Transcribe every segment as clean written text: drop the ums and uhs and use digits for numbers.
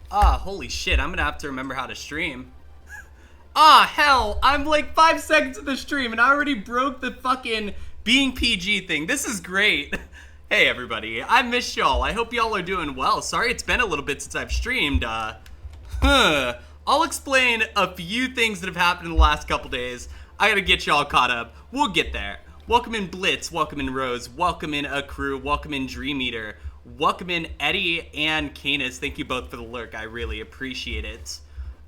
Ah, holy shit, I'm gonna have to remember how to stream. Ah, hell, I'm like 5 seconds of the stream and I already broke the fucking being PG thing. This is great. Hey everybody, I missed y'all. I hope y'all are doing well. Sorry it's been a little bit since I've streamed. I'll explain a few things that have happened in the last couple days. I gotta get y'all caught up. We'll get there. Welcome in Blitz, welcome in Rose, welcome in A Crew, welcome in Dream Eater, welcome in Eddie and Canis. Thank you both for the lurk. I really appreciate it.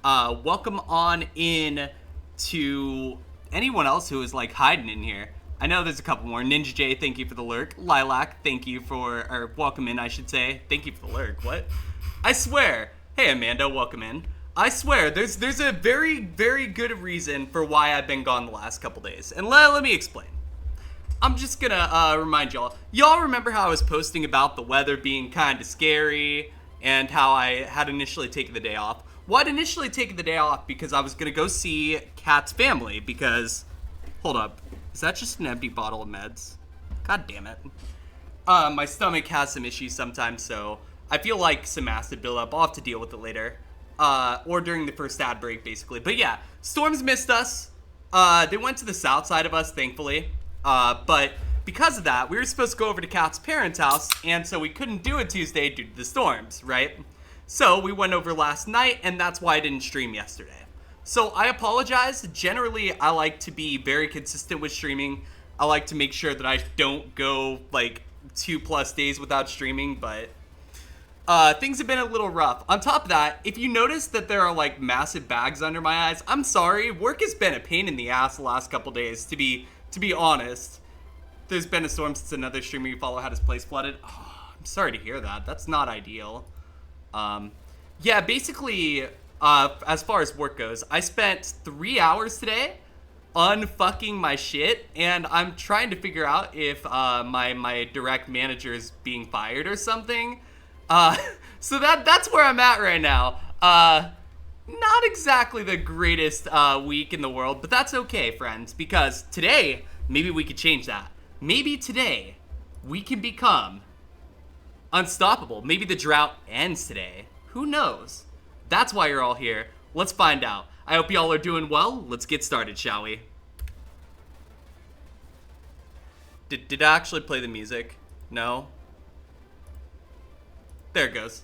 Welcome on in to anyone else who is like hiding in here. I know there's a couple more. Ninja J, thank you for the lurk. Lilac, thank you for, or welcome in, I should say. Thank you for the lurk. What? I swear. Hey, Amanda, welcome in. I swear, there's a very, very good reason for why I've been gone the last couple days. And let me explain. I'm just gonna remind y'all. Y'all remember how I was posting about the weather being kind of scary and how I had initially taken the day off? Well, I'd initially taken the day off because I was gonna go see Kat's family because... Hold up. Is that just an empty bottle of meds? God damn it. My stomach has some issues sometimes, so I feel like some acid buildup. I'll have to deal with it later. Or during the first ad break, basically. But yeah, storms missed us. They went to the south side of us, thankfully. But because of that, we were supposed to go over to Kat's parents' house, and so we couldn't do it Tuesday due to the storms, right? So we went over last night, and that's why I didn't stream yesterday. So I apologize. Generally, I like to be very consistent with streaming. I like to make sure that I don't go like 2+ days without streaming, but things have been a little rough. On top of that, if you notice that there are like massive bags under my eyes, I'm sorry. Work has been a pain in the ass the last couple days, to be honest. There's been a storm since another streamer you follow had his place flooded. Oh, I'm sorry to hear that. That's not ideal. Yeah, basically, as far as work goes, I spent 3 hours today unfucking my shit, and I'm trying to figure out if my direct manager is being fired or something. So that's where I'm at right now. Not exactly the greatest week in the world, but that's okay, friends, because today, maybe we could change that. Maybe today, we can become unstoppable. Maybe the drought ends today. Who knows? That's why you're all here. Let's find out. I hope y'all are doing well. Let's get started, shall we? Did I actually play the music? No? There it goes.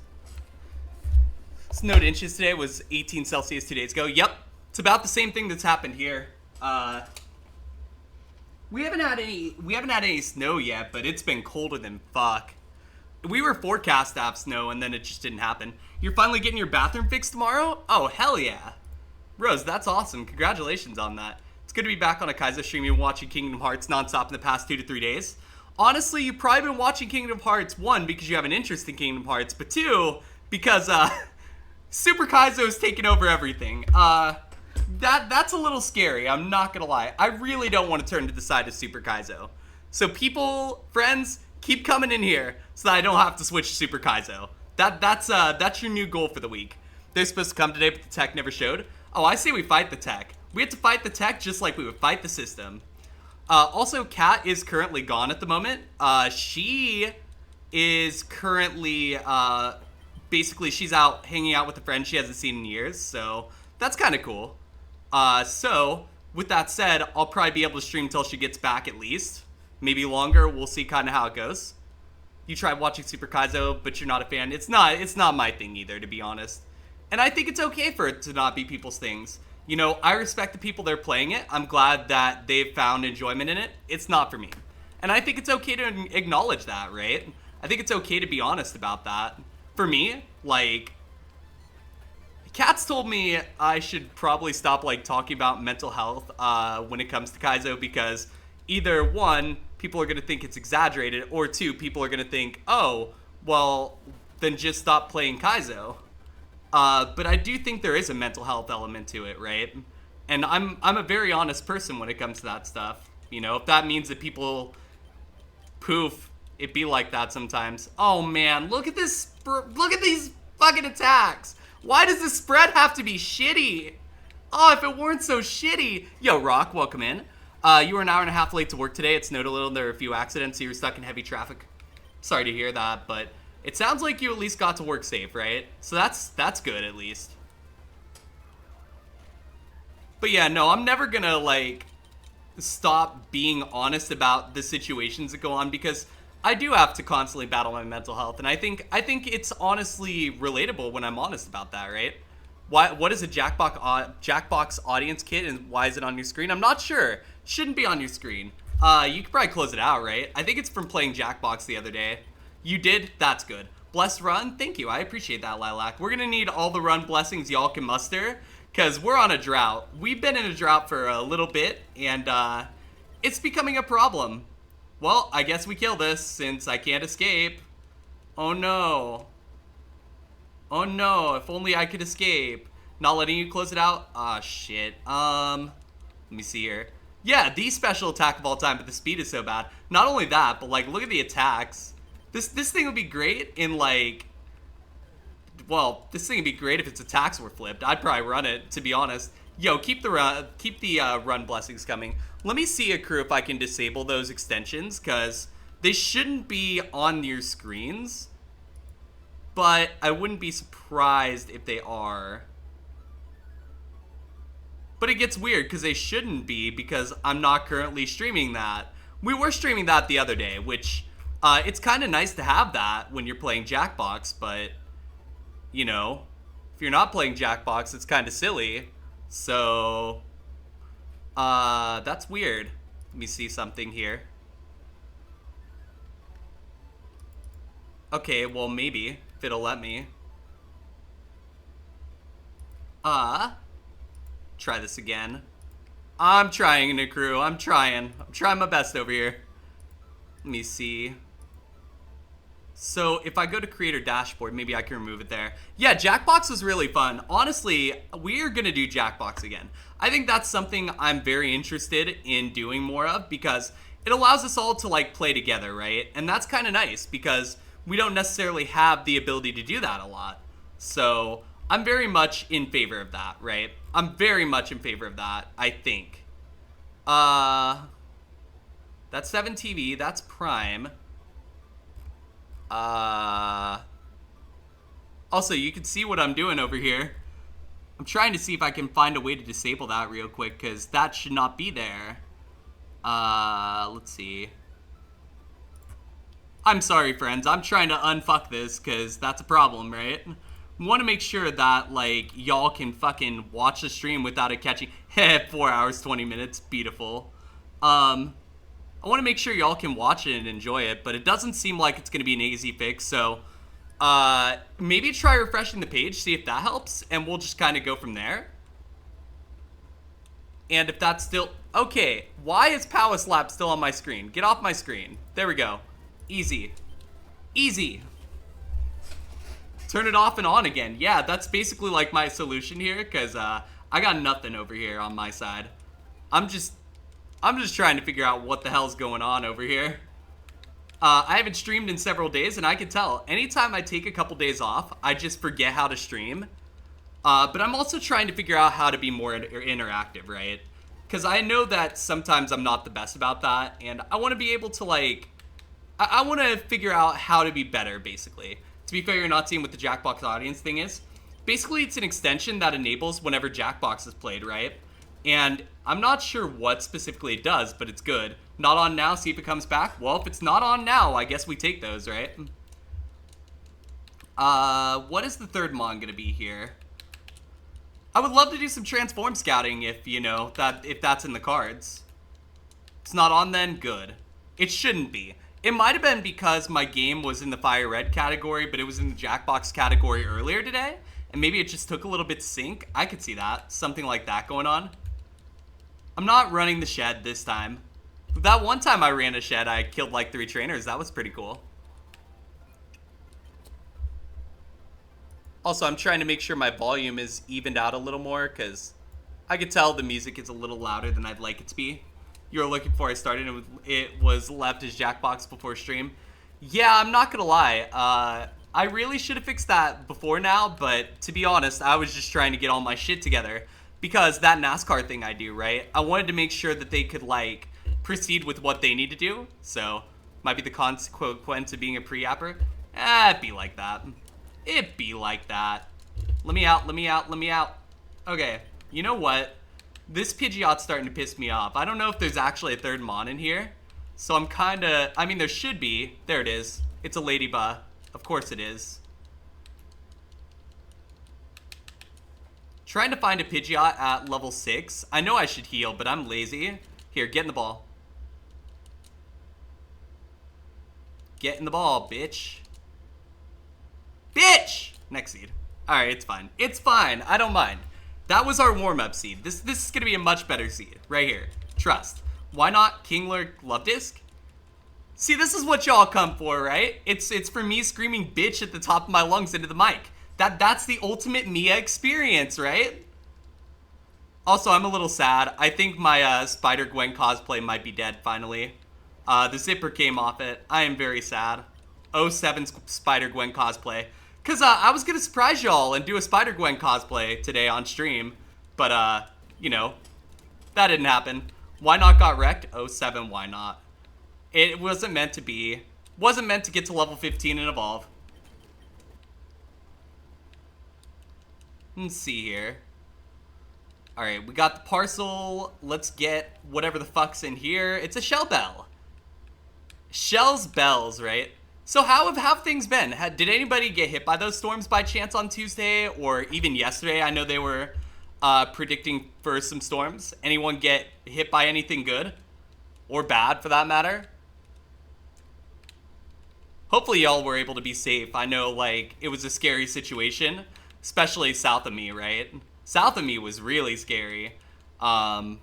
Snowed inches today was 18 Celsius 2 days ago. Yep, it's about the same thing that's happened here. We haven't had any snow yet, but it's been colder than fuck. We were forecast to have snow, and then it just didn't happen. You're finally getting your bathroom fixed tomorrow? Oh, hell yeah. Rose, that's awesome. Congratulations on that. It's good to be back on a Kaizo stream. You've been watching Kingdom Hearts nonstop in the past 2 to 3 days. Honestly, you've probably been watching Kingdom Hearts, 1, because you have an interest in Kingdom Hearts, but 2, because, Super Kaizo's taken over everything. That's a little scary, I'm not gonna lie. I really don't want to turn to the side of Super Kaizo. So people, friends, keep coming in here so that I don't have to switch to Super Kaizo. That's your new goal for the week. They're supposed to come today, but the tech never showed. Oh, I say we fight the tech. We have to fight the tech just like we would fight the system. Also, Kat is currently gone at the moment. She is currently, basically, she's out hanging out with a friend she hasn't seen in years, so that's kind of cool. So, with that said, I'll probably be able to stream until she gets back at least. Maybe longer, we'll see kind of how it goes. You tried watching Super Kaizo, but you're not a fan. It's not my thing either, to be honest. And I think it's okay for it to not be people's things. You know, I respect the people that are playing it. I'm glad that they've found enjoyment in it. It's not for me. And I think it's okay to acknowledge that, right? I think it's okay to be honest about that. For me, like, Kat's told me I should probably stop, like, talking about mental health when it comes to Kaizo because either, 1, people are going to think it's exaggerated, or 2, people are going to think, oh, well, then just stop playing Kaizo. But I do think there is a mental health element to it, right? And I'm a very honest person when it comes to that stuff. You know, if that means that people, poof, it be like that sometimes. Oh man, look at this, look at these fucking attacks. Why does the spread have to be shitty? Oh, if it weren't so shitty. Yo, Rock, welcome in. You were an hour and a half late to work today. It snowed a little, there were a few accidents, so you were stuck in heavy traffic. Sorry to hear that, but It sounds like you at least got to work safe, right? So that's good at least. But yeah, no, I'm never gonna like stop being honest about the situations that go on because I do have to constantly battle my mental health, and I think it's honestly relatable when I'm honest about that, right? What is a Jackbox audience kit, and why is it on your screen? I'm not sure. Shouldn't be on your screen. You could probably close it out, right? I think it's from playing Jackbox the other day. You did? That's good. Blessed run? Thank you. I appreciate that, Lilac. We're gonna need all the run blessings y'all can muster, because we're on a drought. We've been in a drought for a little bit, and it's becoming a problem. Well, I guess we kill this, since I can't escape. Oh no. Oh no, if only I could escape. Not letting you close it out? Ah, shit. Let me see here. Yeah, the special attack of all time, but the speed is so bad. Not only that, but like, look at the attacks. This thing would be great in like, well, this thing would be great if its attacks were flipped. I'd probably run it, to be honest. Yo, keep the run blessings coming. Let me see, a crew, if I can disable those extensions, because they shouldn't be on your screens. But I wouldn't be surprised if they are. But it gets weird because they shouldn't be, because I'm not currently streaming that. We were streaming that the other day, which it's kind of nice to have that when you're playing Jackbox, but you know, if you're not playing Jackbox, it's kind of silly. So that's weird. Let me see something here. Okay, well, maybe if it'll let me. Try this again. I'm trying, new crew. I'm trying my best over here. Let me see. So if I go to creator dashboard, maybe I can remove it there. Yeah, Jackbox was really fun. Honestly, we're gonna do Jackbox again. I think that's something I'm very interested in doing more of, because it allows us all to like play together, right? And that's kind of nice because we don't necessarily have the ability to do that a lot. So I'm very much in favor of that, right? I'm very much in favor of that, I think. That's 7 TV, that's Prime. Also, you can see what I'm doing over here. I'm trying to see if I can find a way to disable that real quick, because that should not be there. Let's see. I'm sorry, friends. I'm trying to unfuck this, because that's a problem, right? I want to make sure that, like, y'all can fucking watch the stream without it catching. 4 hours, 20 minutes. Beautiful. I want to make sure y'all can watch it and enjoy it, but it doesn't seem like it's going to be an easy fix, so maybe try refreshing the page, see if that helps, and we'll just kind of go from there. And if that's still... Okay, why is Power Slap still on my screen? Get off my screen. There we go. Easy. Easy. Turn it off and on again. Yeah, that's basically like my solution here, because I got nothing over here on my side. I'm just trying to figure out what the hell's going on over here. I haven't streamed in several days, and I can tell. Anytime I take a couple days off, I just forget how to stream. But I'm also trying to figure out how to be more interactive, right? Because I know that sometimes I'm not the best about that, and I want to be able to, like... I want to figure out how to be better, basically. To be fair, you're not seeing what the Jackbox audience thing is. Basically, it's an extension that enables whenever Jackbox is played, right? And I'm not sure what specifically it does, but it's good. Not on now, see if it comes back. Well, if it's not on now, I guess we take those, right? What is the third mon gonna be here? I would love to do some transform scouting if, you know, if that's in the cards. It's not on then? Good. It shouldn't be. It might have been because my game was in the FireRed category, but it was in the Jackbox category earlier today, and maybe it just took a little bit to sync. I could see that. Something like that going on. I'm not running the shed this time. That one time I ran a shed, I killed like 3 trainers. That was pretty cool. Also, I'm trying to make sure my volume is evened out a little more, because I could tell the music is a little louder than I'd like it to be. You were looking before I started, and it was left as Jackbox before stream. Yeah, I'm not gonna lie. I really should have fixed that before now, but to be honest, I was just trying to get all my shit together. Because that NASCAR thing I do, right? I wanted to make sure that they could, like, proceed with what they need to do. So, might be the consequence of being a pre-apper. It'd be like that. It'd be like that. Let me out, let me out, let me out. Okay, you know what? This Pidgeot's starting to piss me off. I don't know if there's actually a third Mon in here. So I'm kinda, I mean, there should be. There it is. It's a Ladybug. Of course it is. Trying to find a Pidgeot at level 6. I know I should heal, but I'm lazy. Here, get in the ball. Get in the ball, bitch. Bitch! Next seed. Alright, it's fine. It's fine. I don't mind. That was our warm-up seed. This is going to be a much better seed. Right here. Trust. Why not Kingler Love Disc? See, this is what y'all come for, right? It's for me screaming bitch at the top of my lungs into the mic. That's the ultimate Mia experience, right? Also, I'm a little sad. I think my Spider-Gwen cosplay might be dead, finally. The zipper came off it. I am very sad. 07 Spider-Gwen cosplay. Because I was going to surprise y'all and do a Spider-Gwen cosplay today on stream. But, you know, that didn't happen. Why not got wrecked? 07, why not? It wasn't meant to be. Wasn't meant to get to level 15 and evolve. Let's see here. Alright, we got the parcel. Let's get whatever the fuck's in here. It's a shell bell. Shell's bells, right? So how have things been? Did anybody get hit by those storms by chance on Tuesday or even yesterday? I know they were predicting for some storms. Anyone get hit by anything good or bad for that matter? Hopefully y'all were able to be safe. I know, like, it was a scary situation, especially south of me, right? South of me was really scary. As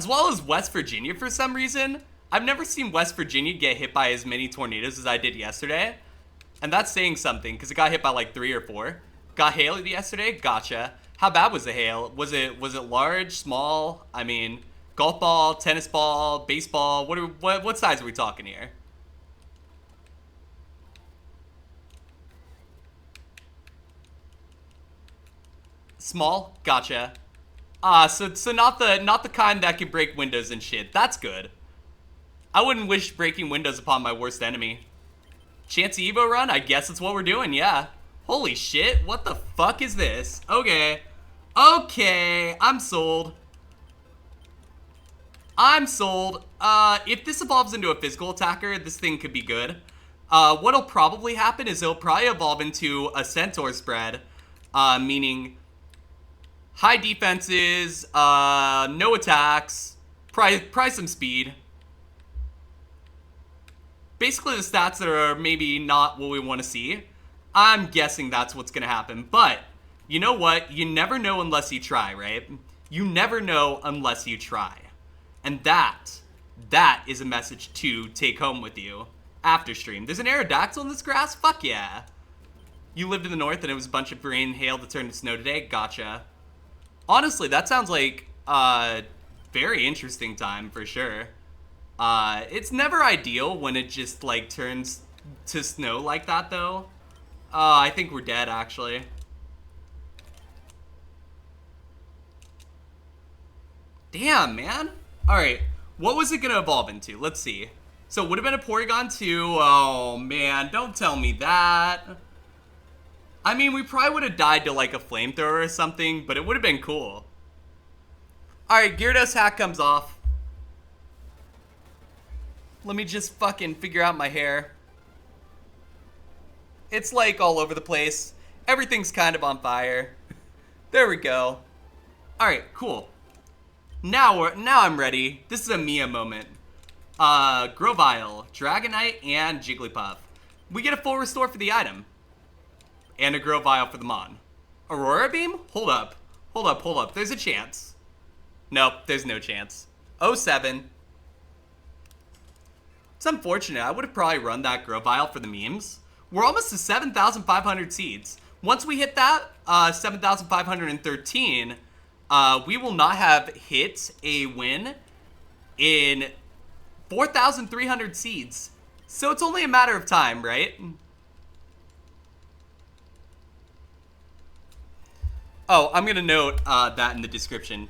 well as West Virginia for some reason. I've never seen West Virginia get hit by as many tornadoes as I did yesterday. And that's saying something, because it got hit by like 3 or 4. Got hail yesterday? Gotcha. How bad was the hail? Was it large, small? I mean, golf ball, tennis ball, baseball? What size are we talking here? Small? Gotcha. So not the kind that can break windows and shit. That's good. I wouldn't wish breaking windows upon my worst enemy. Chansey Evo run? I guess it's what we're doing, yeah. Holy shit, what the fuck is this? Okay. Okay, I'm sold. I'm sold. If this evolves into a physical attacker, this thing could be good. What'll probably happen is it'll probably evolve into a Centaur spread, meaning high defenses, no attacks, probably some speed. Basically the stats that are maybe not what we want to see. I'm guessing that's what's going to happen. But, you know what? You never know unless you try, right? You never know unless you try. And that is a message to take home with you after stream. There's an Aerodactyl in this grass? Fuck yeah. You lived in the north and it was a bunch of rain, hail that turned to snow today? Gotcha. Honestly, that sounds like a very interesting time for sure. It's never ideal when it just, like, turns to snow like that, though. I think we're dead, actually. Damn, man. Alright, what was it gonna evolve into? Let's see. So, it would have been a Porygon 2. Oh, man, don't tell me that. I mean, we probably would have died to, like, a flamethrower or something, but it would have been cool. Alright, Gyarados hat comes off. Let me just fucking figure out my hair. It's like all over the place. Everything's kind of on fire. There we go. Alright, cool. Now I'm ready. This is a Mia moment. Grovyle, Dragonite, and Jigglypuff. We get a full restore for the item. And a Grovyle for the Mon. Aurora Beam? Hold up. Hold up, hold up. There's a chance. Nope, there's no chance. 07. It's unfortunate. I would have probably run that Grovyle for the memes. We're almost to 7,500 seeds. Once we hit that, 7,513, we will not have hit a win in 4,300 seeds. So it's only a matter of time, right? Oh, I'm going to note that in the description.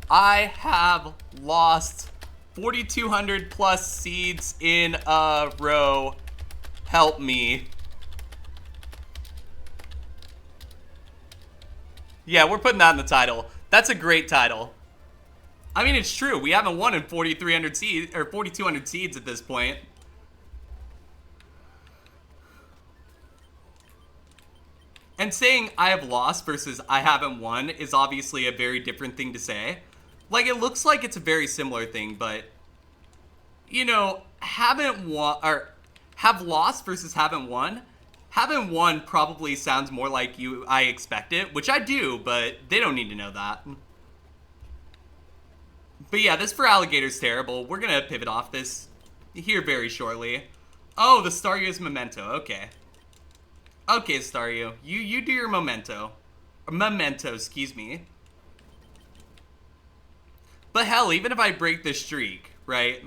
I have lost 4,200 plus seeds in a row. Help me. Yeah, we're putting that in the title. That's a great title. I mean, it's true. We haven't won in 4,300 seeds or 4,200 seeds at this point. And saying I have lost versus I haven't won is obviously a very different thing to say. Like, it looks like it's a very similar thing, but, you know, haven't won, or have lost versus haven't won. Haven't won probably sounds more like I expect it, which I do, but they don't need to know that. But yeah, this for alligator's terrible. We're gonna pivot off this here very shortly. Oh, the Staryu memento. Okay. Okay, Staryu. You do your memento. Or memento, excuse me. But hell, even if I break this streak, right?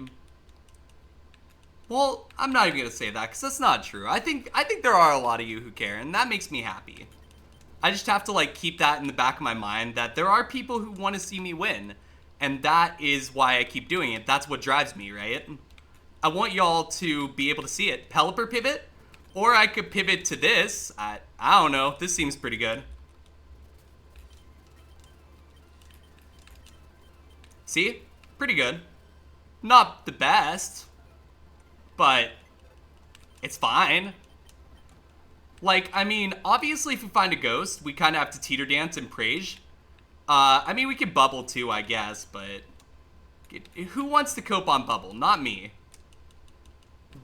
Well, I'm not even gonna say that, because that's not true. I think there are a lot of you who care, and that makes me happy. I just have to, like, keep that in the back of my mind, that there are people who want to see me win. And that is why I keep doing it. That's what drives me, right? I want y'all to be able to see it. Pelipper pivot, or I could pivot to this. I don't know. This seems pretty good. See? Pretty good. Not the best, but it's fine. Like, I mean, obviously if we find a ghost, we kind of have to teeter dance and praise. I mean, we could bubble too, I guess, but who wants to cope on bubble? Not me.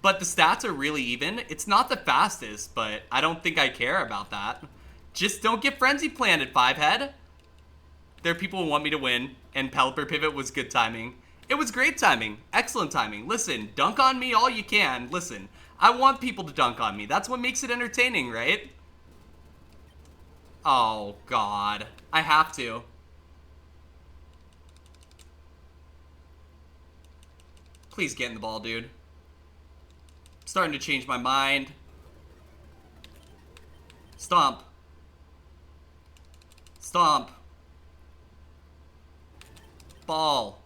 But the stats are really even. It's not the fastest, but I don't think I care about that. Just don't get frenzy planted, 5-head. There are people who want me to win, and Pelipper pivot was good timing. It was great timing. Excellent timing. Listen, dunk on me all you can. Listen, I want people to dunk on me. That's what makes it entertaining, right? Oh, God. I have to. Please get in the ball, dude. I'm starting to change my mind. Stomp. Stomp. Ball.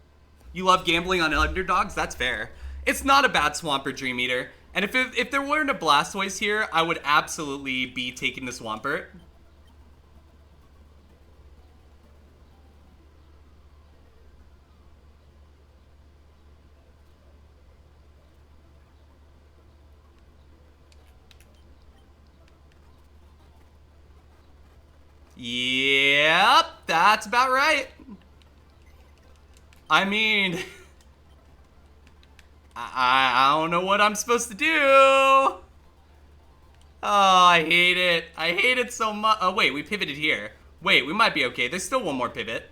You love gambling on underdogs? That's fair. It's not a bad Swampert Dream Eater. And if there weren't a Blastoise here, I would absolutely be taking the Swampert. Yep, that's about right. I mean, I don't know what I'm supposed to do. Oh, I hate it. I hate it so much. Oh, wait, we pivoted here. Wait, we might be okay. There's still one more pivot.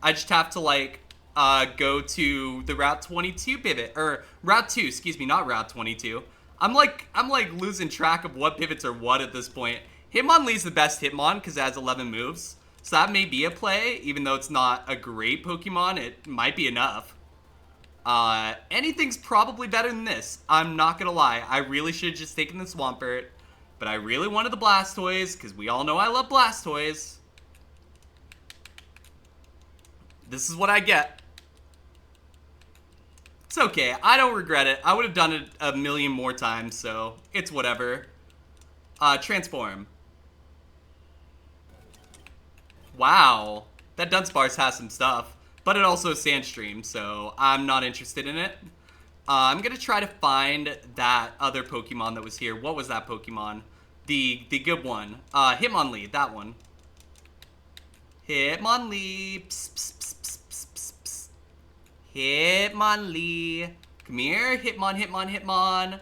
I just have to, like, go to the Route 22 pivot. Or, Route 2, excuse me, not Route 22. I'm like losing track of what pivots are what at this point. Hitmonlee's the best Hitmon because it has 11 moves. So that may be a play, even though it's not a great Pokemon. It might be enough. Anything's probably better than this. I'm not gonna lie. I really should have just taken the Swampert. But I really wanted the Blastoise, because we all know I love Blastoise. This is what I get. It's okay. I don't regret it. I would have done it a million more times, so it's whatever. Transform. Wow. That Dunsparce has some stuff. But it also is Sandstream, so I'm not interested in it. I'm going to try to find that other Pokemon that was here. What was that Pokemon? The good one. Hitmonlee, that one. Hitmonlee. Psst, psst, psst, psst, psst, psst. Hitmonlee. Come here. Hitmon.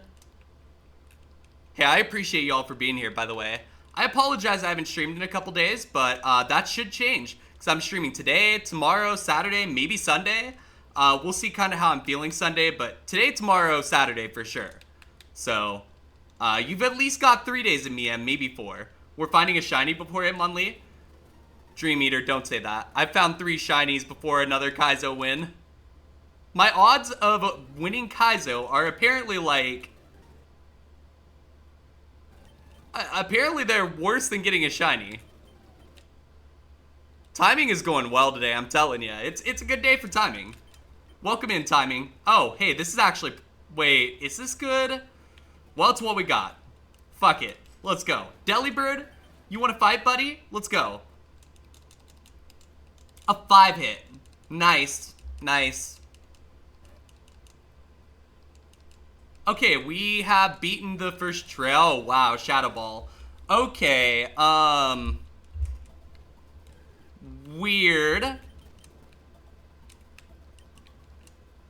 Hey, I appreciate y'all for being here, by the way. I apologize I haven't streamed in a couple days, but that should change. Because I'm streaming today, tomorrow, Saturday, maybe Sunday. We'll see kind of how I'm feeling Sunday, but today, tomorrow, Saturday for sure. So, you've at least got 3 days of me and maybe 4. We're finding a shiny before Hitmonlee. Dream Eater, don't say that. I've found 3 shinies before another Kaizo win. My odds of winning Kaizo are apparently like... apparently they're worse than getting a shiny. Timing is going well today, I'm telling you. It's a good day for timing. Welcome in, timing. Oh, hey, this is actually... Wait, is this good? Well, it's what we got. Fuck it. Let's go. Delibird, you want to fight, buddy? Let's go. A 5-hit. Nice. Nice. Okay, we have beaten the first trail. Oh, wow, Shadow Ball. Okay, weird.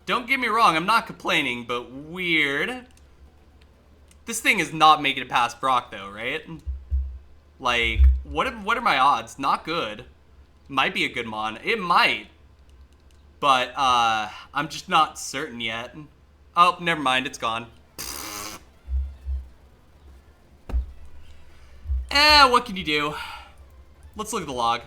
Don't get me wrong, I'm not complaining, but weird. This thing is not making it past Brock, though, right? Like, what are my odds? Not good. Might be a good mon. It might. But, I'm just not certain yet. Oh, never mind, it's gone. What can you do? Let's look at the log.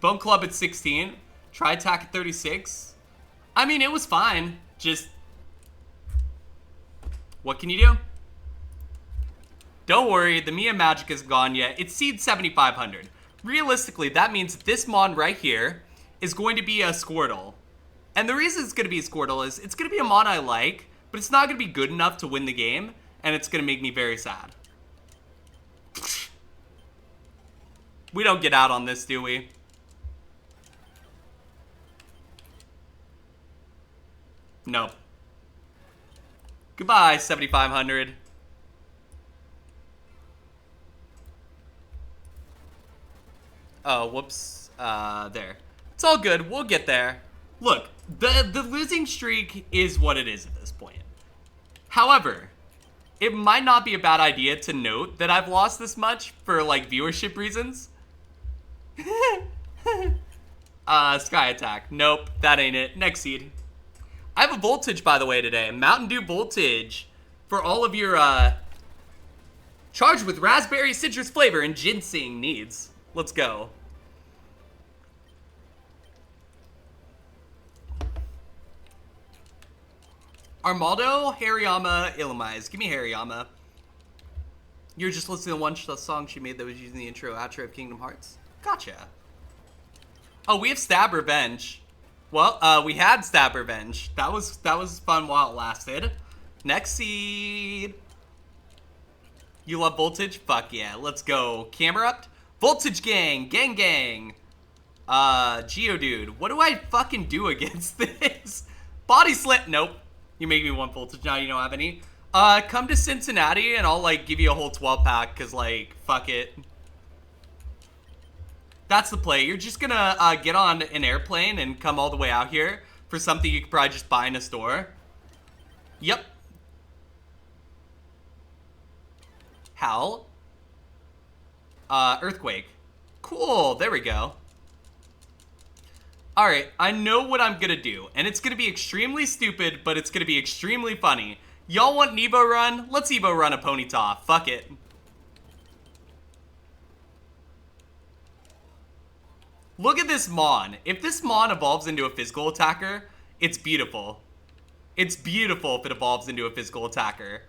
Bone Club at 16. Try attack at 36. I mean, it was fine. Just... what can you do? Don't worry, the Mia Magic isn't gone yet. It's Seed 7500. Realistically, that means this mon right here is going to be a Squirtle. And the reason it's going to be a Squirtle is it's going to be a mon I like, but it's not going to be good enough to win the game, and it's going to make me very sad. We don't get out on this, do we? Nope. Goodbye, 7500. Oh, whoops. There. It's all good. We'll get there. Look, the losing streak is what it is at this point. However, it might not be a bad idea to note that I've lost this much for, like, viewership reasons. Sky Attack. Nope, that ain't it. Next seed. I have a voltage, by the way, today. Mountain Dew voltage for all of your, charged with raspberry citrus flavor and ginseng needs. Let's go. Armaldo, Hariyama, Illumise. Give me Hariyama. You're just listening to one song she made that was using the intro outro of Kingdom Hearts? Gotcha. Oh, we have Stab Revenge. Well, we had Stab Revenge. That was fun while it lasted. Next seed. You love Voltage? Fuck yeah. Let's go. Camerupt? Voltage Gang. Gang Gang. Geodude. What do I fucking do against this? Body Slit. Nope. You make me want Voltage now. You don't have any. Come to Cincinnati and I'll, like, give you a whole 12-pack because, like, fuck it. That's the play. You're just gonna get on an airplane and come all the way out here for something you could probably just buy in a store. Yep. Howl. Earthquake. Cool. There we go. Alright, I know what I'm gonna do, and it's gonna be extremely stupid, but it's gonna be extremely funny. Y'all want an Evo run? Let's Evo run a Ponyta. Fuck it. Look at this Mon. If this Mon evolves into a physical attacker, it's beautiful. It's beautiful if it evolves into a physical attacker.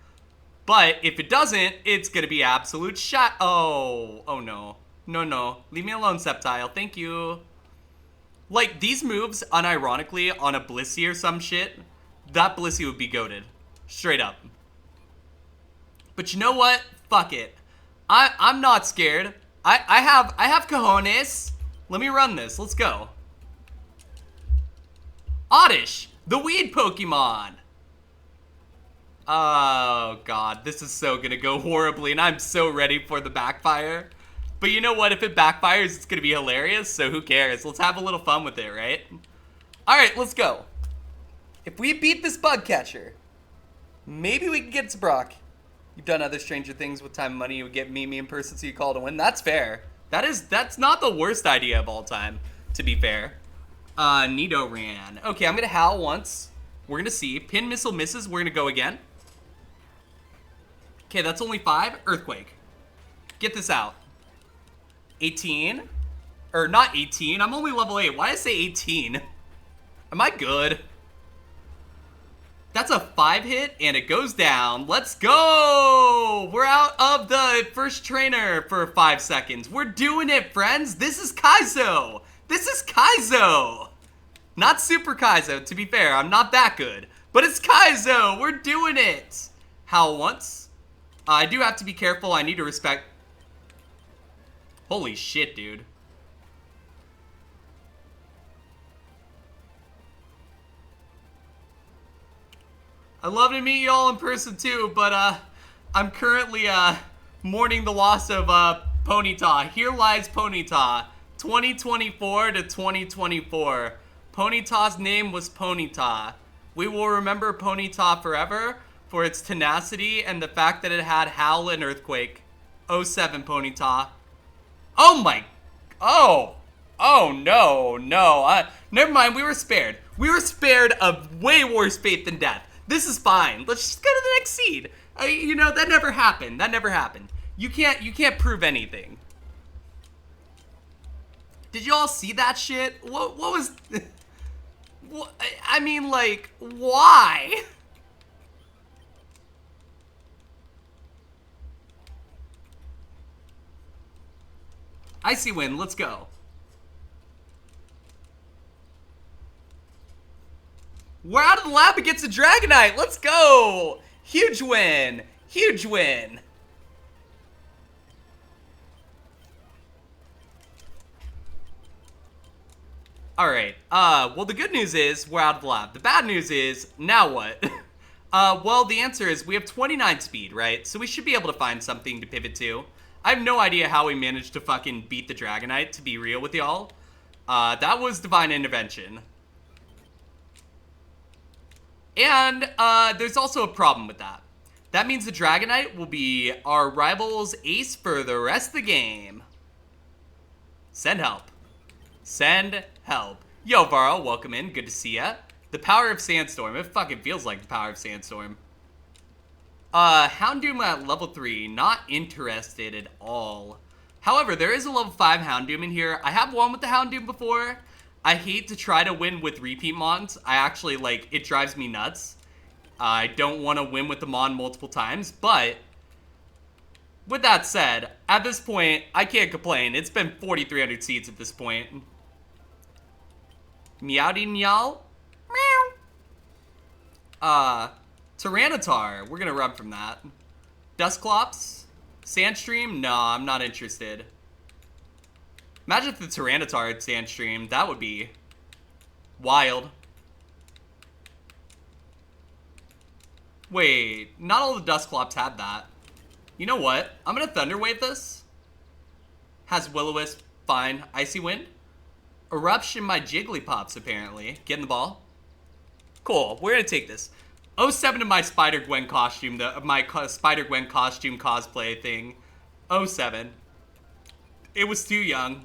But if it doesn't, it's gonna be absolute shot. Oh no. No. Leave me alone, Sceptile. Thank you. Like, these moves, unironically, on a Blissey or some shit, that Blissey would be goated. Straight up. But you know what? Fuck it. I'm not scared. I have cojones. Let me run this. Let's go. Oddish, the weed Pokemon. Oh, God. This is so gonna go horribly, and I'm so ready for the backfire. But you know what? If it backfires, it's gonna be hilarious, so who cares? Let's have a little fun with it, right? Alright, let's go. If we beat this bug catcher, maybe we can get to Brock. You've done other Stranger Things with time and money. You would get me in person so you call to win. That's fair. That's not the worst idea of all time, to be fair. Nidoran. Okay, I'm gonna howl once. We're gonna see. Pin Missile misses. We're gonna go again. Okay, that's only 5. Earthquake. Get this out. 18. Or not 18. I'm only level 8. Why did I say 18? Am I good? That's a 5-hit, and it goes down. Let's go! We're out of the first trainer for 5 seconds. We're doing it, friends. This is Kaizo. This is Kaizo. Not Super Kaizo, to be fair. I'm not that good. But it's Kaizo. We're doing it. Howl once. I do have to be careful. I need to respect... Holy shit, dude. I'd love to meet y'all in person too, but I'm currently mourning the loss of Ponyta. Here lies Ponyta, 2024 to 2024. Ponyta's name was Ponyta. We will remember Ponyta forever for its tenacity and the fact that it had Howl and Earthquake. 07 Ponyta. Oh my... Oh no. Never mind, we were spared. We were spared of way worse fate than death. This is fine. Let's just go to the next seed. You know, that never happened. That never happened. You can't prove anything. Did you all see that shit? What was... I mean, like, why? Icy win, let's go. We're out of the lab against a Dragonite. Let's go. Huge win. Huge win. All right. Well, the good news is we're out of the lab. The bad news is now what? Well, the answer is we have 29 speed, right? So we should be able to find something to pivot to. I have no idea how we managed to fucking beat the Dragonite, to be real with y'all. That was divine intervention. And there's also a problem with that. That means the Dragonite will be our rival's ace for the rest of the game. Send help. Send help. Yo, Varl, welcome in. Good to see ya. The power of Sandstorm. It fucking feels like the power of Sandstorm. Houndoom at level 3. Not interested at all. However, there is a level 5 Houndoom in here. I have won with the Houndoom before. I hate to try to win with repeat Mons. I actually, like, it drives me nuts. I don't want to win with the Mon multiple times, but with that said, at this point, I can't complain. It's been 4,300 seeds at this point. Meowdy meow. Meow. Tyranitar. We're gonna run from that. Dusclops. Sandstream? No, I'm not interested. Imagine if the Tyranitar had Sandstream. That would be wild. Wait, not all the Dusclops had that. You know what? I'm gonna Thunder Wave this. Has Will-O-Wisp. Fine. Icy Wind. Eruption my Jigglypuffs, apparently. Getting the ball. Cool. We're gonna take this. 07 to my Spider-Gwen costume, my Spider-Gwen costume cosplay thing. 07. It was too young.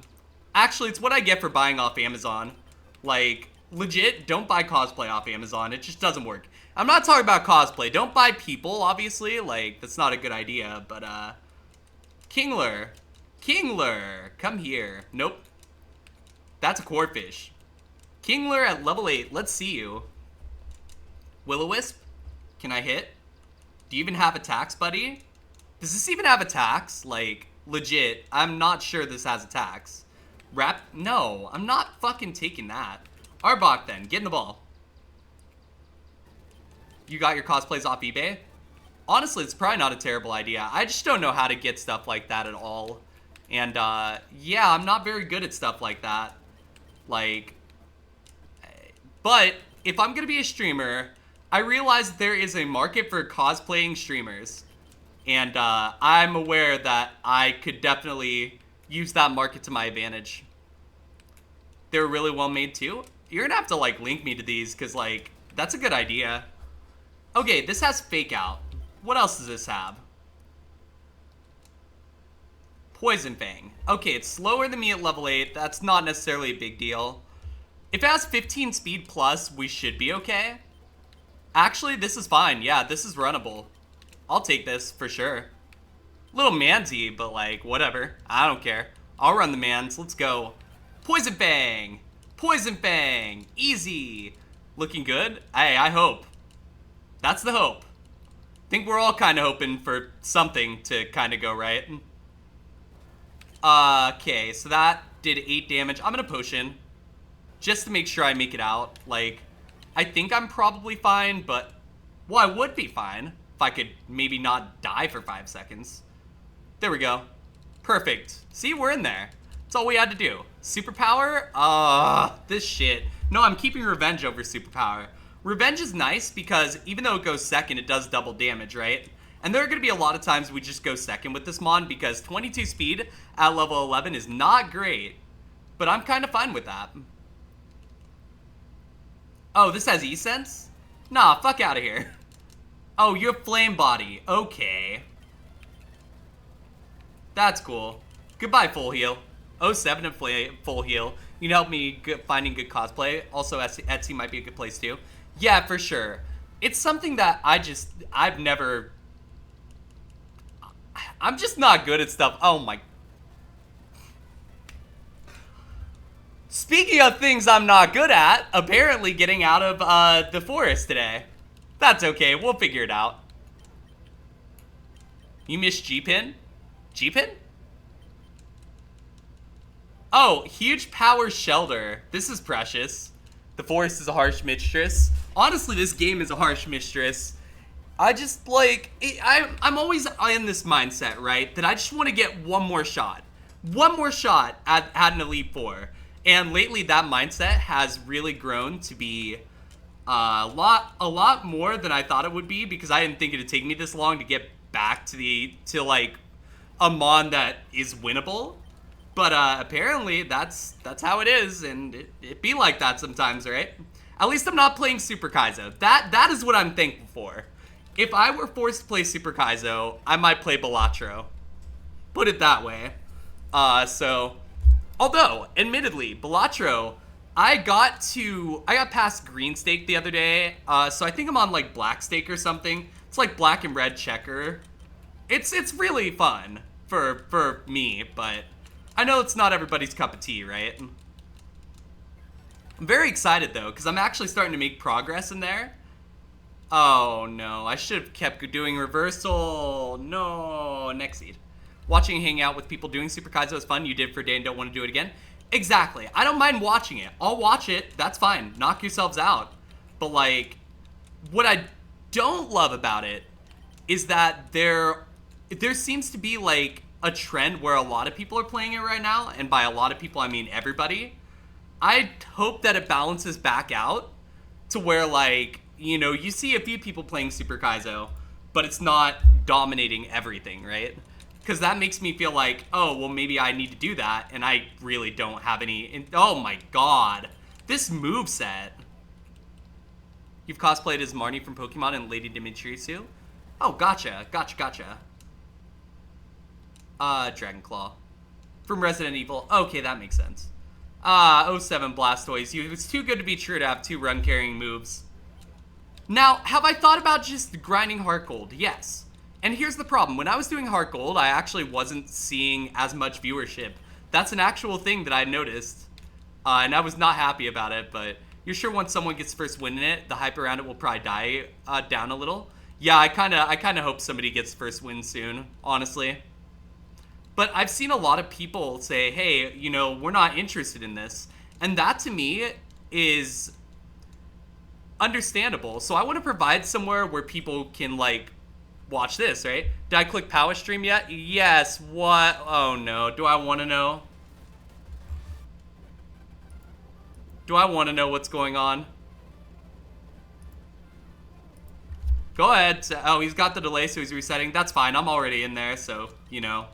Actually, it's what I get for buying off Amazon. Like, legit, don't buy cosplay off Amazon. It just doesn't work. I'm not talking about cosplay. Don't buy people, obviously. Like, that's not a good idea. But, Kingler. Kingler, come here. Nope. That's a Corphish. Kingler at level 8. Let's see you. Will-O-Wisp. Can I hit? Do you even have attacks, buddy? Does this even have attacks? Like, legit, I'm not sure this has attacks. Rap? No, I'm not fucking taking that. Arbok then, get in the ball. You got your cosplays off eBay? Honestly, it's probably not a terrible idea. I just don't know how to get stuff like that at all. And, yeah, I'm not very good at stuff like that. Like, but if I'm gonna be a streamer, I realize that there is a market for cosplaying streamers. And, I'm aware that I could definitely use that market to my advantage. They're really well made too. You're gonna have to, like, link me to these, because, like, that's a good idea. Okay, this has Fake Out. What else does this have? Poison Fang. Okay, it's slower than me at level 8. That's not necessarily a big deal. If it has 15 speed plus, we should be okay. Actually, this is fine. Yeah, this is runnable. I'll take this for sure. Little mansy, but like, whatever. I don't care. I'll run the mans. Let's go. Poison Fang. Poison Fang. Easy. Looking good? Hey, I hope. That's the hope. Think we're all kind of hoping for something to kind of go right. Okay, so that did 8 damage. I'm gonna potion. just to make sure I make it out. Like, I think I'm probably fine, but, well, I would be fine if I could maybe not die for 5 seconds. There we go. Perfect. See, we're in there. That's all we had to do. Superpower? This shit. No, I'm keeping Revenge over Superpower. Revenge is nice because even though it goes second, it does double damage, right? And there are going to be a lot of times we just go second with this Mon because 22 speed at level 11 is not great. But I'm kind of fine with that. Oh, this has E-Sense? Nah, fuck out of here. Oh, you're Flame Body. Okay. That's cool. Goodbye, Full Heal. 07 and Full Heal. You can help me finding good cosplay. Also, Etsy might be a good place too. Yeah, for sure. It's something that I've never... I'm just not good at stuff. Oh my... Speaking of things I'm not good at, apparently getting out of the forest today. That's okay, we'll figure it out. You missed G-Pin? G-Pin? Oh, huge power shelter. This is precious. The forest is a harsh mistress. Honestly, this game is a harsh mistress. I just, like, I'm always in this mindset, right? That I just want to get one more shot. One more shot at an Elite Four. And lately, that mindset has really grown to be a lot more than I thought it would be, because I didn't think it'd take me this long to get back to like a Mon that is winnable. But apparently that's how it is, and it be like that sometimes, right? At least I'm not playing Super Kaizo. That is what I'm thankful for. If I were forced to play Super Kaizo, I might play Balatro. Put it that way. Although, admittedly, Balatro, I got past Green Stake the other day, so I think I'm on like Black Stake or something. It's like Black and Red Checker. It's really fun for me, but I know it's not everybody's cup of tea, right? I'm very excited though, because I'm actually starting to make progress in there. Oh no, I should have kept doing reversal. No, next seed. Watching and hanging out with people doing Super Kaizo is fun. You did for a day and don't want to do it again. Exactly. I don't mind watching it. I'll watch it. That's fine. Knock yourselves out. But like, what I don't love about it is that there seems to be like a trend where a lot of people are playing it right now. And by a lot of people, I mean everybody. I hope that it balances back out to where, like, you know, you see a few people playing Super Kaizo, but it's not dominating everything, right? Because that makes me feel like, oh, well, maybe I need to do that, and I really don't have any... Oh my god. This moveset. You've cosplayed as Marnie from Pokemon and Lady Dimitrisou? Oh, gotcha. Dragonclaw. From Resident Evil. Okay, that makes sense. 07 Blastoise. It's too good to be true to have 2 run-carrying moves. Now, have I thought about just grinding Heart Gold? Yes. And here's the problem. When I was doing Heart Gold, I actually wasn't seeing as much viewership. That's an actual thing that I noticed. And I was not happy about it, but you're sure once someone gets first win in it, the hype around it will probably die down a little? Yeah, I kind of hope somebody gets first win soon, honestly. But I've seen a lot of people say, hey, you know, we're not interested in this. And that, to me, is understandable. So I want to provide somewhere where people can, like, watch this, right? Did I click Power Stream yet? Yes. What? Oh, no. Do I want to know? Do I want to know what's going on? Go ahead. Oh, he's got the delay, so he's resetting. That's fine. I'm already in there, so, you know,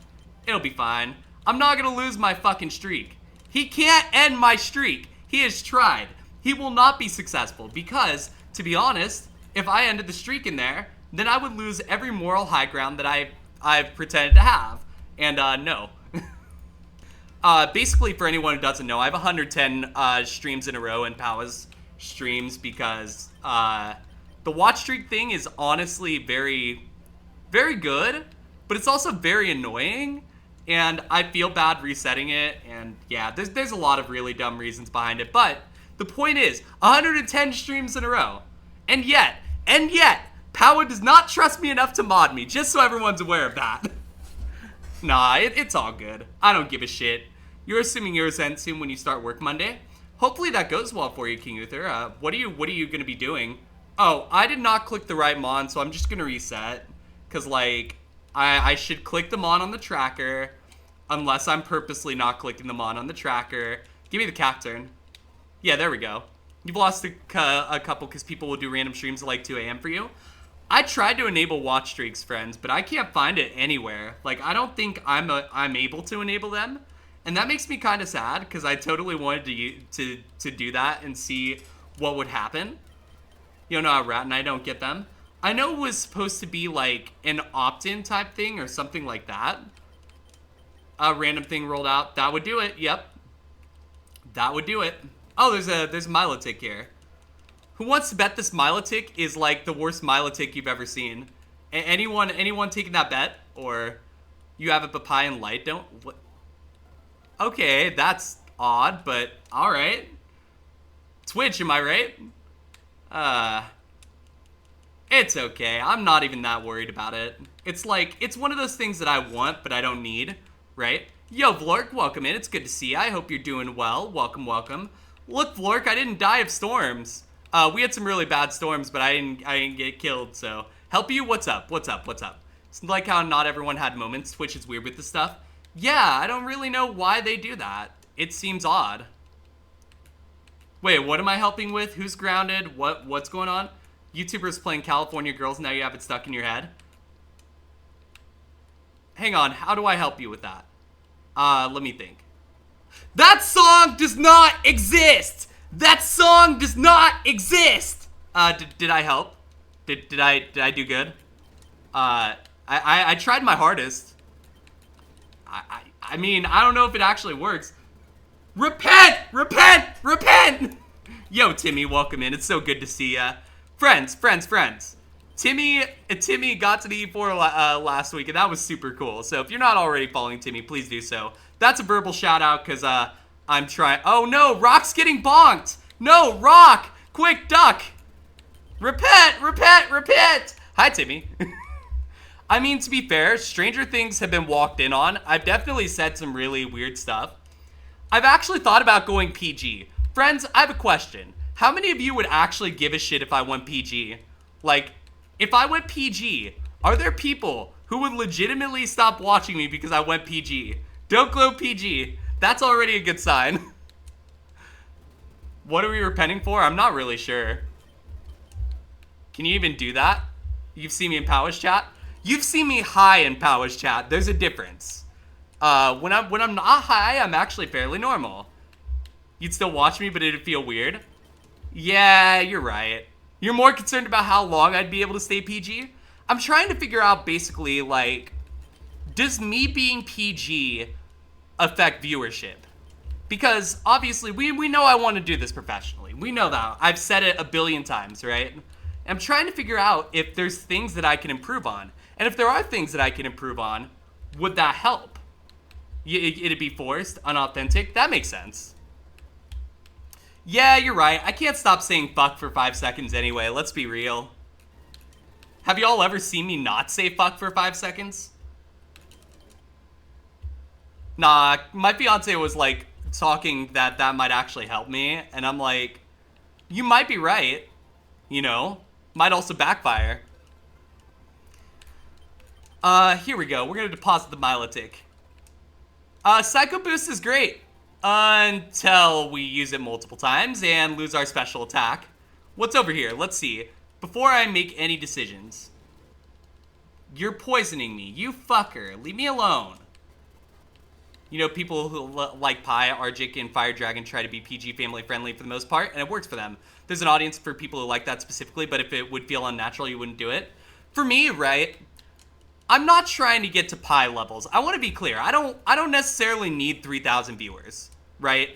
it'll be fine. I'm not going to lose my fucking streak. He can't end my streak. He has tried. He will not be successful because, to be honest, if I ended the streak in there, then I would lose every moral high ground that I've pretended to have. And, no. Basically, for anyone who doesn't know, I have 110 streams in a row in Powa's streams because the watch streak thing is honestly very, very good, but it's also very annoying, and I feel bad resetting it, and yeah, there's a lot of really dumb reasons behind it, but the point is, 110 streams in a row, and yet, Powa does not trust me enough to mod me, just so everyone's aware of that. Nah, it's all good. I don't give a shit. You're assuming you're Zen soon when you start work Monday? Hopefully that goes well for you, King Uther. What are you gonna be doing? Oh, I did not click the right mon, so I'm just gonna reset. Cause like, I should click the mon on the tracker, unless I'm purposely not clicking the mon on the tracker. Give me the cap turn. Yeah, there we go. You've lost a couple because people will do random streams at like 2 a.m. for you. I tried to enable watch streaks, friends, but I can't find it anywhere. Like, I don't think I'm able to enable them. And that makes me kind of sad because I totally wanted to do that and see what would happen. You know, Rat and I don't get them. I know it was supposed to be like an opt-in type thing or something like that. A random thing rolled out. That would do it. Yep. That would do it. Oh, there's a Milotic here. Who wants to bet this Milotic is like the worst Milotic you've ever seen? Anyone taking that bet? Or you have a papaya and light? Don't... What? Okay, that's odd, but alright. Twitch, am I right? It's okay. I'm not even that worried about it. It's like, it's one of those things that I want, but I don't need, right? Yo, Vlork, welcome in. It's good to see you. I hope you're doing well. Welcome, welcome. Look, Vlork, I didn't die of storms. We had some really bad storms, but I didn't get killed, so. Help you? What's up? What's up? What's up? It's like how not everyone had moments. Twitch is weird with this stuff. Yeah, I don't really know why they do that. It seems odd. Wait, what am I helping with? Who's grounded? What's going on? YouTubers playing California Girls, now you have it stuck in your head. Hang on, how do I help you with that? Let me think. That song does not exist! That song does not exist! Did I help? Did I do good? I tried my hardest. I mean, I don't know if it actually works. Repent! Repent! Repent! Yo, Timmy, welcome in. It's so good to see ya. Friends. Timmy got to the E4 last week, and that was super cool. So if you're not already following Timmy, please do so. That's a verbal shout out, because I'm trying... Oh, no! Rock's getting bonked! No, Rock! Quick, duck! Repent! Repent! Repent! Hi, Timmy. I mean, to be fair, stranger things have been walked in on. I've definitely said some really weird stuff. I've actually thought about going PG. Friends, I have a question. How many of you would actually give a shit if I went PG? Like, if I went PG, are there people who would legitimately stop watching me because I went PG? Don't go PG. That's already a good sign. What are we repenting for? I'm not really sure. Can you even do that? You've seen me in Powers chat? You've seen me high in Powers chat. There's a difference. When I'm not high, I'm actually fairly normal. You'd still watch me, but it'd feel weird. Yeah, you're right. You're more concerned about how long I'd be able to stay PG? I'm trying to figure out basically, like, does me being PG affect viewership? Because, obviously, we know I want to do this professionally. We know that. I've said it a billion times, right? I'm trying to figure out if there's things that I can improve on. And if there are things that I can improve on, would that help? It'd be forced, unauthentic? That makes sense. Yeah, you're right. I can't stop saying fuck for 5 seconds anyway. Let's be real. Have y'all ever seen me not say fuck for 5 seconds? Nah, my fiance was like talking that might actually help me. And I'm like, you might be right. You know, might also backfire. Here we go. We're gonna deposit the Milotic. Psycho Boost is great. Until we use it multiple times and lose our special attack. What's over here? Let's see. Before I make any decisions. You're poisoning me. You fucker. Leave me alone. You know, people who like Pi, Argic, and Fire Dragon try to be PG family friendly for the most part, and it works for them. There's an audience for people who like that specifically, but if it would feel unnatural, you wouldn't do it. For me, right, I'm not trying to get to Pi levels. I want to be clear. I don't necessarily need 3,000 viewers, right?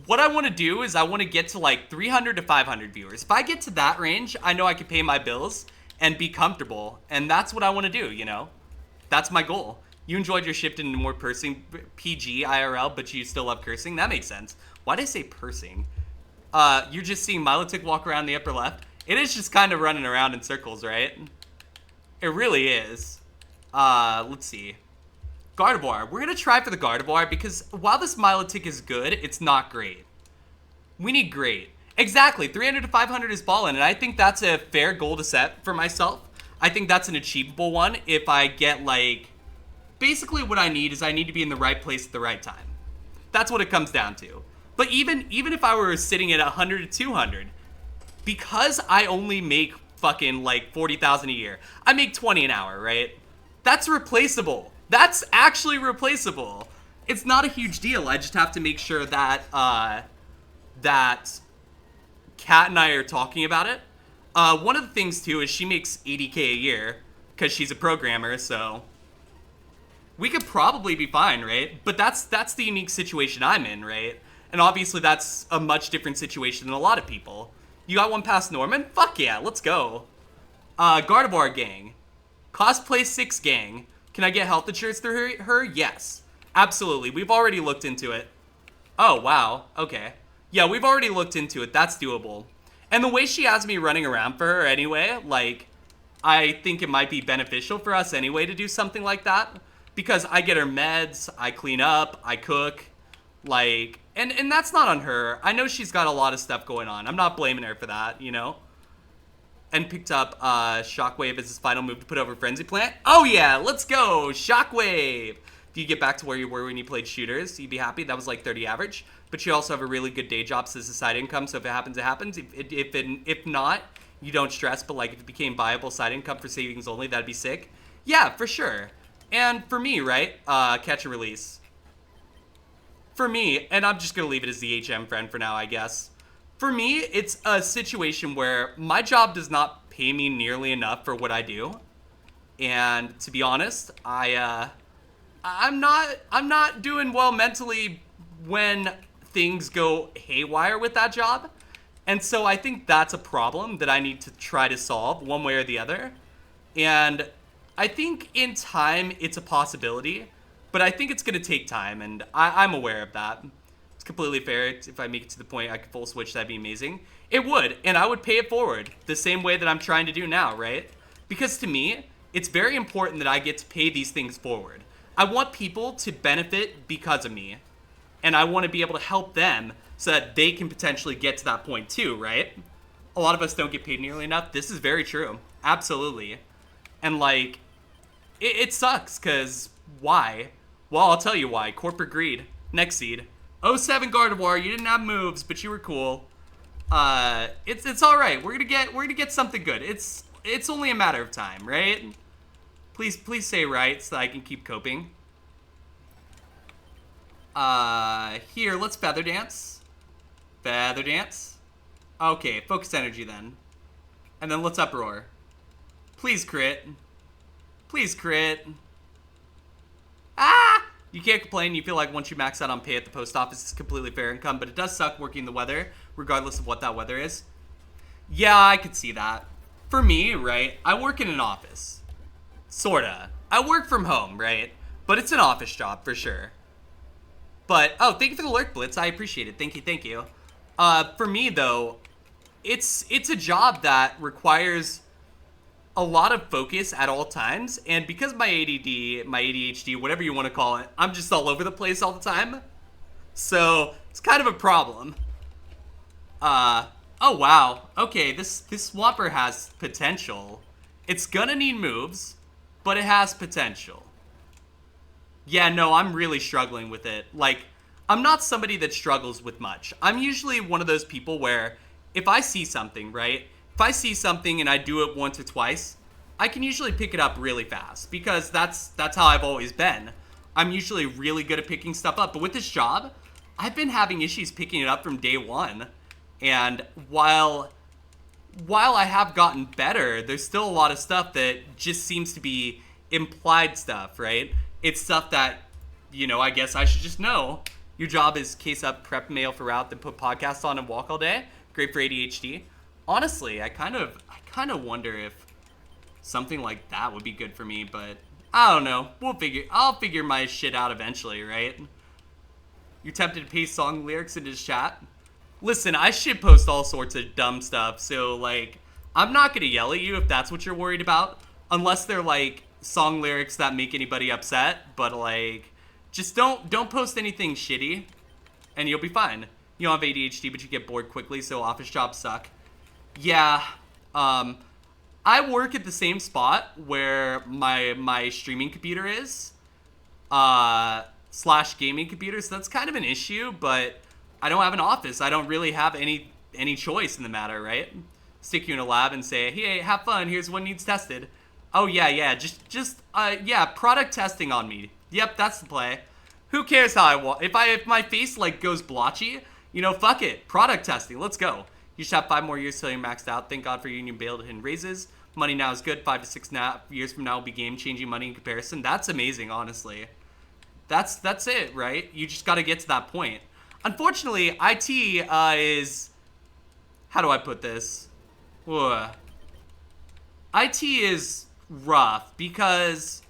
What I want to do is I want to get to like 300 to 500 viewers. If I get to that range, I know I can pay my bills and be comfortable, and that's what I want to do, you know? That's my goal. You enjoyed your shift into more pursing, PG, IRL, but you still love cursing? That makes sense. Why did I say pursing? You're just seeing Milotic walk around the upper left? It is just kind of running around in circles, right? It really is. Let's see. Gardevoir. We're going to try for the Gardevoir because while this Milotic is good, it's not great. We need great. Exactly. 300 to 500 is ballin', and I think that's a fair goal to set for myself. I think that's an achievable one if I get, like... Basically what I need is I need to be in the right place at the right time. That's what it comes down to. But even if I were sitting at 100 to 200, because I only make fucking, like, 40,000 a year, I make 20 an hour, right? That's replaceable. That's actually replaceable. It's not a huge deal. I just have to make sure that, that Kat and I are talking about it. One of the things, too, is she makes 80K a year because she's a programmer, so we could probably be fine, right? But that's the unique situation I'm in, right? And obviously that's a much different situation than a lot of people. You got one past Norman? Fuck yeah, let's go. Gardevoir gang. Cosplay 6 gang. Can I get health insurance through her? Yes. Absolutely. We've already looked into it. Oh, wow. Okay. Yeah, we've already looked into it. That's doable. And the way she has me running around for her anyway, like, I think it might be beneficial for us anyway to do something like that. Because I get her meds, I clean up, I cook, like, and that's not on her. I know she's got a lot of stuff going on. I'm not blaming her for that, you know? And picked up Shockwave as his final move to put over Frenzy Plant. Oh yeah, let's go, Shockwave! If you get back to where you were when you played shooters, you'd be happy. That was like 30 average. But you also have a really good day job as a side income, so if it happens, it happens. If not, you don't stress, but like if it became viable side income for savings only, that'd be sick. Yeah, for sure. And for me, right, catch and release. For me, and I'm just going to leave it as the HM friend for now, I guess. For me, it's a situation where my job does not pay me nearly enough for what I do. And to be honest, I'm not doing well mentally when things go haywire with that job. And so I think that's a problem that I need to try to solve one way or the other. And I think in time it's a possibility, but I think it's going to take time, and I'm aware of that. It's completely fair. If I make it to the point I could full switch, that'd be amazing. It would, and I would pay it forward the same way that I'm trying to do now, right? Because to me, it's very important that I get to pay these things forward. I want people to benefit because of me, and I want to be able to help them so that they can potentially get to that point too, right? A lot of us don't get paid nearly enough. This is very true. Absolutely. And like, it sucks, because why? Well, I'll tell you why. Corporate greed. Next seed. 07 Gardevoir, you didn't have moves, but you were cool. It's all right. We're gonna get something good. It's only a matter of time, right? Please say right so that I can keep coping. Here, let's feather dance. Feather dance. Okay, focus energy then. And then let's uproar. Please crit. Please crit. Ah! You can't complain. You feel like once you max out on pay at the post office, it's completely fair income, but it does suck working the weather, regardless of what that weather is. Yeah, I could see that. For me, right, I work in an office. Sorta. I work from home, right? But it's an office job, for sure. But, oh, thank you for the lurk, Blitz. I appreciate it. Thank you, thank you. For me, though, it's a job that requires a lot of focus at all times, and because my ADD, my ADHD, whatever you want to call it, I'm just all over the place all the time. So, it's kind of a problem. Oh wow. Okay, this Swampert has potential. It's gonna need moves, but it has potential. Yeah, no, I'm really struggling with it. Like, I'm not somebody that struggles with much. I'm usually one of those people where if I see something, right? If I see something and I do it once or twice, I can usually pick it up really fast because that's how I've always been. I'm usually really good at picking stuff up, but with this job, I've been having issues picking it up from day one. And while I have gotten better, there's still a lot of stuff that just seems to be implied stuff, right? It's stuff that, you know, I guess I should just know. Your job is case up, prep mail for route, then put podcasts on and walk all day. Great for ADHD. Honestly, I kind of wonder if something like that would be good for me, but I don't know. I'll figure my shit out eventually, right? You're tempted to paste song lyrics into his chat? Listen, I shit post all sorts of dumb stuff, so like, I'm not gonna yell at you if that's what you're worried about, unless they're like song lyrics that make anybody upset, but like, just don't post anything shitty, and you'll be fine. You don't have ADHD, but you get bored quickly, so office jobs suck. Yeah, I work at the same spot where my streaming computer is, slash gaming computer, so that's kind of an issue, but I don't have an office. I don't really have any choice in the matter, right? Stick you in a lab and say, hey, have fun, here's what needs tested. Oh, yeah, just product testing on me. Yep, that's the play. Who cares how I walk? If my face, like, goes blotchy, you know, fuck it. Product testing, let's go. You should have 5 more years till you're maxed out. Thank God for union bailed and raises. Money now is good. 5 to 6 years from now will be game-changing money in comparison. That's amazing, honestly. That's it, right? You just got to get to that point. Unfortunately, IT is... How do I put this? Ugh. IT is rough because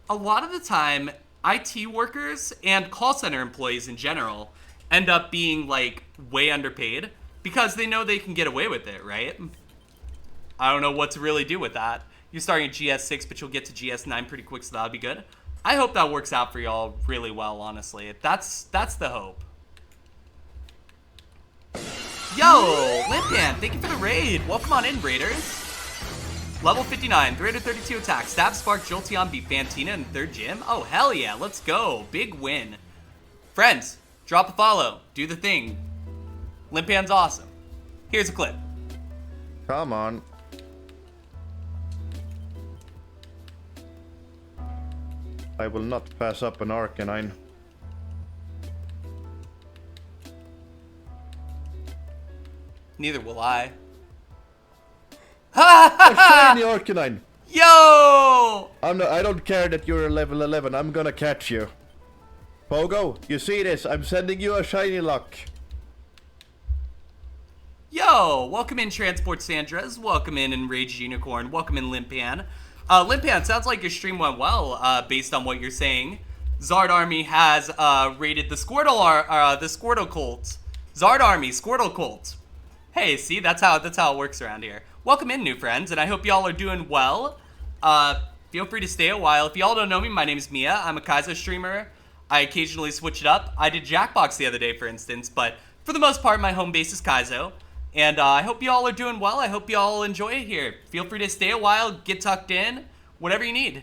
a lot of the time, IT workers and call center employees in general end up being, like, way underpaid because they know they can get away with it, right? I don't know what to really do with that. You're starting at GS6, but you'll get to GS9 pretty quick, so that'll be good. I hope that works out for y'all really well, honestly. That's the hope. Yo, Limpan, thank you for the raid. Welcome on in, Raiders. Level 59, 332 attack. Stab, Spark, Jolteon beat Fantina in the 3rd gym. Oh, hell yeah, let's go. Big win. Friends, drop a follow. Do the thing. Limpan's awesome. Here's a clip. Come on. I will not pass up an Arcanine. Neither will I. A shiny Arcanine! Yo! I don't care that you're a level 11. I'm gonna catch you. Pogo, you see this? I'm sending you a shiny luck. Yo! Welcome in, Transport Sandras. Welcome in, Enraged Unicorn. Welcome in, Limpan. Limpan, sounds like your stream went well, based on what you're saying. Zard Army has raided the Squirtle cult. Zard Army, Squirtle cult. Hey, see, that's how it works around here. Welcome in, new friends, and I hope y'all are doing well. Feel free to stay a while. If y'all don't know me, my name's Mia. I'm a Kaizo streamer. I occasionally switch it up. I did Jackbox the other day, for instance, but for the most part, my home base is Kaizo. And I hope y'all are doing well. I hope y'all enjoy it here. Feel free to stay a while, get tucked in, whatever you need.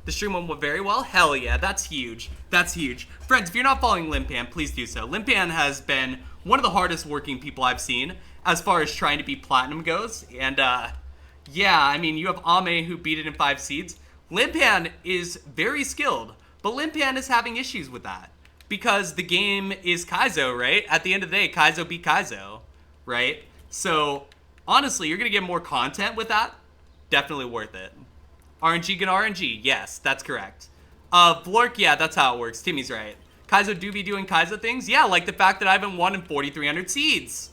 The stream went very well. Hell yeah, that's huge. That's huge. Friends, if you're not following Limpan, please do so. Limpan has been one of the hardest working people I've seen as far as trying to beat Platinum goes. And yeah, I mean, you have Ame who beat it in 5 seeds. Limpan is very skilled, but Limpan is having issues with that because the game is Kaizo, right? At the end of the day, Kaizo beat Kaizo, right? So honestly, you're gonna get more content with that. Definitely worth it. RNG get RNG. Yes, that's correct. Blork, yeah, that's how it works. Timmy's right. Kaizo do be doing Kaizo things. Yeah, like the fact that I haven't won in 4,300 seeds.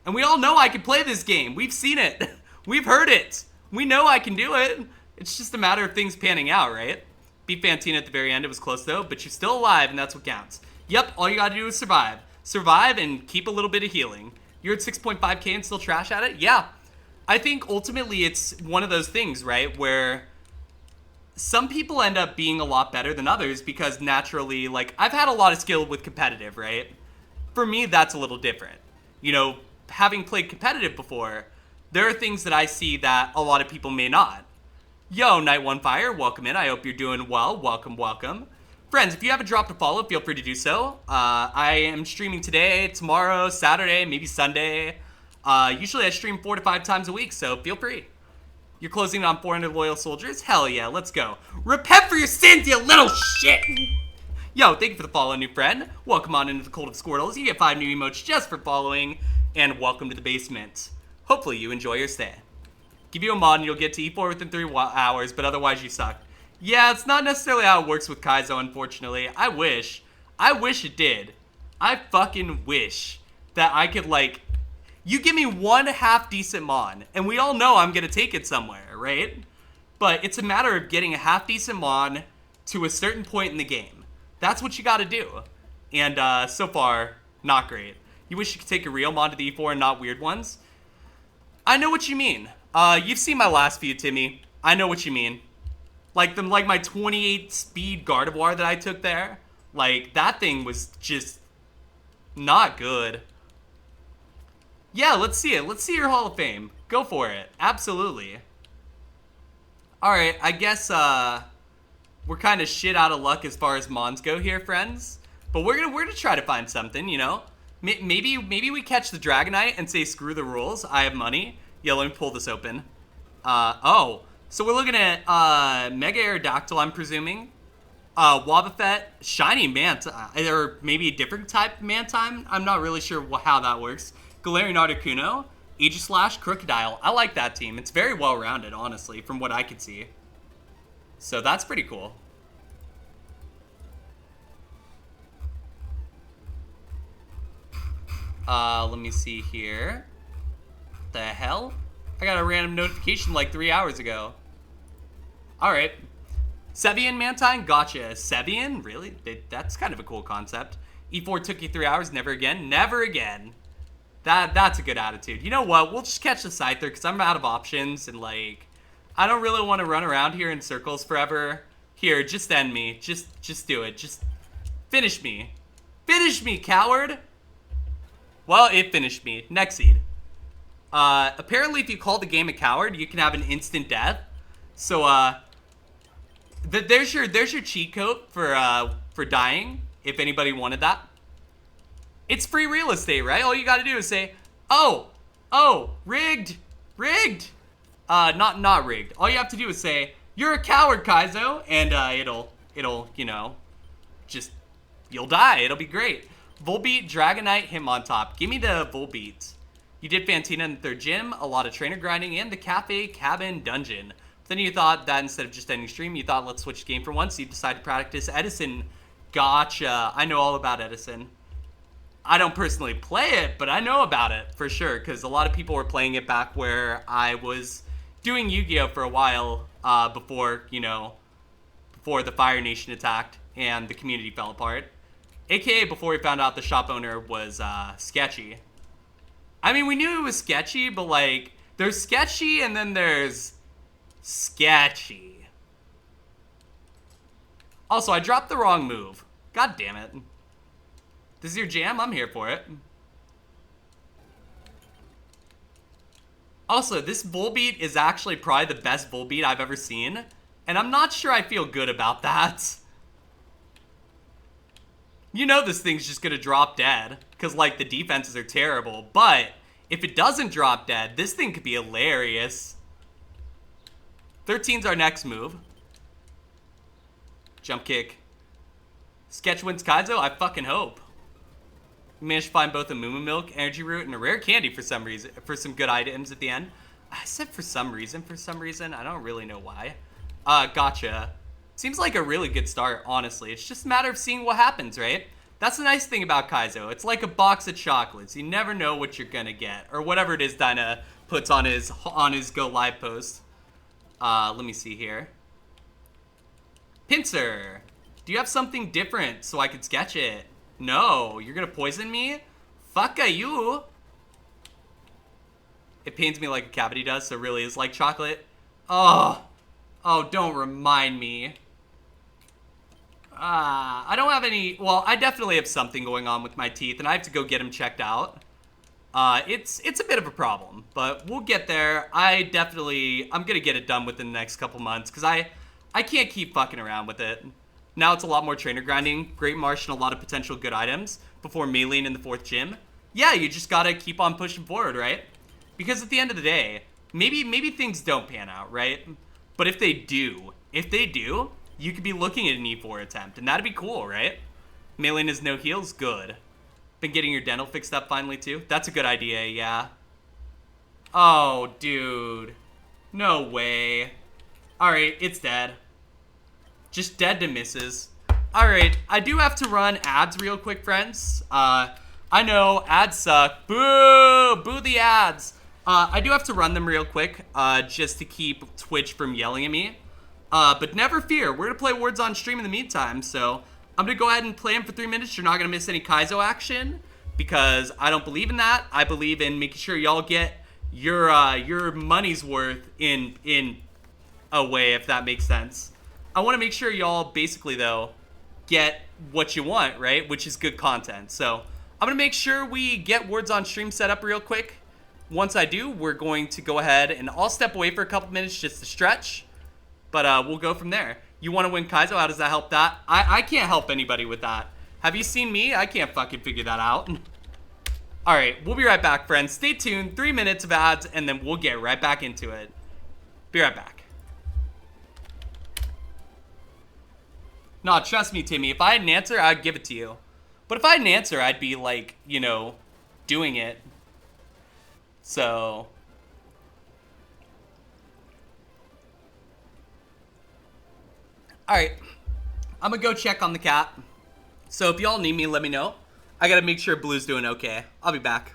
And we all know I can play this game. We've seen it. We've heard it. We know I can do it. It's just a matter of things panning out, right? Beat Fantina at the very end. It was close, though. But you're still alive, and that's what counts. Yep, all you gotta do is survive. Survive and keep a little bit of healing. You're at 6.5k and still trash at it? Yeah. I think ultimately it's one of those things, right? Where some people end up being a lot better than others because naturally, like, I've had a lot of skill with competitive, right? For me, that's a little different. You know, having played competitive before, there are things that I see that a lot of people may not. Yo, Night One Fire, welcome in. I hope you're doing well. Welcome, welcome. Friends, if you haven't dropped a follow, feel free to do so. I am streaming today, tomorrow, Saturday, maybe Sunday. Usually I stream 4 to 5 times a week, so feel free. You're closing on 400 loyal soldiers? Hell yeah, let's go. Repent for your sins, you little shit! Yo, thank you for the follow, new friend. Welcome on into the Cult of Squirtles. You get 5 new emotes just for following. And welcome to the basement. Hopefully you enjoy your stay. Give you a mod and you'll get to E4 within 3 hours, but otherwise you suck. Yeah, it's not necessarily how it works with Kaizo, unfortunately. I wish it did. I fucking wish that I could, like... You give me one half-decent mon, and we all know I'm gonna take it somewhere, right? But it's a matter of getting a half-decent mon to a certain point in the game. That's what you gotta do. And so far, not great. You wish you could take a real mon to the E4 and not weird ones? I know what you mean. You've seen my last few, Timmy. I know what you mean. Like my 28 speed Gardevoir that I took there. Like, that thing was just not good. Yeah, let's see it. Let's see your Hall of Fame. Go for it. Absolutely. Alright, I guess, we're kind of shit out of luck as far as Mons go here, friends. But we're gonna try to find something, you know? Maybe we catch the Dragonite and say, screw the rules. I have money. Yeah, let me pull this open. Oh. So we're looking at, Mega Aerodactyl, I'm presuming. Wobbuffet, Shiny Manta, or maybe a different type of Mantine. I'm not really sure how that works. Galarian Articuno, Aegislash, Crocodile. I like that team. It's very well-rounded, honestly, from what I could see. So that's pretty cool. Let me see here. The hell? I got a random notification like 3 hours ago. Alright. Sevian Mantine? Gotcha. Sevian? Really? That's kind of a cool concept. E4 took you 3 hours. Never again? Never again. That's a good attitude. You know what? We'll just catch the Scyther because I'm out of options and, like, I don't really want to run around here in circles forever. Here, just end me. Just do it. Just finish me. Finish me, coward! Well, it finished me. Next seed. Apparently if you call the game a coward, you can have an instant death. So, there's your cheat code for dying, if anybody wanted that. It's free real estate, right? All you gotta do is say, oh, rigged. Not rigged. All you have to do is say, you're a coward, Kaizo, and it'll, you know, just, you'll die. It'll be great. Volbeat, Dragonite, Hitmontop. Give me the Volbeat. You did Fantina in the 3rd gym, a lot of trainer grinding, and the cafe, cabin, dungeon. But then you thought that instead of just ending stream, you thought, let's switch game for once. So you decided to practice Edison. Gotcha. I know all about Edison. I don't personally play it, but I know about it for sure, because a lot of people were playing it back where I was doing Yu-Gi-Oh! For a while, before the Fire Nation attacked and the community fell apart. AKA before we found out the shop owner was sketchy. I mean, we knew it was sketchy, but like, there's sketchy and then there's sketchy. Also, I dropped the wrong move. God damn it. This is your jam? I'm here for it. Also, this Volbeat is actually probably the best Volbeat I've ever seen. And I'm not sure I feel good about that. You know this thing's just gonna drop dead. Because, like, the defenses are terrible. But, if it doesn't drop dead, this thing could be hilarious. 13's our next move. Jump kick. Sketch wins Kaizo? I fucking hope. We managed to find both a Moo Milk, Energy Root, and a rare candy for some reason, for some good items at the end. I said for some reason. I don't really know why. Gotcha. Seems like a really good start, honestly. It's just a matter of seeing what happens, right? That's the nice thing about Kaizo. It's like a box of chocolates. You never know what you're gonna get. Or whatever it is Dyna puts on his Go Live post. Let me see here. Pinsir. Do you have something different so I could sketch it? No, you're gonna poison me? Fuck you. It pains me like a cavity does, so it really is like chocolate. Oh, don't remind me. I don't have any, well, I definitely have something going on with my teeth, and I have to go get them checked out. It's a bit of a problem, but we'll get there. I'm gonna get it done within the next couple months, because I can't keep fucking around with it. Now it's a lot more trainer grinding, Great Marsh, and a lot of potential good items before meleeing in the 4th gym. Yeah, you just gotta keep on pushing forward, right? Because at the end of the day, maybe things don't pan out, right? But if they do, you could be looking at an E4 attempt, and that'd be cool, right? Meleeing is no heals, good. Been getting your dental fixed up finally, too? That's a good idea, yeah. Oh, dude. No way. Alright, it's dead. Just dead to misses. Alright, I do have to run ads real quick, friends. I know, ads suck. Boo! Boo the ads! I do have to run them real quick, just to keep Twitch from yelling at me. But never fear, we're gonna play Words on stream in the meantime, so I'm gonna go ahead and play them for 3 minutes. You're not gonna miss any Kaizo action, because I don't believe in that. I believe in making sure y'all get your money's worth in a way, if that makes sense. I want to make sure y'all basically, though, get what you want, right? Which is good content. So I'm gonna make sure we get words on stream set up real quick. Once I do, we're going to go ahead and I'll step away for a couple minutes just to stretch. But we'll go from there. You want to win Kaizo? How does that help that? I can't help anybody with that. Have you seen me? I can't fucking figure that out. Alright, we'll be right back, friends. Stay tuned. 3 minutes of ads, and then we'll get right back into it. Be right back. No, trust me, Timmy. If I had an answer, I'd give it to you. But if I had an answer, I'd be like, you know, doing it. So... Alright, I'm gonna go check on the cat. So if y'all need me, let me know. I gotta make sure Blue's doing okay. I'll be back.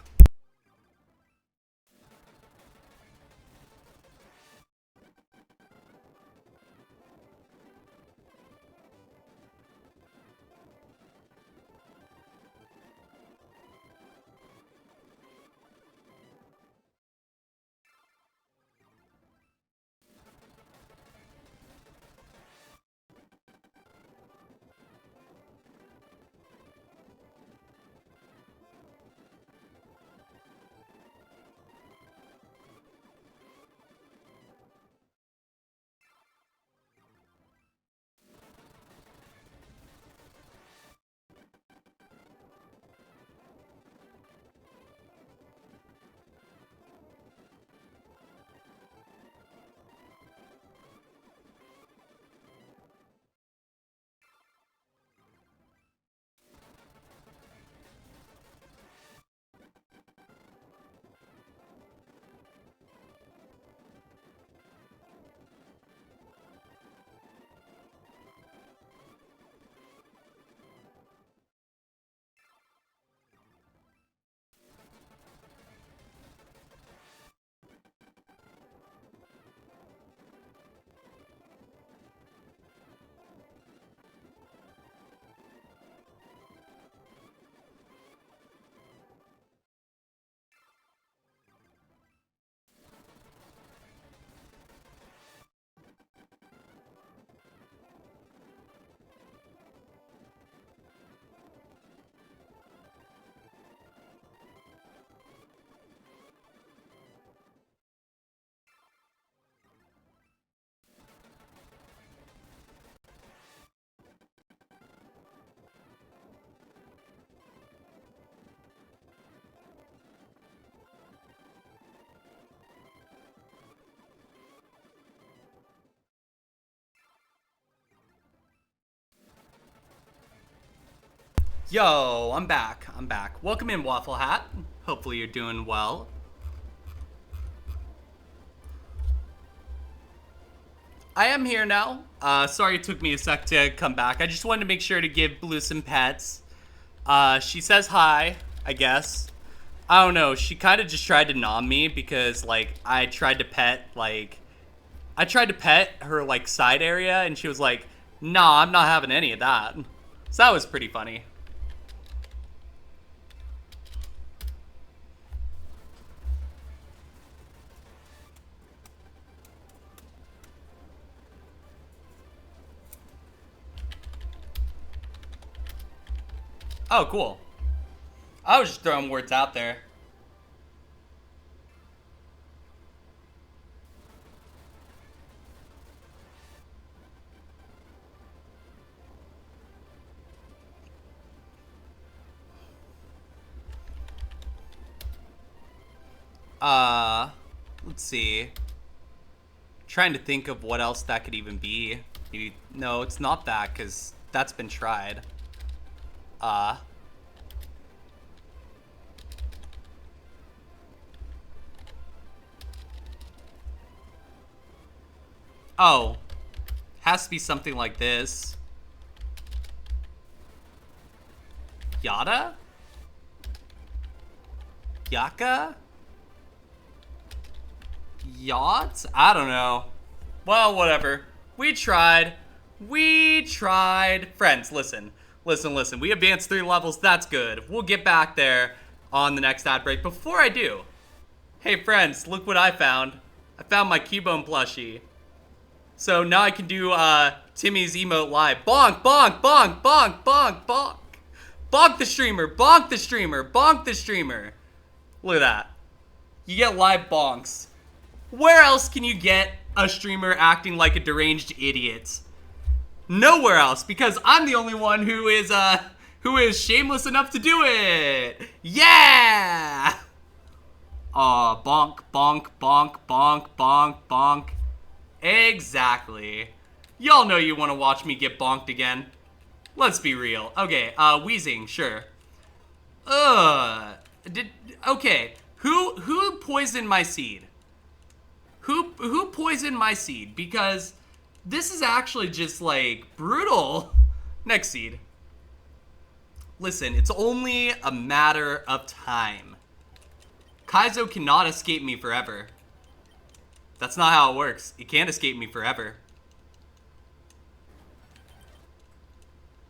Yo, I'm back. Welcome in, Waffle Hat. Hopefully you're doing well. I am here now. Sorry it took me a sec to come back. I just wanted to make sure to give Blue some pets. She says hi, I guess. I don't know, she kind of just tried to nom me because, like, I tried to pet her, like, side area, and she was like, nah, I'm not having any of that. So that was pretty funny. Oh, cool. I was just throwing words out there. Let's see. Trying to think of what else that could even be. Maybe, no, it's not that, because that's been tried. Oh. Has to be something like this. Yada? Yaka? Yacht? I don't know. Well, whatever. We tried. Friends, listen. We advanced 3 levels. That's good. We'll get back there on the next ad break. Before I do, hey friends, look what I found. I found my Cubone plushie. So now I can do Timmy's emote live. Bonk, bonk, bonk, bonk, bonk, bonk. Bonk the streamer, bonk the streamer, bonk the streamer. Look at that. You get live bonks. Where else can you get a streamer acting like a deranged idiot? Nowhere else, because I'm the only one who is shameless enough to do it. Yeah! Aw, bonk, bonk, bonk, bonk, bonk, bonk. Exactly. Y'all know you want to watch me get bonked again. Let's be real. Okay, wheezing, sure. Okay. Who poisoned my seed? Who poisoned my seed? Because this is actually just, like, brutal. Next seed. Listen, it's only a matter of time. Kaizo cannot escape me forever. That's not how it works. It can't escape me forever.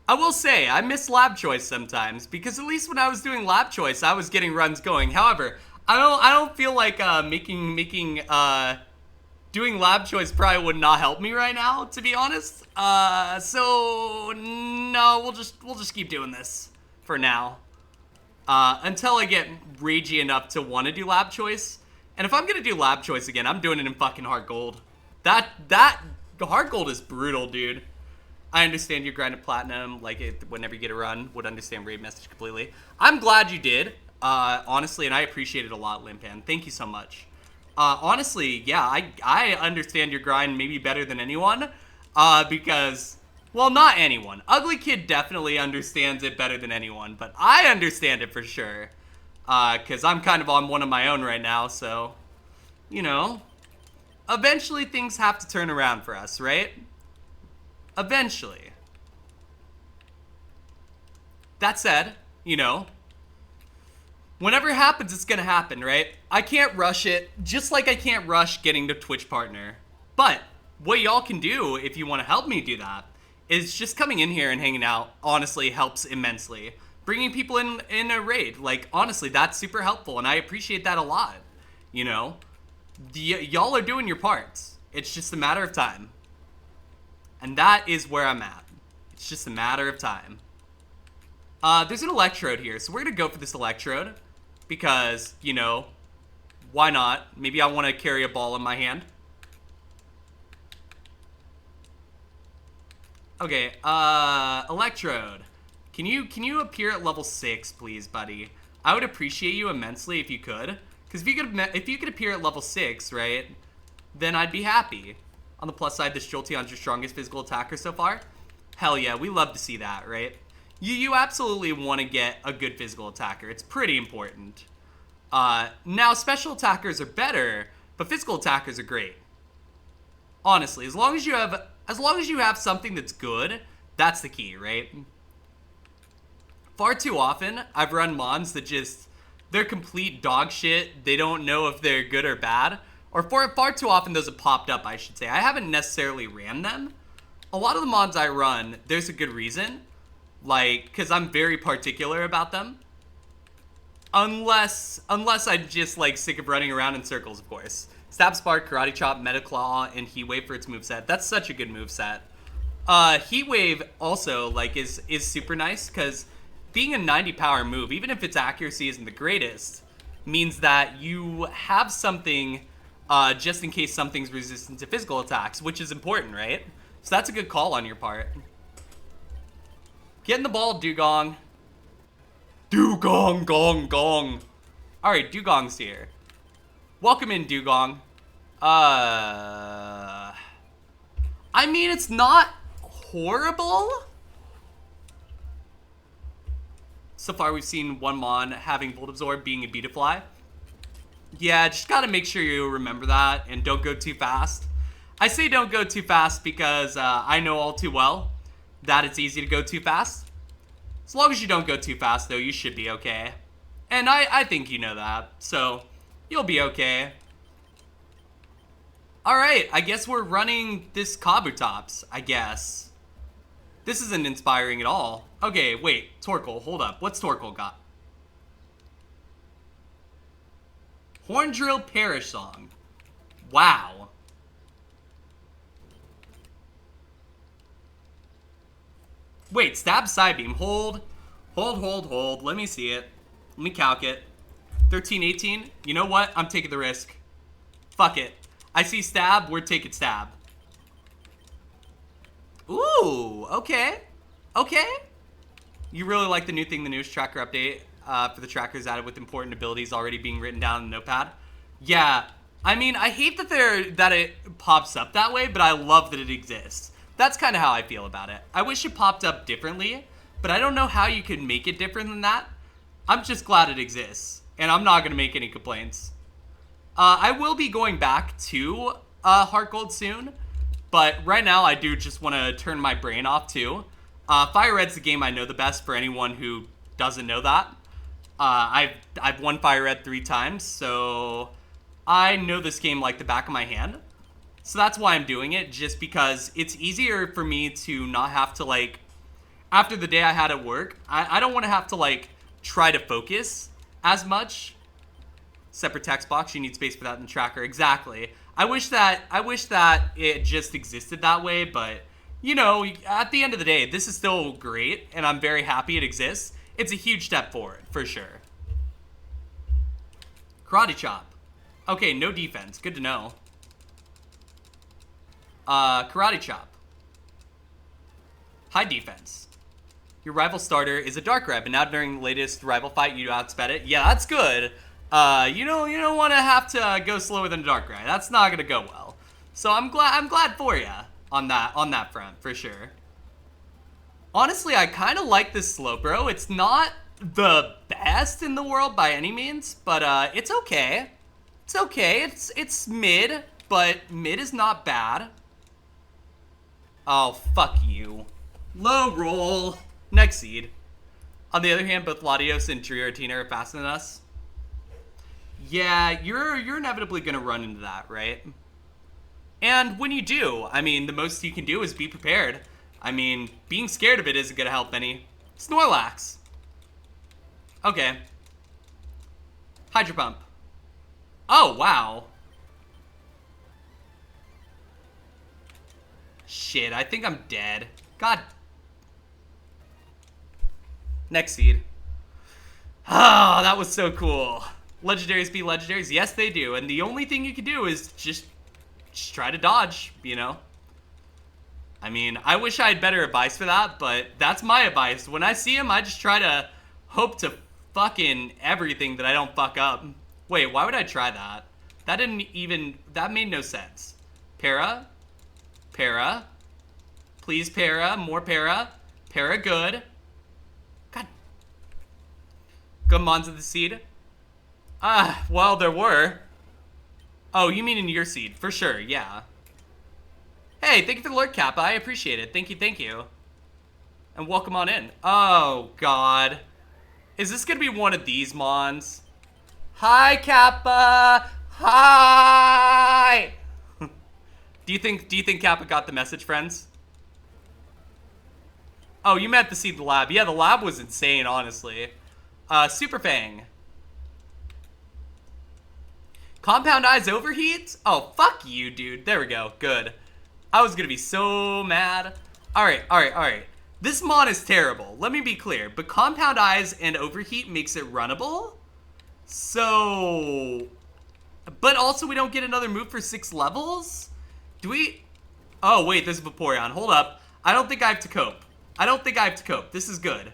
I will say, I miss lab choice sometimes, because at least when I was doing lab choice, I was getting runs going. However, I don't feel like doing lab choice probably would not help me right now, to be honest. So no, we'll just keep doing this for now. Until I get ragey enough to want to do lab choice. And if I'm gonna do lab choice again, I'm doing it in fucking hard gold. That hard gold is brutal, dude. I understand you grinded platinum, like it whenever you get a run, would understand raid message completely. I'm glad you did, honestly, and I appreciate it a lot, Limpan. Thank you so much. Honestly, yeah, I understand your grind maybe better than anyone, because, well, not anyone. Ugly Kid definitely understands it better than anyone, but I understand it for sure, because I'm kind of on one of my own right now, so, you know, eventually things have to turn around for us, right? Eventually. That said, you know, whenever it happens, it's gonna happen, right? I can't rush it, just like I can't rush getting the Twitch partner. But what y'all can do, if you want to help me do that, is just coming in here and hanging out, honestly, helps immensely. Bringing people in a raid, like, honestly, that's super helpful, and I appreciate that a lot, you know? Y'all are doing your parts. It's just a matter of time. And that is where I'm at. It's just a matter of time. There's an electrode here, so we're gonna go for this electrode. Because, you know, why not? Maybe I want to carry a ball in my hand. Okay, electrode. Can you appear at level 6, please, buddy? I would appreciate you immensely if you could. Because if you could appear at level 6, right, then I'd be happy. On the plus side, this Jolteon's your strongest physical attacker so far. Hell yeah, we love to see that, right? You absolutely want to get a good physical attacker. It's pretty important. Now, special attackers are better, but physical attackers are great. Honestly, as long as you have something that's good, that's the key, right? Far too often, I've run mons that they're complete dog shit. They don't know if they're good or bad. Or far too often those have popped up, I should say. I haven't necessarily ran them. A lot of the mods I run, there's a good reason. Like, because I'm very particular about them. Unless I'm just, like, sick of running around in circles, of course. Stab Spark, Karate Chop, Meta Claw, and Heat Wave for its moveset. That's such a good moveset. Heat Wave also, like, is super nice, because being a 90 power move, even if its accuracy isn't the greatest, means that you have something, just in case something's resistant to physical attacks, which is important, right? So that's a good call on your part. Get in the ball, Dugong. Dugong, gong, gong. Alright, Dugong's here. Welcome in, Dugong. I mean, it's not horrible. So far, we've seen one Mon having Volt Absorb being a Beautifly. Yeah, just gotta make sure you remember that and don't go too fast. I say don't go too fast because I know all too well that it's easy to go too fast. As long as you don't go too fast, though, you should be okay. And I think you know that, so you'll be okay. Alright, I guess we're running this Kabutops, I guess. This isn't inspiring at all. Okay, wait, Torkoal, hold up. What's Torkoal got? Horn Drill Perish Song. Wow. Wait, stab side beam. Hold. Let me see it. Let me calc it. 13, 18. You know what? I'm taking the risk. Fuck it. I see stab. We're taking stab. Ooh, okay. Okay. You really like the new thing, the newest tracker update for the trackers added with important abilities already being written down in Notepad? Yeah. I mean, I hate that it pops up that way, but I love that it exists. That's kind of how I feel about it. I wish it popped up differently, but I don't know how you could make it different than that. I'm just glad it exists, and I'm not going to make any complaints. I will be going back to Heart Gold soon, but right now I do just want to turn my brain off too. FireRed's the game I know the best for anyone who doesn't know that. I've won FireRed 3 times, so I know this game like the back of my hand. So that's why I'm doing it, just because it's easier for me to not have to, like, after the day I had at work, I don't want to have to, like, try to focus as much. Separate text box, you need space for that in the tracker. Exactly. I wish that it just existed that way, but, you know, at the end of the day, this is still great, and I'm very happy it exists. It's a huge step forward, for sure. Karate chop. Okay, no defense. Good to know. Karate chop. High defense. Your rival starter is a dark red, but now during the latest rival fight, you outsped it. Yeah, that's good. You don't want to have to go slower than a dark red. That's not gonna go well. So I'm glad for you on that front, for sure. Honestly, I kind of like this slow, bro. It's not the best in the world by any means, but it's okay. It's okay. It's mid, but mid is not bad. Oh, fuck you. Low roll. Next seed. On the other hand, both Latios and Giratina are faster than us. Yeah, you're inevitably gonna run into that, right? And when you do, I mean, the most you can do is be prepared. I mean, being scared of it isn't gonna help any. Snorlax. Okay. Hydro Pump. Oh, wow. Shit, I think I'm dead. God. Next seed. Ah, that was so cool. Legendaries be legendaries? Yes, they do. And the only thing you can do is just try to dodge, you know? I mean, I wish I had better advice for that, but that's my advice. When I see him, I just try to hope to fucking everything that I don't fuck up. Wait, why would I try that? That made no sense. Para. Para. Please, para. More para. Para good. God. Good mons of the seed. Well, there were. Oh, you mean in your seed. For sure, yeah. Hey, thank you for the alert, Kappa. I appreciate it. Thank you. And welcome on in. Oh, God. Is this gonna be one of these mons? Hi, Kappa. Hi. Do you think Kappa got the message, friends? Oh, you meant to see the lab. Yeah, the lab was insane, honestly. Super Fang. Compound Eyes overheat? Oh, fuck you, dude. There we go. Good. I was gonna be so mad. Alright. This mod is terrible. Let me be clear. But Compound Eyes and overheat makes it runnable. So... But also we don't get another move for 6 levels? Do we... Oh, wait, this is Vaporeon. Hold up. I don't think I have to cope. This is good.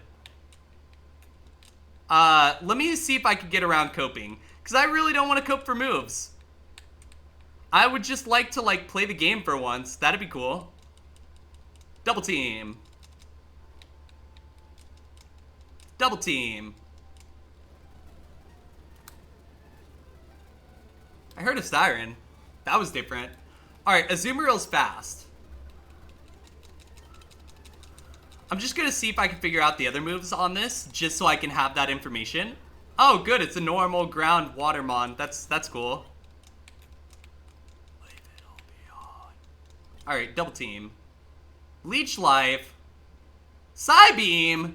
Let me see if I can get around coping. Because I really don't want to cope for moves. I would just like to, like, play the game for once. That'd be cool. Double team. Double team. I heard a siren. That was different. Alright, Azumaril's fast. I'm just gonna see if I can figure out the other moves on this, just so I can have that information. Oh, good, it's a normal ground watermon. That's cool. Alright, double team. Leech Life. Psybeam.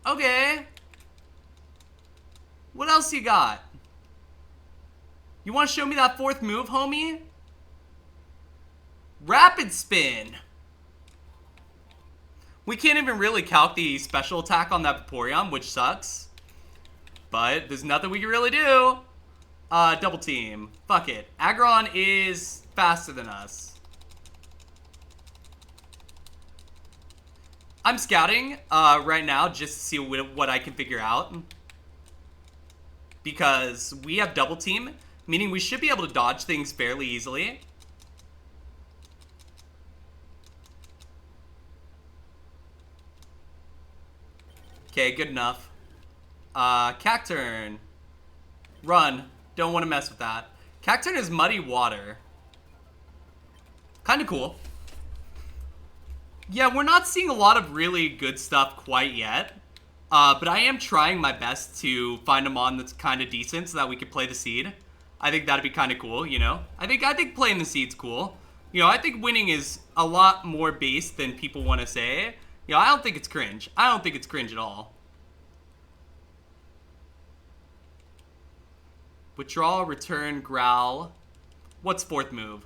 Okay. What else you got? You want to show me that 4th move, homie? Rapid Spin. We can't even really calc the special attack on that Vaporeon, which sucks. But there's nothing we can really do. Double team. Fuck it. Aggron is faster than us. I'm scouting right now just to see what I can figure out. Because we have double team, meaning we should be able to dodge things fairly easily. Okay, good enough. Cacturn. Run. Don't want to mess with that. Cacturn is muddy water. Kind of cool. Yeah, we're not seeing a lot of really good stuff quite yet. But I am trying my best to find a mon that's kind of decent so that we could play the seed. I think that'd be kind of cool, you know? I think playing the seed's cool. You know, I think winning is a lot more base than people want to say. You know, I don't think it's cringe. I don't think it's cringe at all. Withdraw, return, growl. What's fourth move?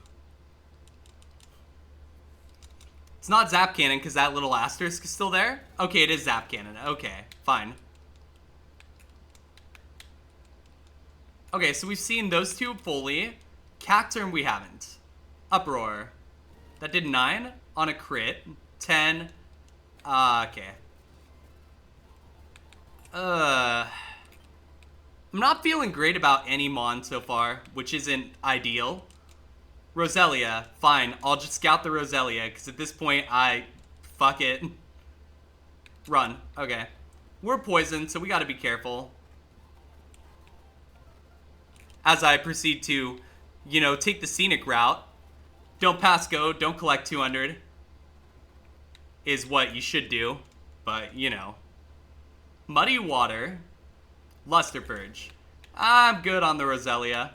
It's not Zap Cannon because that little asterisk is still there. Okay, it is Zap Cannon. Okay, fine. Okay, so we've seen those two fully. Cacturn we haven't. Uproar. That did 9 on a crit. 10. Okay. I'm not feeling great about any mon so far, which isn't ideal. Roselia, fine. I'll just scout the Roselia, because at this point, fuck it. Run. Okay. We're poisoned, so we gotta be careful. As I proceed to, you know, take the scenic route. Don't pass go, don't collect 200. Is what you should do. But, you know. Muddy Water. Luster Purge. I'm good on the Roselia.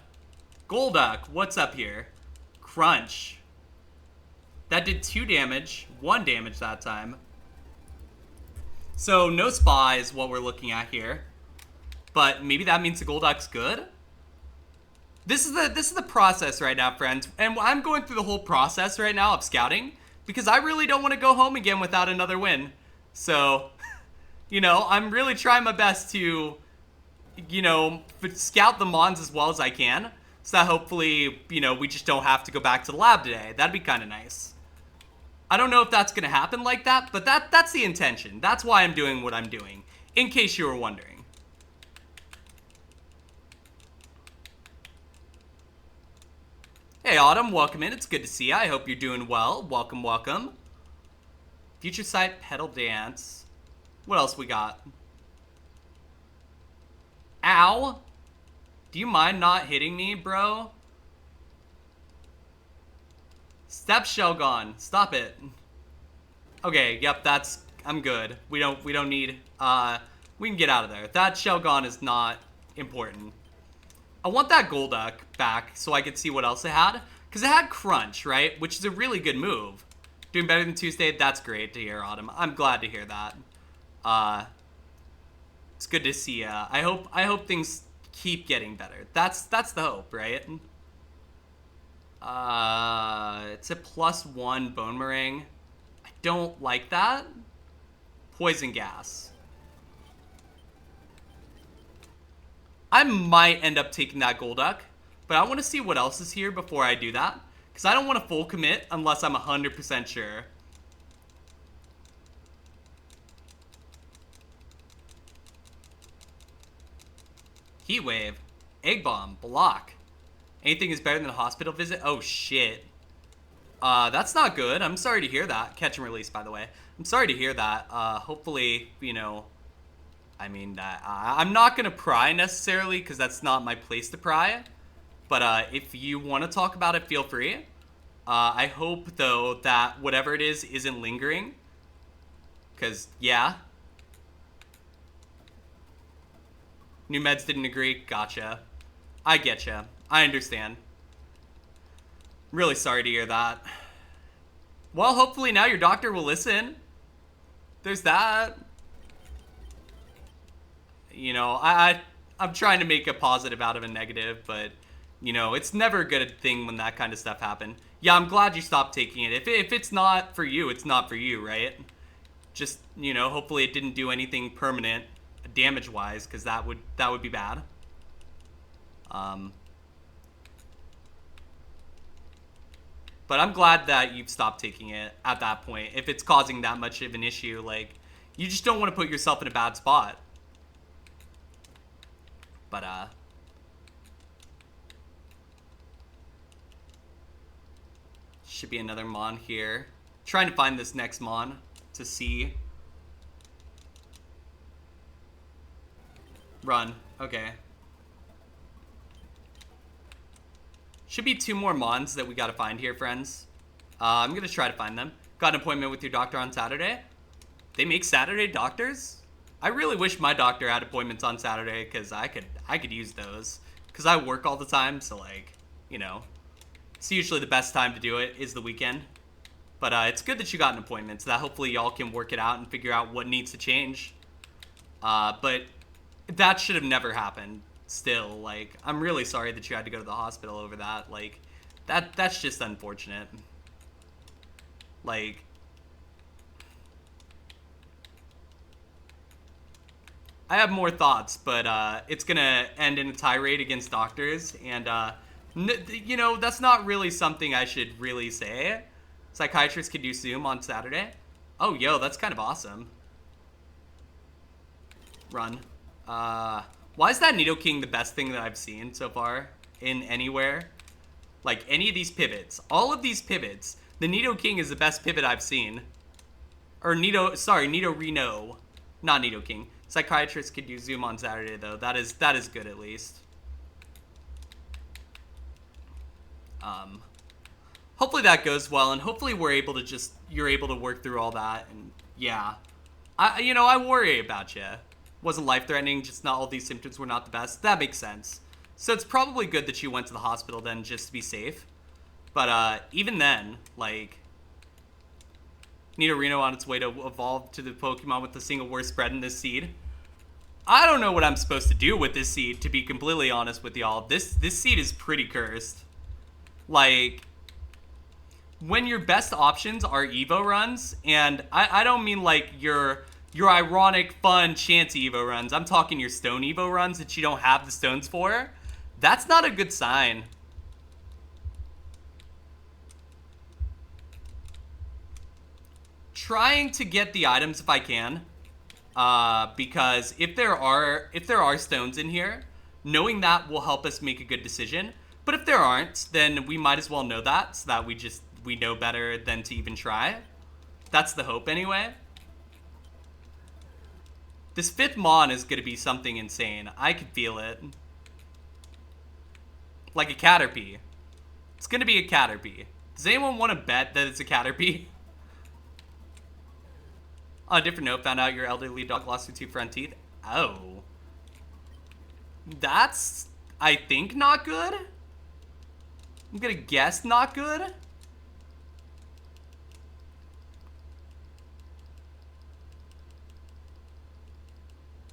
Golduck, what's up here? Crunch. That did 2 damage. 1 damage that time. So, no Spa is what we're looking at here. But maybe that means the Golduck's good? This is the process right now, friends. And I'm going through the whole process right now of scouting. Because I really don't want to go home again without another win. So, you know, I'm really trying my best to, you know, scout the mons as well as I can. So that hopefully, you know, we just don't have to go back to the lab today. That'd be kind of nice. I don't know if that's going to happen like that, but that's the intention. That's why I'm doing what I'm doing, in case you were wondering. Hey, Autumn, welcome in. It's good to see you. I hope you're doing well. Welcome, welcome. Future Sight, Pedal Dance. What else we got? Ow! Do you mind not hitting me, bro? Step Shell gone. Stop it. Okay, yep, I'm good. We don't need, we can get out of there. That Shell gone is not important. I want that Golduck back so I could see what else it had. Because it had Crunch, right? Which is a really good move. Doing better than Tuesday, that's great to hear, Autumn. I'm glad to hear that. It's good to see ya. I hope things keep getting better. That's the hope, right? It's a +1 Bone Meringue. I don't like that. Poison Gas. I might end up taking that Golduck, but I want to see what else is here before I do that. Because I don't want to full commit unless I'm 100% sure. Heat Wave. Egg Bomb. Block. Anything is better than a hospital visit? Oh, shit. That's not good. I'm sorry to hear that. Catch and release, by the way. I'm sorry to hear that. Hopefully, you know... I mean, I'm not going to pry necessarily because that's not my place to pry. But if you want to talk about it, feel free. I hope, though, that whatever it is isn't lingering. Because, yeah. New meds didn't agree. Gotcha. I getcha. I understand. Really sorry to hear that. Well, hopefully now your doctor will listen. There's that. You know, I'm trying to make a positive out of a negative, but, you know, it's never a good thing when that kind of stuff happens. Yeah, I'm glad you stopped taking it. If it's not for you, it's not for you, right? Just, you know, hopefully it didn't do anything permanent damage-wise, because that would be bad. But I'm glad that you've stopped taking it at that point. If it's causing that much of an issue, like, you just don't want to put yourself in a bad spot. But, should be another Mon here. Trying to find this next Mon to see. Run. Okay. Should be 2 more Mons that we gotta find here, friends. I'm gonna try to find them. Got an appointment with your doctor on Saturday. They make Saturday doctors? I really wish my doctor had appointments on Saturday, because I could use those. Because I work all the time, so, like, you know. It's usually the best time to do it is the weekend. But it's good that you got an appointment, so that hopefully y'all can work it out and figure out what needs to change. But that should have never happened. Still, like, I'm really sorry that you had to go to the hospital over that. Like, that's just unfortunate. Like, I have more thoughts, but it's gonna end in a tirade against doctors, and you know, that's not really something I should really say. Psychiatrists could do Zoom on Saturday. Oh, yo, that's kind of awesome. Run. Why is that Nidoking the best thing that I've seen so far in anywhere? Like, any of these pivots. All of these pivots. The Nidoking is the best pivot I've seen. Or Nidorino. Not Nidoking. Psychiatrists could do Zoom on Saturday, though. That is good, at least. Hopefully that goes well, and hopefully you're able to work through all that, and yeah. I worry about you. Wasn't life-threatening, just not all these symptoms were not the best. That makes sense. So it's probably good that you went to the hospital then, just to be safe. But even then, like, Nidorino on its way to evolve to the Pokemon with the single worst spread in this seed. I don't know what I'm supposed to do with this seed, to be completely honest with y'all. This seed is pretty cursed. Like, when your best options are Evo runs, and I don't mean like your ironic, fun, chancy Evo runs. I'm talking your stone Evo runs that you don't have the stones for. That's not a good sign. Trying to get the items if I can. Because if there are stones in here, knowing that will help us make a good decision. But if there aren't, then we might as well know that, so that we know better than to even try. That's the hope anyway. This 5th Mon is going to be something insane. I could feel it. Like a Caterpie. It's going to be a Caterpie. Does anyone want to bet that it's a Caterpie? On a different note, found out your elderly dog lost your 2 front teeth. Oh. That's, I think, not good? I'm going to guess not good?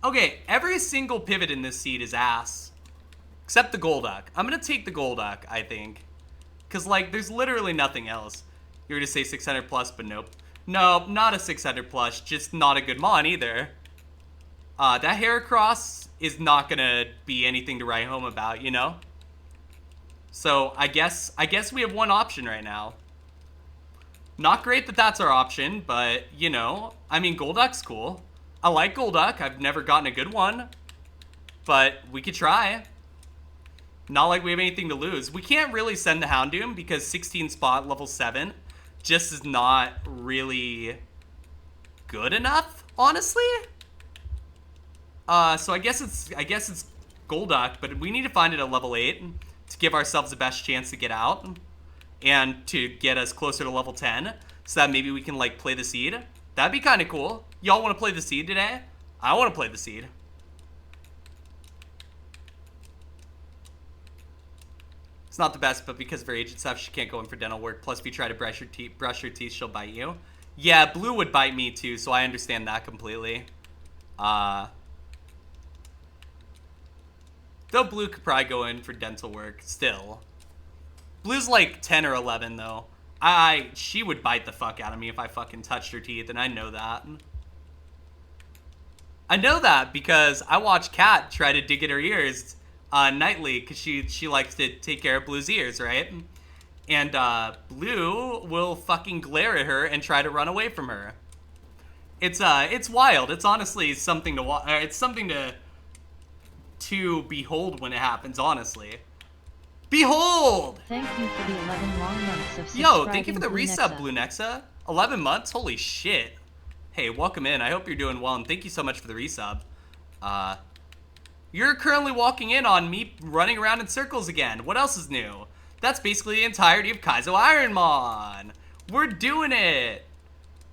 Okay, every single pivot in this seed is ass. Except the Golduck. I'm gonna take the Golduck, I think. Because, like, there's literally nothing else. You were gonna say 600 plus, but nope. No, not a 600 plus, just not a good Mon either. That Heracross is not gonna be anything to write home about, you know? So, I guess we have one option right now. Not great that that's our option, but, you know, I mean, Golduck's cool. I like Golduck. I've never gotten a good one. But we could try. Not like we have anything to lose. We can't really send the Houndoom because 16 spot level 7 just is not really good enough, honestly. So I guess it's Golduck, but we need to find it at level 8 to give ourselves the best chance to get out and to get us closer to level 10 so that maybe we can, like, play the seed. That'd be kind of cool. Y'all want to play the seed today? I want to play the seed. It's not the best, but because of her age and stuff, she can't go in for dental work. Plus, if you try to brush her teeth, she'll bite you. Yeah, Blue would bite me too, so I understand that completely. Though Blue could probably go in for dental work, still. Blue's like 10 or 11, though. She would bite the fuck out of me if I fucking touched her teeth, and I know that. I know that because I watch Kat try to dig in her ears nightly because she likes to take care of Blue's ears, right? And Blue will fucking glare at her and try to run away from her. It's wild. It's honestly something to watch. It's something to behold when it happens. Honestly, behold. Thank you for the 11 long months of subscribing. Yo, thank you for the Blue resub, Nexa. Blue Nexa. 11 months? Holy shit. Hey, welcome in. I hope you're doing well, and thank you so much for the resub. You're currently walking in on me running around in circles again. What else is new? That's basically the entirety of Kaizo IronMON. We're doing it.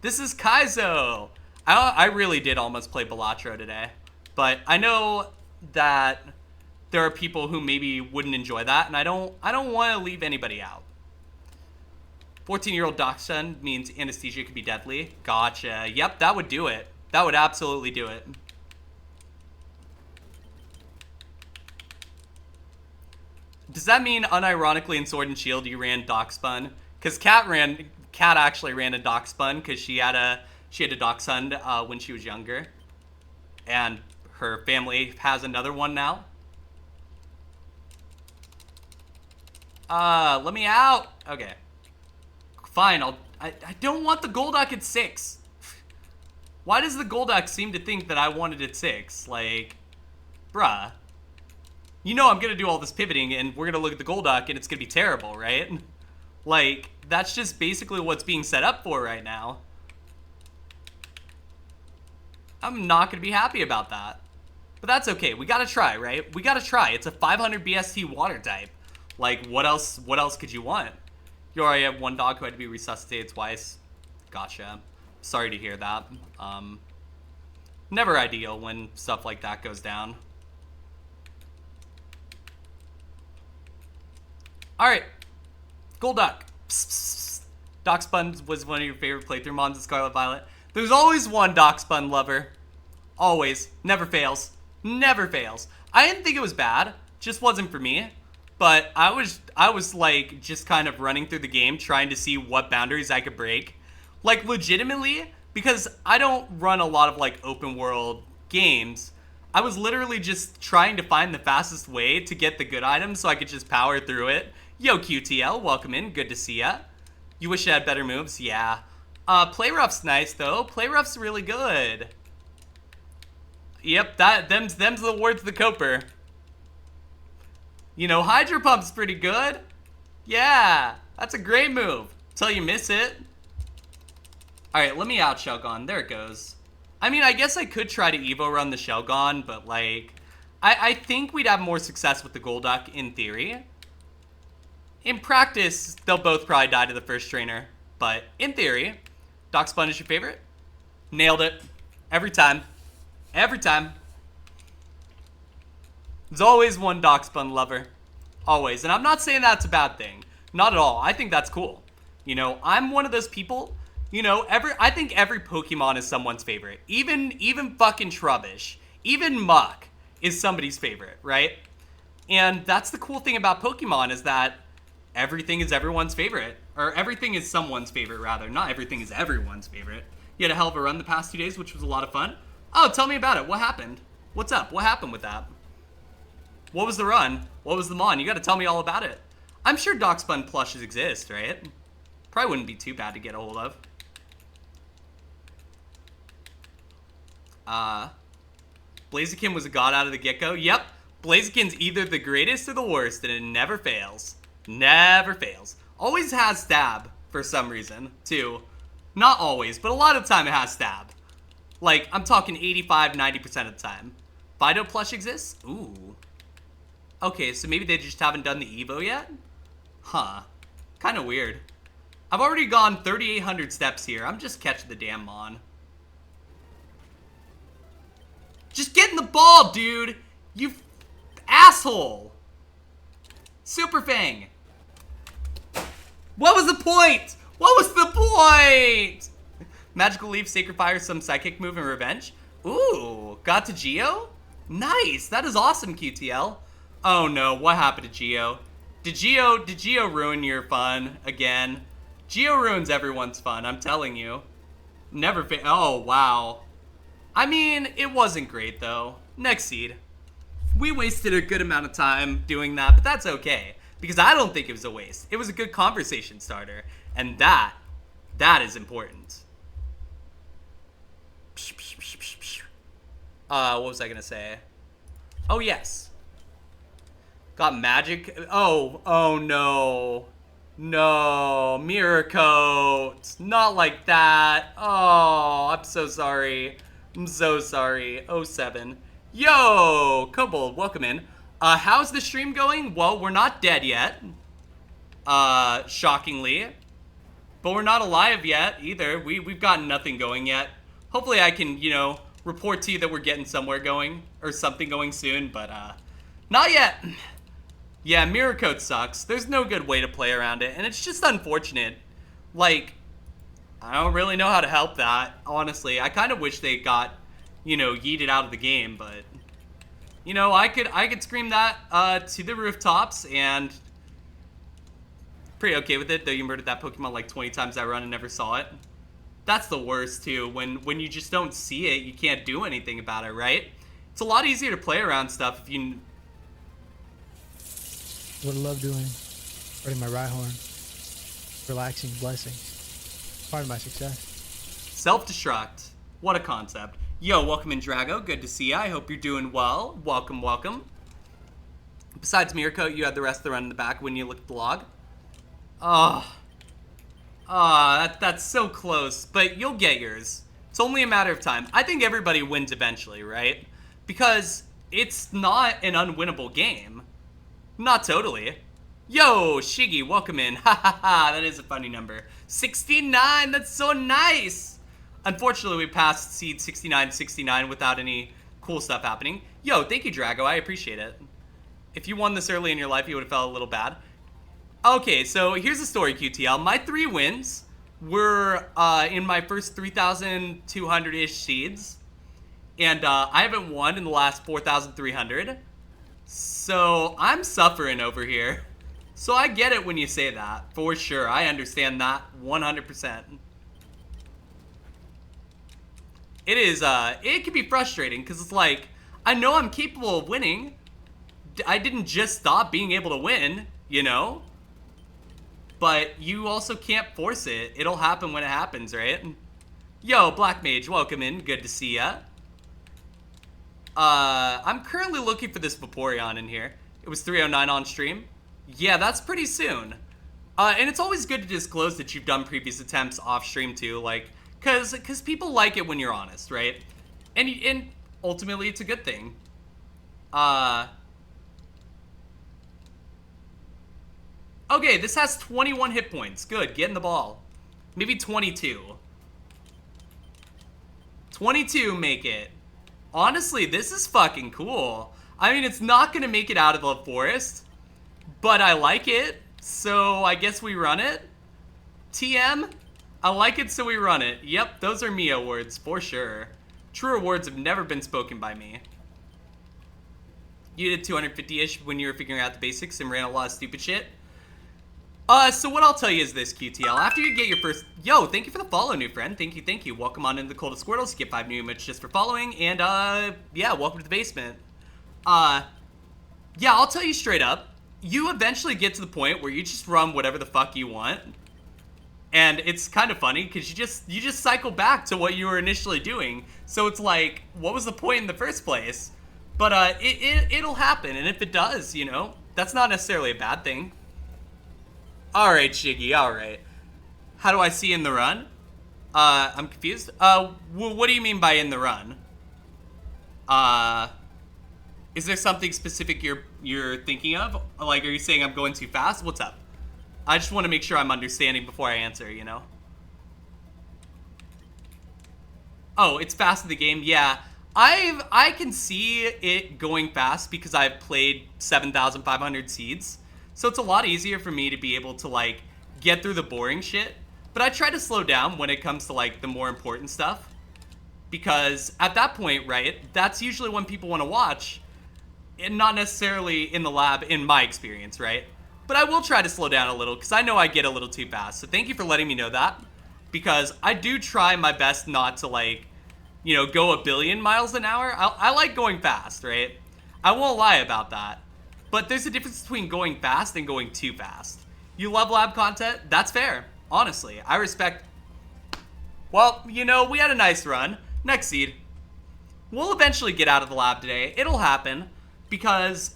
This is Kaizo. I really did almost play Balatro today, but I know that there are people who maybe wouldn't enjoy that, and I don't want to leave anybody out. 14-year-old dachshund means anesthesia could be deadly. Gotcha. Yep, that would do it. That would absolutely do it. Does that mean unironically in Sword and Shield you ran Dachshund? Because Kat actually ran a Dachshund because she had a Dachshund when she was younger, and her family has another one now. Let me out. Okay. Fine, I don't want the Golduck at 6. Why does the Golduck seem to think that I wanted it 6? Like, bruh. You know I'm gonna do all this pivoting and we're gonna look at the Golduck and it's gonna be terrible, right? Like, that's just basically what's being set up for right now. I'm not gonna be happy about that. But that's okay, we gotta try, right? We gotta try. It's a 500 BST water type. Like, what else could you want? You already have one dog who had to be resuscitated twice. Gotcha. Sorry to hear that. Never ideal when stuff like that goes down. Alright. Golduck. Dachshund was one of your favorite playthrough mons in Scarlet Violet. There's always one Dachshund lover. Always. Never fails. Never fails. I didn't think it was bad. Just wasn't for me. But I was like just kind of running through the game trying to see what boundaries I could break. Like legitimately, because I don't run a lot of like open world games, I was literally just trying to find the fastest way to get the good items so I could just power through it. Yo QTL, welcome in, good to see ya. You wish you had better moves? Yeah. Play rough's nice though. Play rough's really good. Yep, them's the words of the Coper. You know, Hydro Pump's pretty good. Yeah, that's a great move. Till you miss it. Alright, let me out Shelgon. There it goes. I mean, I guess I could try to Evo run the Shelgon, but like, I think we'd have more success with the Golduck in theory. In practice, they'll both probably die to the first trainer. But in theory, Dachshund is your favorite? Nailed it. Every time. Every time. There's always one Dachshund lover. Always. And I'm not saying that's a bad thing. Not at all. I think that's cool. You know, I'm one of those people, you know, I think every Pokemon is someone's favorite. Even fucking Trubbish. Even Muck is somebody's favorite, right? And that's the cool thing about Pokemon is that everything is everyone's favorite. Or everything is someone's favorite, rather. Not everything is everyone's favorite. You had a hell of a run the past 2 days, which was a lot of fun. Oh, tell me about it. What happened? What's up? What happened with that? What was the run? What was the mon? You gotta tell me all about it. I'm sure Dachshund plushes exist, right? Probably wouldn't be too bad to get a hold of. Blaziken was a god out of the get-go. Yep, Blaziken's either the greatest or the worst, and it never fails. Never fails. Always has stab, for some reason, too. Not always, but a lot of the time it has stab. Like, I'm talking 85-90% of the time. Fido plush exists? Ooh. Okay, so maybe they just haven't done the Evo yet? Huh. Kinda weird. I've already gone 3,800 steps here. I'm just catching the damn mon. Just get in the ball, dude! You asshole! Super Fang! What was the point? What was the point? Magical Leaf, Sacred Fire, some Psychic move, and Revenge? Ooh, got to Geo? Nice, that is awesome, QTL. Oh no, what happened to Geo? Did Geo ruin your fun again? Geo ruins everyone's fun, I'm telling you. Never oh wow. I mean, it wasn't great, though. Next seed. We wasted a good amount of time doing that, but that's okay. Because I don't think it was a waste. It was a good conversation starter. And that is important. What was I gonna say? Oh, yes. Got magic. Oh no. No, mirror coat. Not like that. Oh, I'm so sorry. I'm so sorry. 07. Yo, Kobold, welcome in. How's the stream going? Well, we're not dead yet. Shockingly. But we're not alive yet either. We've got nothing going yet. Hopefully I can, you know, report to you that we're getting somewhere going or something going soon, but not yet. Yeah, mirror code sucks. There's no good way to play around it, and it's just unfortunate. Like, I don't really know how to help that, honestly. I kind of wish they got, you know, yeeted out of the game, but you know, I could scream that to the rooftops, and pretty okay with it, though you murdered that Pokemon like 20 times that run and never saw it. That's the worst, too. When you just don't see it, you can't do anything about it, right? It's a lot easier to play around stuff if you... What I love doing, spreading my right horn, relaxing, blessings. Part of my success. Self-destruct. What a concept. Yo, welcome in, Drago. Good to see you. I hope you're doing well. Welcome, welcome. Besides Mirror Coat, you had the rest of the run in the back when you looked at the log. That's so close, but you'll get yours. It's only a matter of time. I think everybody wins eventually, right? Because it's not an unwinnable game. Not totally. Yo, Shiggy, welcome in. Ha ha ha, that is a funny number. 69, that's so nice. Unfortunately, we passed seed 69 without any cool stuff happening. Yo, thank you, Drago, I appreciate it. If you won this early in your life, you would have felt a little bad. Okay, so here's the story, QTL. My 3 wins were in my first 3,200-ish seeds. And I haven't won in the last 4,300. So I'm suffering over here. So I get it when you say that, for sure. I understand that 100%. It is, it can be frustrating because it's like, I know I'm capable of winning. I didn't just stop being able to win, you know? But you also can't force it. It'll happen when it happens, right? Yo, Black Mage, welcome in. Good to see ya. I'm currently looking for this Vaporeon in here. It was 3:09 on stream. Yeah, that's pretty soon. And it's always good to disclose that you've done previous attempts off stream too, like, cause people like it when you're honest, right? And ultimately it's a good thing. Okay, this has 21 hit points. Good, get in the ball. Maybe 22. 22 make it. Honestly, this is fucking cool. I mean, it's not gonna make it out of the forest, but I like it, so I guess we run it. TM, I like it, so we run it. Yep, those are Mio words, for sure. Truer words have never been spoken by me. You did 250-ish when you were figuring out the basics and ran a lot of stupid shit. So what I'll tell you is this, QTL. After you get your first... Yo, thank you for the follow, new friend. Thank you, thank you. Welcome on into the Coldest Squirtles. Get 5 new emotes just for following. And, yeah, welcome to the basement. Yeah, I'll tell you straight up. You eventually get to the point where you just run whatever the fuck you want. And it's kind of funny, because you just cycle back to what you were initially doing. So it's like, what was the point in the first place? But, it'll happen. And if it does, you know, that's not necessarily a bad thing. Alright, Shiggy, alright. How do I see in the run? I'm confused. What do you mean by in the run? Is there something specific you're thinking of? Like, are you saying I'm going too fast? What's up? I just want to make sure I'm understanding before I answer, you know? Oh, it's fast in the game? Yeah. I can see it going fast because I've played 7,500 seeds. So it's a lot easier for me to be able to, like, get through the boring shit. But I try to slow down when it comes to, like, the more important stuff. Because at that point, right, that's usually when people want to watch. And not necessarily in the lab, in my experience, right? But I will try to slow down a little, because I know I get a little too fast. So thank you for letting me know that. Because I do try my best not to, like, you know, go 1 billion miles an hour. I like going fast, right? I won't lie about that. But there's a difference between going fast and going too fast. You love lab content? That's fair. Honestly, I respect. Well, you know, we had a nice run. Next seed. We'll eventually get out of the lab today. It'll happen because,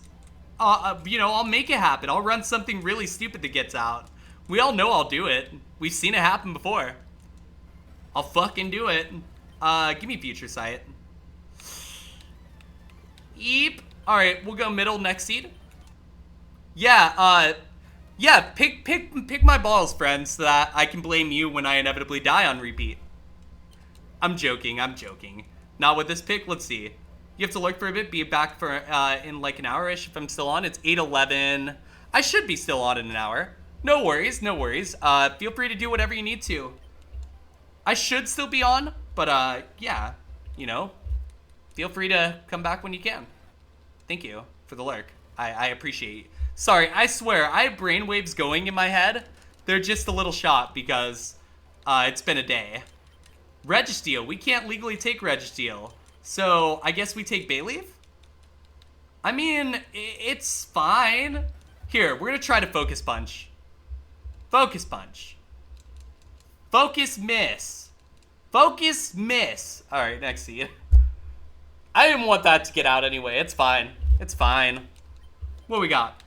you know, I'll make it happen. I'll run something really stupid that gets out. We all know I'll do it. We've seen it happen before. I'll fucking do it. Give me future sight. Eep. All right, we'll go middle next seed. Yeah, yeah, pick my balls, friends, so that I can blame you when I inevitably die on repeat. I'm joking. Not with this pick. Let's see. You have to lurk for a bit. Be back for in like an hour-ish if I'm still on. It's 8:11. I should be still on in an hour. No worries. Feel free to do whatever you need to. I should still be on, but yeah, you know, feel free to come back when you can. Thank you for the lurk. I appreciate you. Sorry, I swear, I have brainwaves going in my head. They're just a little shot because it's been a day. Registeel. We can't legally take Registeel. So, I guess we take Bayleaf? I mean, it's fine. Here, we're going to try to Focus Punch. Focus Punch. Focus Miss. Focus Miss. Alright, next seed. I didn't want that to get out anyway. It's fine. It's fine. What we got?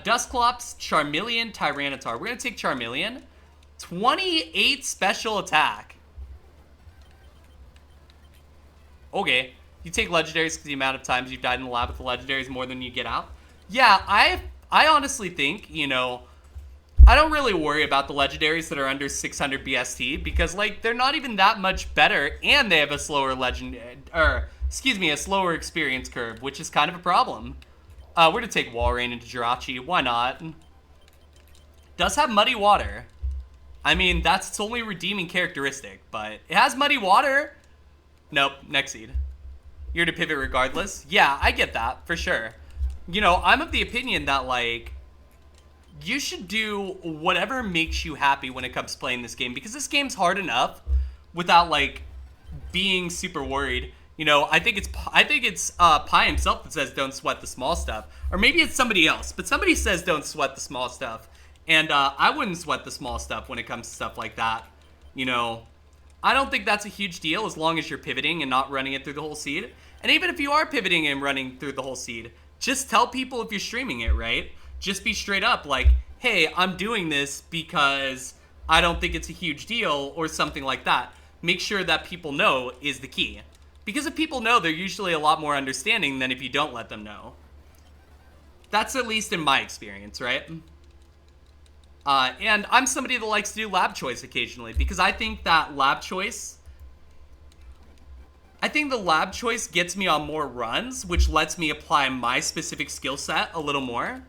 Dusclops, Charmeleon, Tyranitar. We're going to take Charmeleon. 28 special attack. Okay. You take legendaries because the amount of times you've died in the lab with the legendaries is more than you get out. Yeah, I honestly think, you know, I don't really worry about the legendaries that are under 600 BST because, like, they're not even that much better and they have a slower a slower experience curve, which is kind of a problem. We're going to take Walrein into Jirachi. Why not? Does have Muddy Water. I mean, that's its only redeeming characteristic, but it has Muddy Water. Nope, next seed. You're to pivot regardless. Yeah, I get that, for sure. You know, I'm of the opinion that, like, you should do whatever makes you happy when it comes to playing this game, because this game's hard enough without, like, being super worried. You know, I think it's Pi himself that says don't sweat the small stuff. Or maybe it's somebody else, but somebody says don't sweat the small stuff. And I wouldn't sweat the small stuff when it comes to stuff like that. You know, I don't think that's a huge deal as long as you're pivoting and not running it through the whole seed. And even if you are pivoting and running through the whole seed, just tell people if you're streaming it, right? Just be straight up like, hey, I'm doing this because I don't think it's a huge deal or something like that. Make sure that people know is the key. Because if people know, they're usually a lot more understanding than if you don't let them know. That's at least in my experience, right? And I'm somebody that likes to do lab choice occasionally because I think that lab choice... I think the lab choice gets me on more runs, which lets me apply my specific skill set a little more.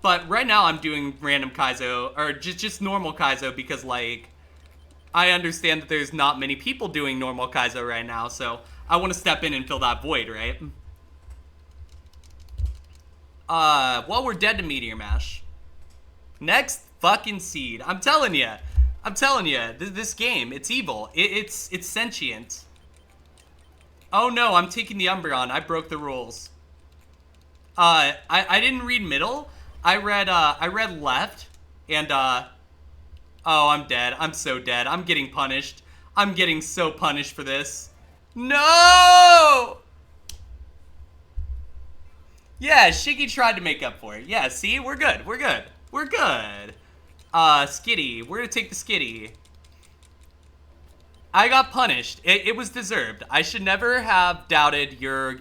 But right now I'm doing random Kaizo, or just normal Kaizo because, like, I understand that there's not many people doing normal Kaizo right now, so I want to step in and fill that void, right? Well, we're dead to Meteor Mash. Next fucking seed. I'm telling you, this game, it's evil. It's sentient. Oh no, I'm taking the Umbreon. I broke the rules. I didn't read middle. I read left, and oh, I'm dead. I'm so dead. I'm getting punished. I'm getting so punished for this. No! Yeah, Shiggy tried to make up for it. Yeah, see? We're good. We're good. We're good. Skitty. We're gonna take the Skitty. I got punished. It was deserved. I should never have doubted your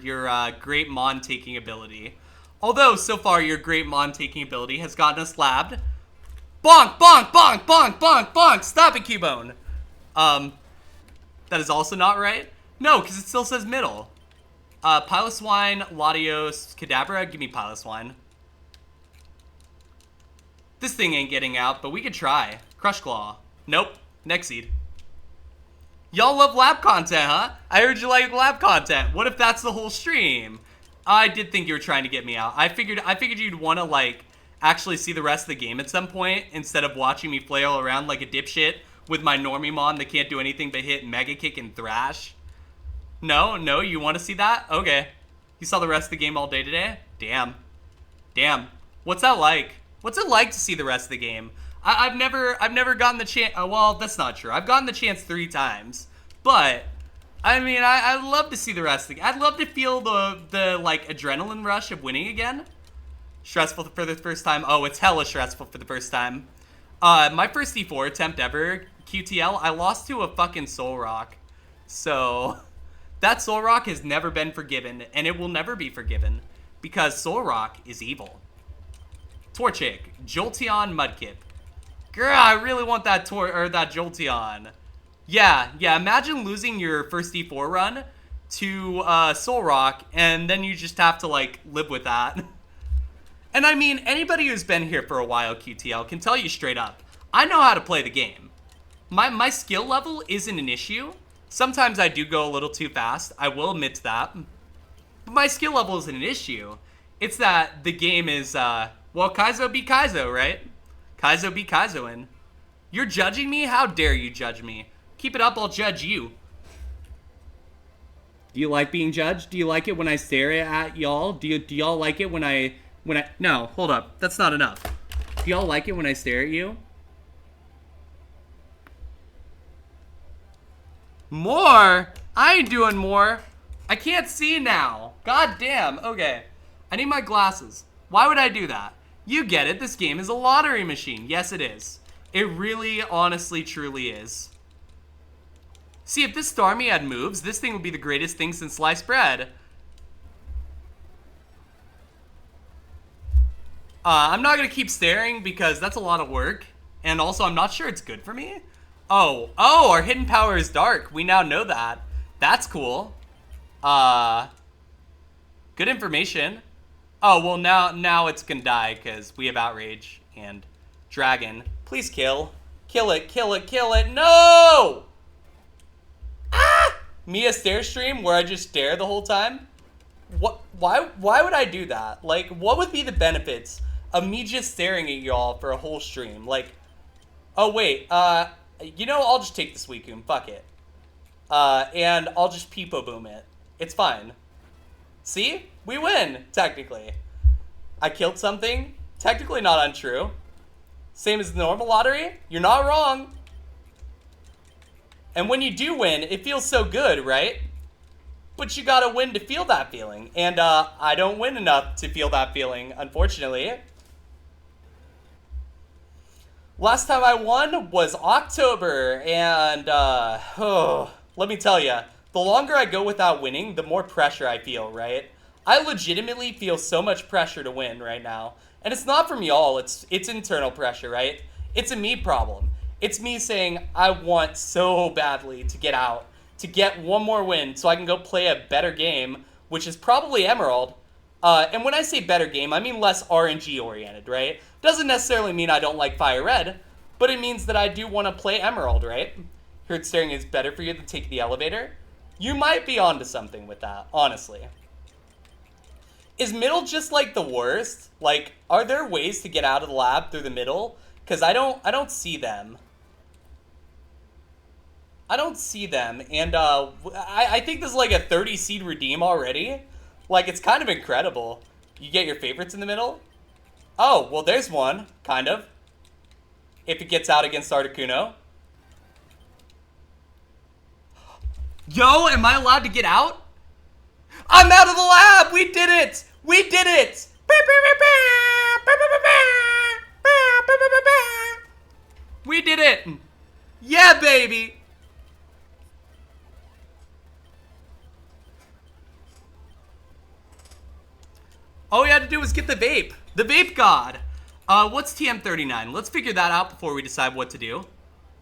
great Mon taking ability. Although, so far, your great Mon taking ability has gotten us labbed. Bonk, bonk, bonk, bonk, bonk, bonk. Stop it, Cubone. That is also not right. No, because it still says middle. Piloswine, Latios, Kadabra. Give me Piloswine. This thing ain't getting out, but we could try. Crush Claw. Nope. Next seed. Y'all love lab content, huh? I heard you like lab content. What if that's the whole stream? I did think you were trying to get me out. I figured you'd want to, like, actually see the rest of the game at some point instead of watching me flail around like a dipshit with my normie Mon that can't do anything but hit Mega Kick and Thrash. No, you want to see that? Okay. You saw the rest of the game all day today? Damn. What's that like? What's it like to see the rest of the game? I've never gotten the chance. Well, that's not true. I've gotten the chance 3 times, but I mean, I'd love to see the rest of the game. I'd love to feel the like adrenaline rush of winning again. Stressful for the first time. Oh, it's hella stressful for the first time. My first D4 attempt ever, QTL, I lost to a fucking Soul Rock. So that Soul Rock has never been forgiven, and it will never be forgiven, because Soul Rock is evil. Torchic, Jolteon Mudkip. Girl, I really want that that Jolteon. Yeah, imagine losing your first D4 run to Soul Rock, and then you just have to, like, live with that. And I mean, anybody who's been here for a while, QTL, can tell you straight up, I know how to play the game. My skill level isn't an issue. Sometimes I do go a little too fast, I will admit to that. But my skill level isn't an issue. It's that the game is, well, Kaizo be Kaizo, right? Kaizo be Kaizoing. You're judging me? How dare you judge me? Keep it up, I'll judge you. Do you like being judged? Do you like it when I stare at y'all? Do y'all like it when I... No, hold up. That's not enough. Do y'all like it when I stare at you? More? I ain't doing more. I can't see now. God damn. Okay. I need my glasses. Why would I do that? You get it. This game is a lottery machine. Yes, it is. It really, honestly, truly is. See, if this Starmie had moves, this thing would be the greatest thing since sliced bread. I'm not going to keep staring because that's a lot of work. And also, I'm not sure it's good for me. Oh, our hidden power is dark. We now know that. That's cool. Good information. Oh, well, now it's going to die because we have Outrage and Dragon. Please kill. Kill it. No! Ah! Me a stare stream where I just stare the whole time? What? Why would I do that? Like, what would be the benefits of me just staring at y'all for a whole stream? Like, oh wait, you know, I'll just take the Suicune, fuck it. And I'll just Peepo Boom it. It's fine. See? We win, technically. I killed something. Technically not untrue. Same as the normal lottery. You're not wrong. And when you do win, it feels so good, right? But you gotta win to feel that feeling. And, I don't win enough to feel that feeling, unfortunately. Last time I won was October, and, let me tell you, the longer I go without winning, the more pressure I feel, right? I legitimately feel so much pressure to win right now. And it's not from y'all, it's internal pressure, right? It's a me problem. It's me saying, I want so badly to get out, to get one more win so I can go play a better game, which is probably Emerald. And when I say better game, I mean less RNG oriented, right? Doesn't necessarily mean I don't like FireRed, but it means that I do want to play Emerald, right? Heard staring is better for you than taking the elevator. You might be onto something with that, honestly. Is middle just like the worst? Like, are there ways to get out of the lab through the middle? Because I don't see them. I don't see them, and I think this is like a 30 seed redeem already. Like, it's kind of incredible. You get your favorites in the middle? Oh, well, there's one, kind of. If it gets out against Articuno. Yo, am I allowed to get out? I'm out of the lab! We did it! We did it! We did it! Yeah, baby! All we had to do was get the vape. The vape god. What's TM39? Let's figure that out before we decide what to do.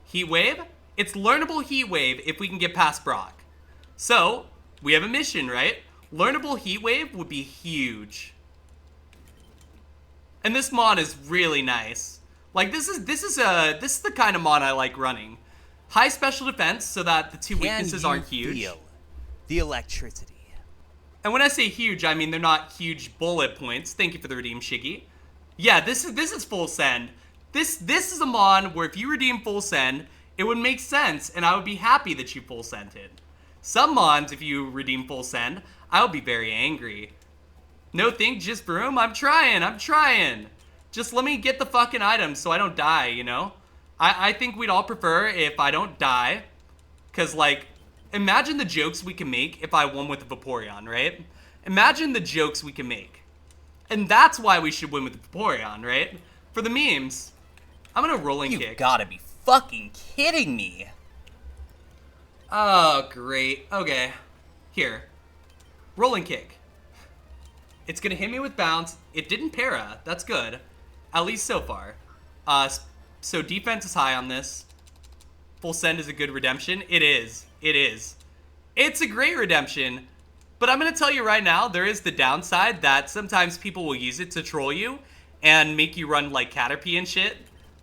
Heat wave? It's learnable heat wave if we can get past Brock. So, we have a mission, right? Learnable heat wave would be huge. And this mon is really nice. Like, this is the kind of mon I like running. High special defense so that the two weaknesses aren't huge. Feel the electricity. And when I say huge, I mean they're not huge bullet points. Thank you for the redeem, Shiggy. Yeah, this is full send. This is a mon where if you redeem full send, it would make sense, and I would be happy that you full sent it. Some mons, if you redeem full send, I'll be very angry. No think, just broom. I'm trying. Just let me get the fucking items so I don't die, you know? I think we'd all prefer if I don't die. Because, like, imagine the jokes we can make if I won with the Vaporeon, right? Imagine the jokes we can make. And that's why we should win with the Vaporeon, right? For the memes. I'm gonna rolling You kick. gotta be fucking kidding me. Oh, great. Okay. Here. Rolling kick. It's gonna hit me with bounce. It didn't para. That's good. At least so far. So defense is high on this. Full send is a good redemption. It is. It's a great redemption. But I'm gonna tell you right now, there is the downside that sometimes people will use it to troll you and make you run like Caterpie and shit.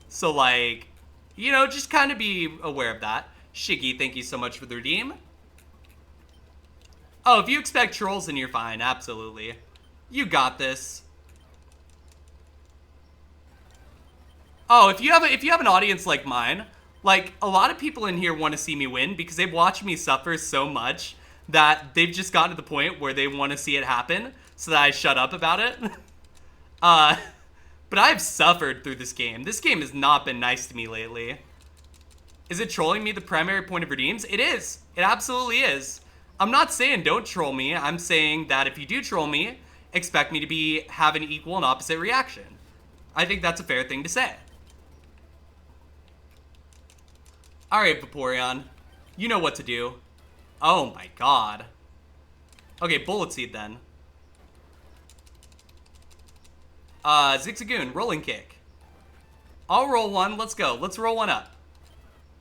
So like, you know, just kind of be aware of that. Shiggy, thank you so much for the redeem. Oh, if you expect trolls, then you're fine. Absolutely. You got this. Oh, if you have an audience like mine, like, a lot of people in here want to see me win because they've watched me suffer so much that they've just gotten to the point where they want to see it happen so that I shut up about it. But I've suffered through this game. This game has not been nice to me lately. Is it trolling me the primary point of redeems? It is. It absolutely is. I'm not saying don't troll me. I'm saying that if you do troll me, expect me to have an equal and opposite reaction. I think that's a fair thing to say. Alright, Vaporeon. You know what to do. Oh my god. Okay, Bullet Seed then. Zigzagoon, rolling kick. I'll roll one. Let's go. Let's roll one up.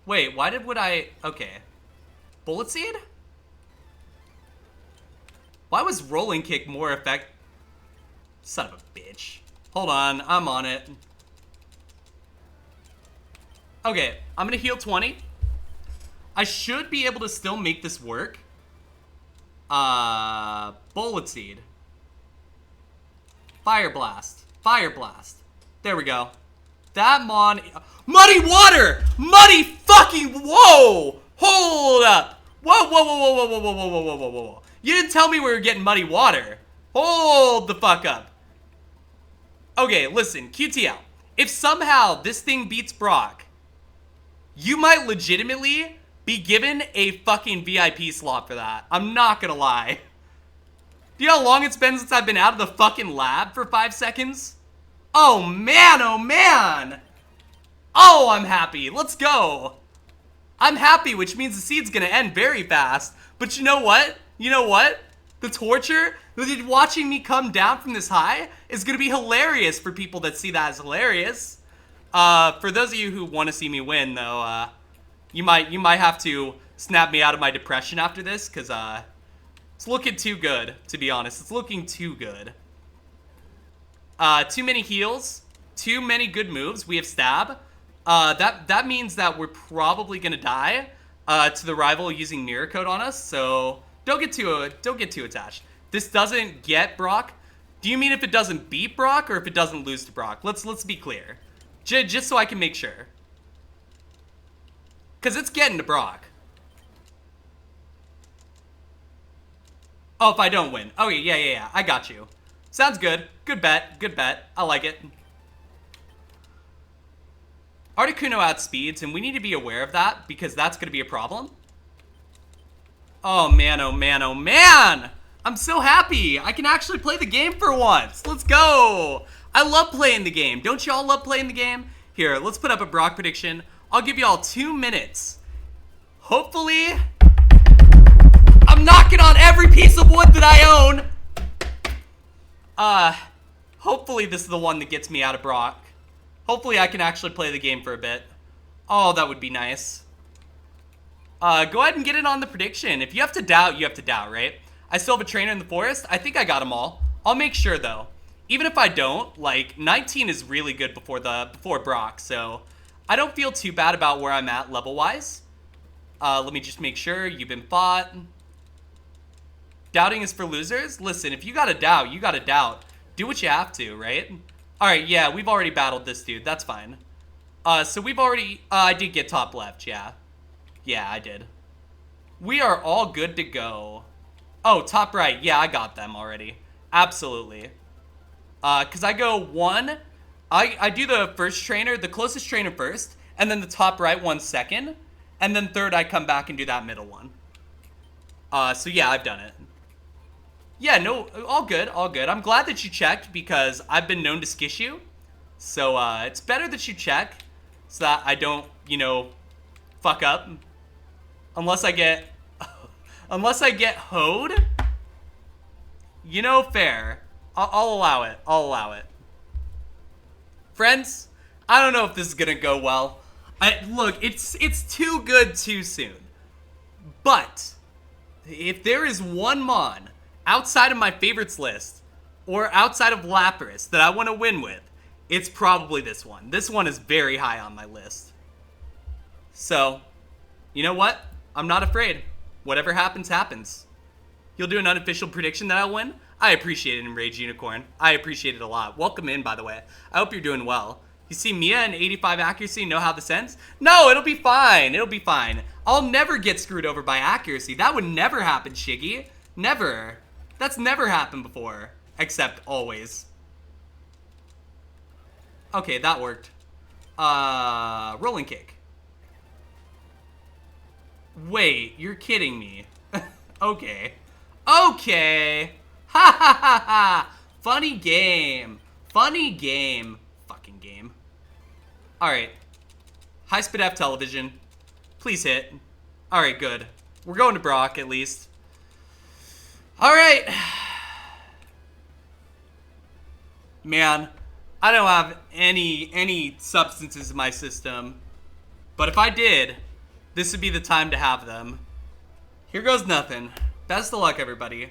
Wait, okay. Bullet Seed? Why was rolling kick more effective? Son of a bitch. Hold on, I'm on it. Okay, I'm gonna heal 20. I should be able to still make this work. Bullet Seed. Fire Blast. Fire Blast. There we go. That Mon... Muddy Water! Muddy fucking... Whoa! Hold up! Whoa, whoa, whoa, whoa, whoa, whoa, whoa, whoa, whoa, whoa, whoa. You didn't tell me we were getting Muddy Water. Hold the fuck up. Okay, listen, QTL. If somehow this thing beats Brock, you might legitimately be given a fucking VIP slot for that. I'm not gonna lie. Do you know how long it's been since I've been out of the fucking lab for 5 seconds? Oh man, oh man! Oh, I'm happy. Let's go. I'm happy, which means the seed's gonna end very fast. But you know what? You know what? The torture, watching me come down from this high is gonna be hilarious for people that see that as hilarious. For those of you who want to see me win, though, you might have to snap me out of my depression after this, because it's looking too good, to be honest. It's looking too good. Too many heals, too many good moves. We have stab. That means that we're probably gonna die to the rival using mirror coat on us. So don't get too attached. This doesn't get Brock. Do you mean if it doesn't beat Brock or if it doesn't lose to Brock? Let's be clear. Just so I can make sure. Because it's getting to Brock. Oh, if I don't win. Okay, yeah. I got you. Sounds good. Good bet. I like it. Articuno outspeeds, and we need to be aware of that because that's going to be a problem. Oh, man, oh, man, oh, man! I'm so happy. I can actually play the game for once. Let's go. I love playing the game. Don't y'all love playing the game? Here, let's put up a Brock prediction. I'll give y'all 2 minutes. Hopefully, I'm knocking on every piece of wood that I own. Hopefully this is the one that gets me out of Brock. Hopefully I can actually play the game for a bit. Oh, that would be nice. Go ahead and get it on the prediction. If you have to doubt, you have to doubt, right? I still have a trainer in the forest. I think I got them all. I'll make sure, though. Even if I don't, like, 19 is really good before Brock, so I don't feel too bad about where I'm at level-wise. Let me just make sure. You've been fought. Doubting is for losers? Listen, if you gotta doubt, you gotta doubt. Do what you have to, right? Alright, yeah, we've already battled this dude. That's fine. So we've already... I did get top left, yeah. Yeah, I did. We are all good to go. Oh, top right. Yeah, I got them already. Absolutely. Because I go one. I do the first trainer, the closest trainer first, and then the top right one second. And then third, I come back and do that middle one. So yeah, I've done it. Yeah, no, all good, all good. I'm glad that you checked because I've been known to skish you. So, it's better that you check so that I don't, you know, fuck up. Unless I get hoed. You know, fair. I'll allow it. I'll allow it. Friends, I don't know if this is gonna go well. Look, it's too good too soon. But if there is one Mon outside of my favorites list or outside of Lapras that I want to win with, it's probably this one. This one is very high on my list. So, you know what? I'm not afraid. Whatever happens, happens. You'll do an unofficial prediction that I'll win? I appreciate it, Enraged Unicorn. I appreciate it a lot. Welcome in, by the way. I hope you're doing well. You see Mia and 85 accuracy know how this ends? No, it'll be fine. It'll be fine. I'll never get screwed over by accuracy. That would never happen, Shiggy. Never. That's never happened before. Except always. Okay, that worked. Rolling kick. Wait, you're kidding me. Okay. Okay. Ha ha ha ha. Funny game. Funny game. Fucking game. Alright. High speed F television. Please hit. Alright, good. We're going to Brock, at least. Alright. Man, I don't have any substances in my system. But if I did, this would be the time to have them. Here goes nothing. Best of luck, everybody.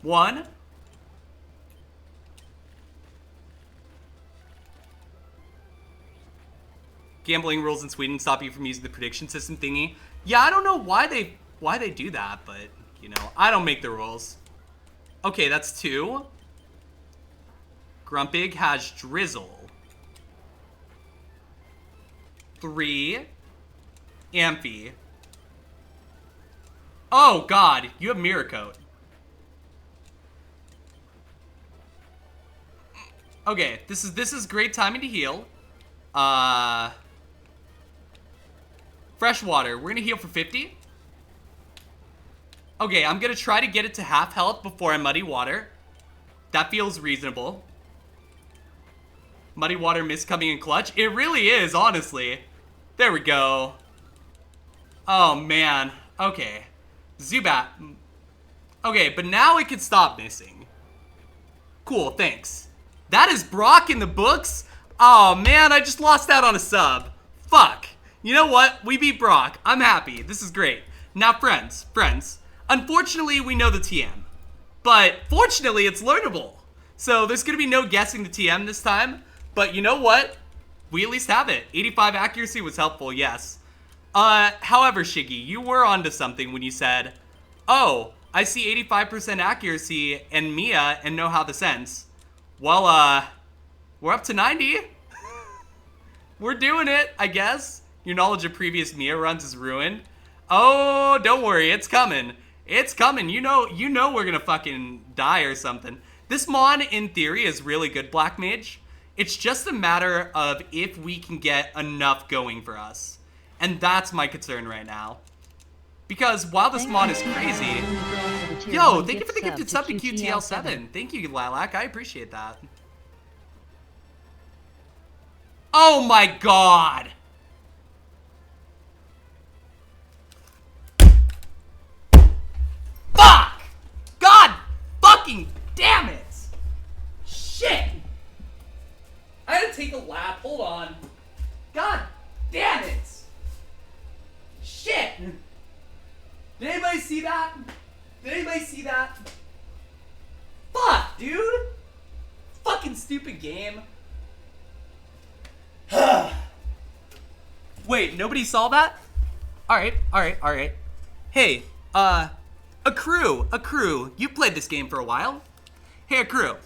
One. Gambling rules in Sweden stop you from using the prediction system thingy. Yeah, I don't know why they do that, but, you know, I don't make the rules. Okay, that's two. Grumpig has Drizzle. 3. Amphi. Oh, God. You have Mirror Coat. Okay, this is great timing to heal. Freshwater. We're gonna heal for 50. Okay, I'm gonna try to get it to half health before I Muddy Water. That feels reasonable. Muddy Water Mist coming in clutch. It really is, honestly. There we go. Oh, man. Okay. Zubat. Okay, but now it can stop missing. Cool, thanks. That is Brock in the books? Oh, man, I just lost out on a sub. Fuck. You know what? We beat Brock. I'm happy. This is great. Now, friends. Unfortunately, we know the TM. But fortunately, it's learnable. So there's going to be no guessing the TM this time. But you know what? We at least have it. 85 accuracy was helpful, yes. However, Shiggy, you were onto something when you said, oh, I see 85% accuracy and Mia and know how this ends. Well, we're up to 90. We're doing it, I guess. Your knowledge of previous Mia runs is ruined. Oh, don't worry, it's coming. It's coming. You know we're gonna fucking die or something. This Mon, in theory, is really good Black Mage. It's just a matter of if we can get enough going for us. And that's my concern right now. Because while this Mon is crazy... Yo, thank you for the gifted sub to QTL7. Thank you, Lilac. I appreciate that. Oh my god! Fuck! God fucking damn it! Shit! I had to take a lap. Hold on. God damn it! Shit! Did anybody see that? Did anybody see that? Fuck, dude! Fucking stupid game. Wait, nobody saw that? Alright. Hey, Accrue, you played this game for a while. Hey, Accrue.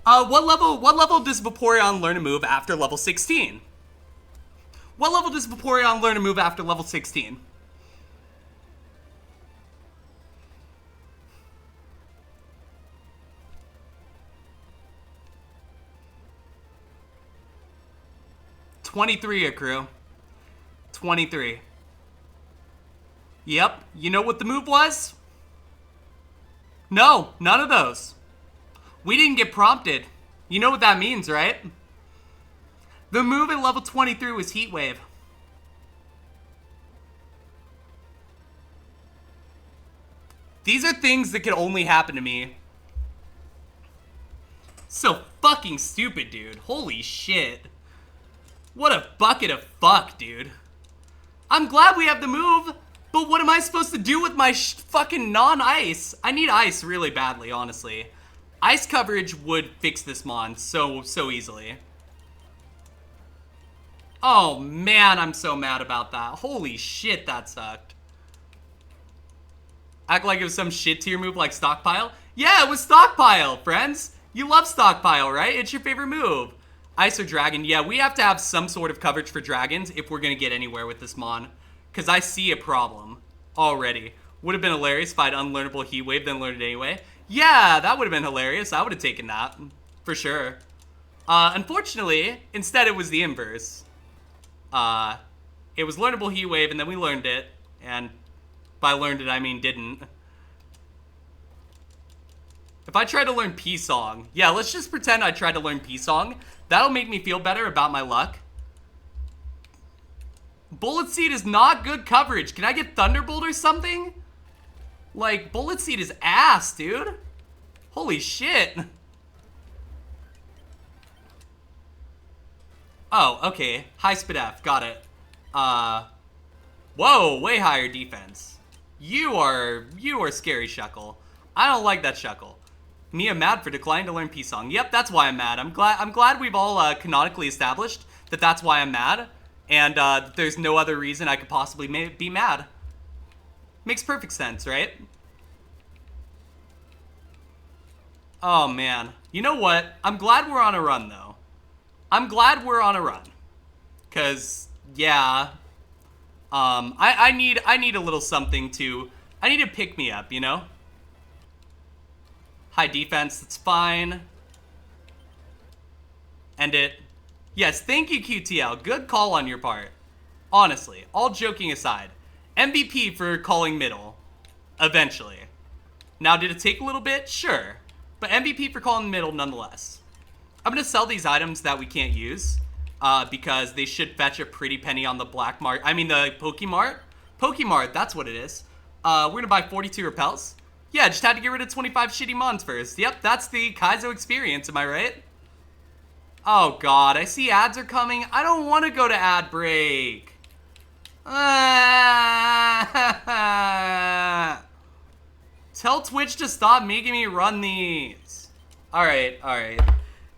What level does Vaporeon learn a move after level 16? What level does Vaporeon learn a move after level 16? "23, Akru. 23. Yep, you know what the move was? No, none of those. We didn't get prompted. You know what that means, right? The move at level 23 was Heat Wave. These are things that could only happen to me. So fucking stupid, dude. Holy shit. What a bucket of fuck, dude. I'm glad we have the move, but what am I supposed to do with my fucking non-ice? I need ice really badly, honestly. Ice coverage would fix this mon so easily. Oh man, I'm so mad about that. Holy shit, that sucked. Act like it was some shit tier move like Stockpile? Yeah, it was Stockpile, friends. You love Stockpile, right? It's your favorite move. Ice or Dragon? Yeah, we have to have some sort of coverage for Dragons if we're gonna get anywhere with this mon. Because I see a problem already. Would have been hilarious if I had unlearnable Heat Wave, then learned it anyway. Yeah, that would have been hilarious. I would have taken that, for sure. Unfortunately, instead it was the inverse. It was learnable Heat Wave, and then we learned it. And by learned it, I mean didn't. If I try to learn P-Song, yeah, let's just pretend I tried to learn P-Song. That'll make me feel better about my luck. Bullet Seed is not good coverage. Can I get Thunderbolt or something? Like, Bullet Seed is ass, dude. Holy shit. Oh, okay. High Speed F. Got it. Whoa, way higher defense. You are scary, Shuckle. I don't like that, Shuckle. Mia mad for declining to learn P-Song. Yep, that's why I'm mad. I'm glad we've all canonically established that that's why I'm mad. And there's no other reason I could possibly be mad. Makes perfect sense, right? Oh, man. You know what? I'm glad we're on a run, though. I'm glad we're on a run. Because, yeah. I need a little something to... I need to pick me up, you know? High defense, that's fine. End it. Yes, thank you, QTL. Good call on your part. Honestly, all joking aside. MVP for calling middle. Eventually. Now, did it take a little bit? Sure. But MVP for calling middle nonetheless. I'm going to sell these items that we can't use. Because they should fetch a pretty penny on the black market. I mean, the Pokemart. Pokemart, that's what it is. We're going to buy 42 repels. Yeah, just had to get rid of 25 shitty mons first. Yep, that's the Kaizo experience, am I right? Oh god, I see ads are coming. I don't want to go to ad break. Tell Twitch to stop making me run these. Alright.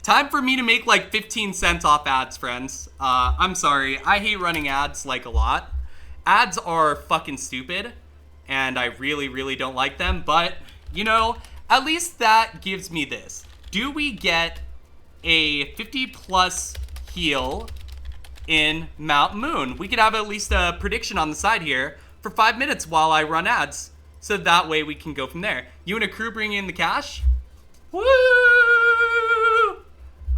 Time for me to make like 15 cents off ads, friends. I'm sorry, I hate running ads like a lot. Ads are fucking stupid, and I really don't like them, but, you know, at least that gives me this. Do we get a 50 plus heal in Mount Moon? We could have at least a prediction on the side here for 5 minutes while I run ads, so that way we can go from there. You and a crew bring in the cash? Woo!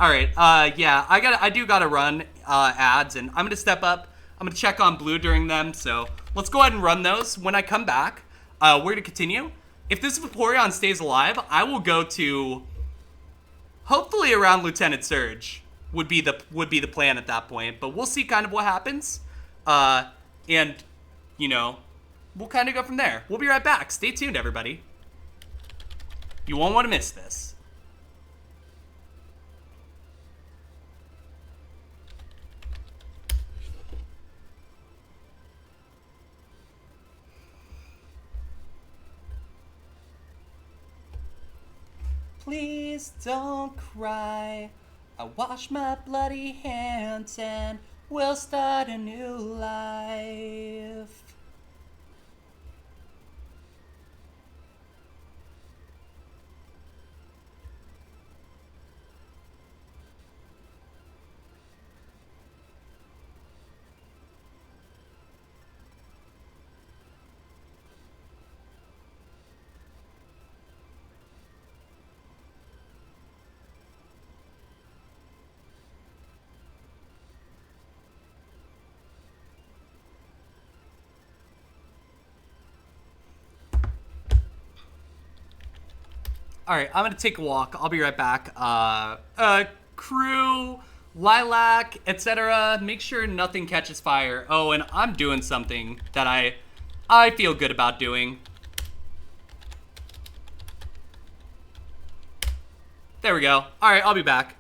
Alright, yeah, I do gotta run ads, and I'm gonna step up. I'm gonna check on blue during them, so let's go ahead and run those. When I come back, we're gonna continue. If this Vaporeon stays alive, I will go to hopefully around Lieutenant Surge would be the plan at that point, but we'll see kind of what happens. And you know, we'll kind of go from there. We'll be right back. Stay tuned, everybody. You won't want to miss this. Please don't cry. I wash my bloody hands and we'll start a new life. All right, I'm gonna take a walk. I'll be right back. Crew, lilac, etc. Make sure nothing catches fire. Oh, and I'm doing something that I feel good about doing. There we go. All right, I'll be back.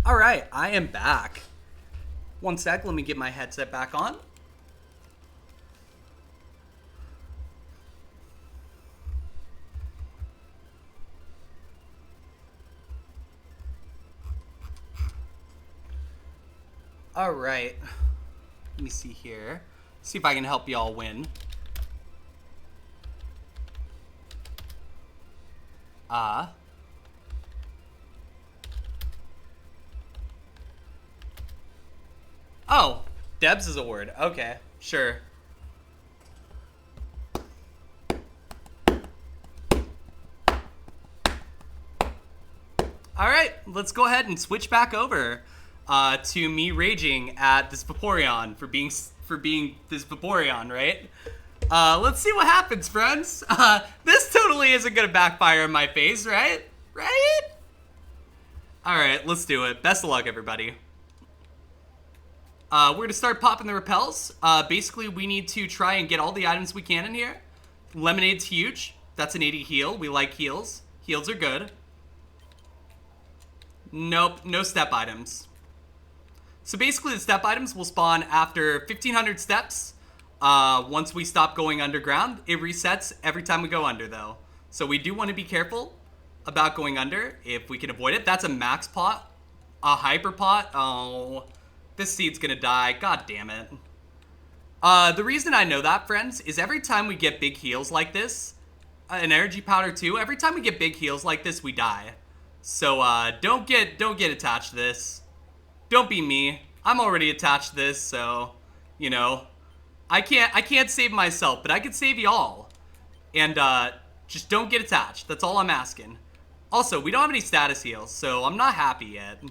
All right, I am back. One sec, let me get my headset back on. All right, let me see here. See if I can help y'all win. Oh, Debs is a word. Okay, sure. All right, let's go ahead and switch back over to me raging at this Vaporeon for being this Vaporeon, right? Let's see what happens, friends. This totally isn't gonna backfire in my face, right? Right? All right, let's do it. Best of luck, everybody. We're gonna start popping the repels. Basically, we need to try and get all the items we can in here. Lemonade's huge. That's an 80 heal. We like heals. Heals are good. Nope, no step items. So basically, the step items will spawn after 1,500 steps. Once we stop going underground, it resets every time we go under, though. So we do want to be careful about going under if we can avoid it. That's a max pot. A hyper pot. Oh, this seed's gonna die. God damn it. The reason I know that, friends, is every time we get big heals like this, an energy powder too, every time we get big heals like this, we die. So, don't get attached to this. Don't be me. I'm already attached to this, so, you know, I can't save myself, but I can save y'all. And, just don't get attached. That's all I'm asking. Also, we don't have any status heals, so I'm not happy yet.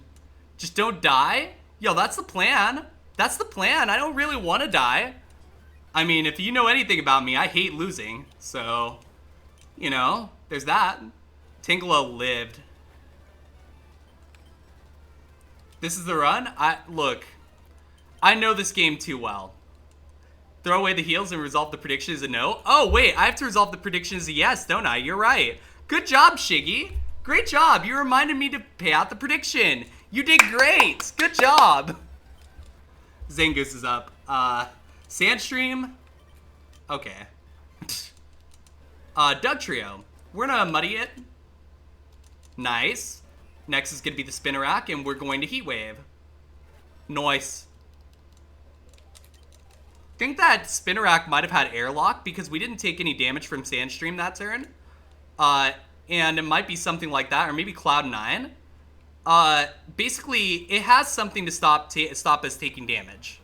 Just don't die. Yo, that's the plan. That's the plan. I don't really want to die. I mean, if you know anything about me, I hate losing. So, you know, there's that. Tinglo lived. This is the run? Look, I know this game too well. Throw away the heals and resolve the prediction as a no. Oh, wait, I have to resolve the prediction as a yes, don't I? You're right. Good job, Shiggy. Great job. You reminded me to pay out the prediction. You did great. Good job. Zangoose is up. Sandstream. Okay. Doug Trio. We're gonna muddy it. Nice. Next is gonna be the Spinnerack, and we're going to Heat Wave. Nice. I think that Spinnerack might have had airlock because we didn't take any damage from Sandstream that turn. And it might be something like that, or maybe Cloud9. Basically, it has something to stop us taking damage.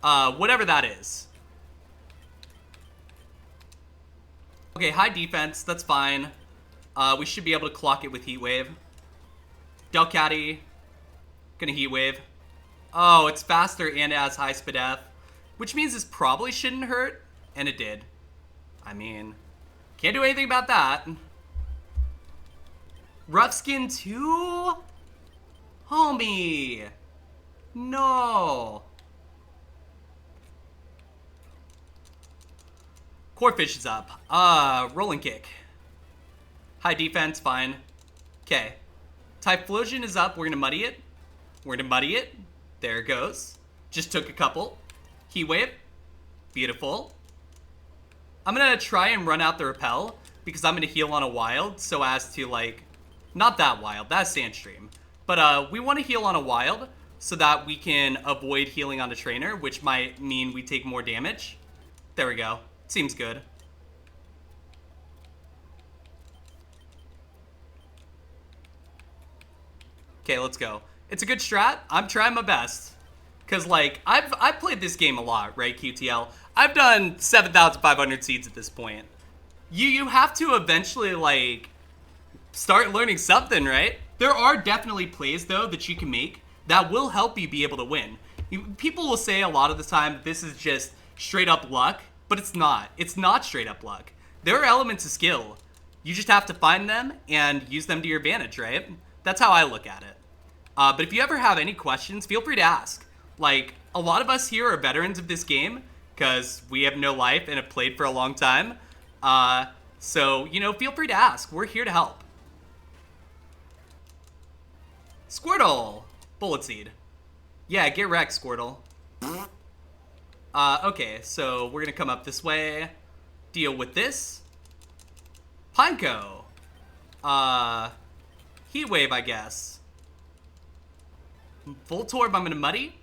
Whatever that is. Okay, high defense, that's fine. We should be able to clock it with Heat Wave. Delcatty, gonna Heat Wave. Oh, it's faster and it has high SPDF, which means this probably shouldn't hurt, and it did. I mean, can't do anything about that. Rough Skin 2? Homie. No. Corefish is up. Rolling Kick. High defense, fine. Okay. Typhlosion is up. We're gonna muddy it. We're gonna muddy it. There it goes. Just took a couple. Heat Wave. Beautiful. I'm gonna try and run out the repel because I'm gonna heal on a wild so as to, like, not that wild, that's Sandstream. But we want to heal on a wild so that we can avoid healing on a trainer, which might mean we take more damage. There we go. Seems good. Okay, let's go. It's a good strat. I'm trying my best. Because, like, I've played this game a lot, right, QTL? I've done 7,500 seeds at this point. You have to eventually, like, start learning something, right? There are definitely plays, though, that you can make that will help you be able to win. People will say a lot of the time that this is just straight up luck, but it's not. It's not straight up luck. There are elements of skill. You just have to find them and use them to your advantage, right? That's how I look at it. But if you ever have any questions, feel free to ask. Like, a lot of us here are veterans of this game because we have no life and have played for a long time. So, you know, feel free to ask. We're here to help. Squirtle! Bullet Seed. Yeah, get wrecked, Squirtle. Okay, so we're gonna come up this way. Deal with this. Pineco. Heat Wave, I guess. Voltorb, I'm gonna muddy.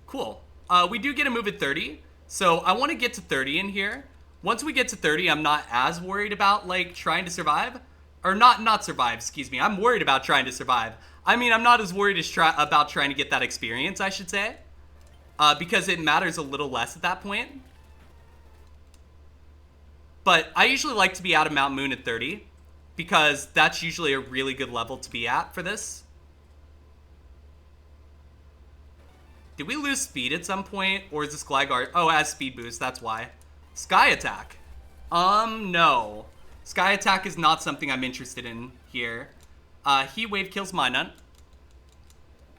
Cool. We do get a move at 30, so I want to get to 30 in here. Once we get to 30, I'm not as worried about, like, trying to survive. Or not survive, excuse me. I'm worried about trying to survive. I mean, I'm not as worried as about trying to get that experience, I should say. Because it matters a little less at that point. But I usually like to be out of Mount Moon at 30. Because that's usually a really good level to be at for this. Did we lose speed at some point? Or is this Gligar? Oh, it has speed boost, that's why. Sky Attack. No. Sky Attack is not something I'm interested in here. Heat Wave kills Minun.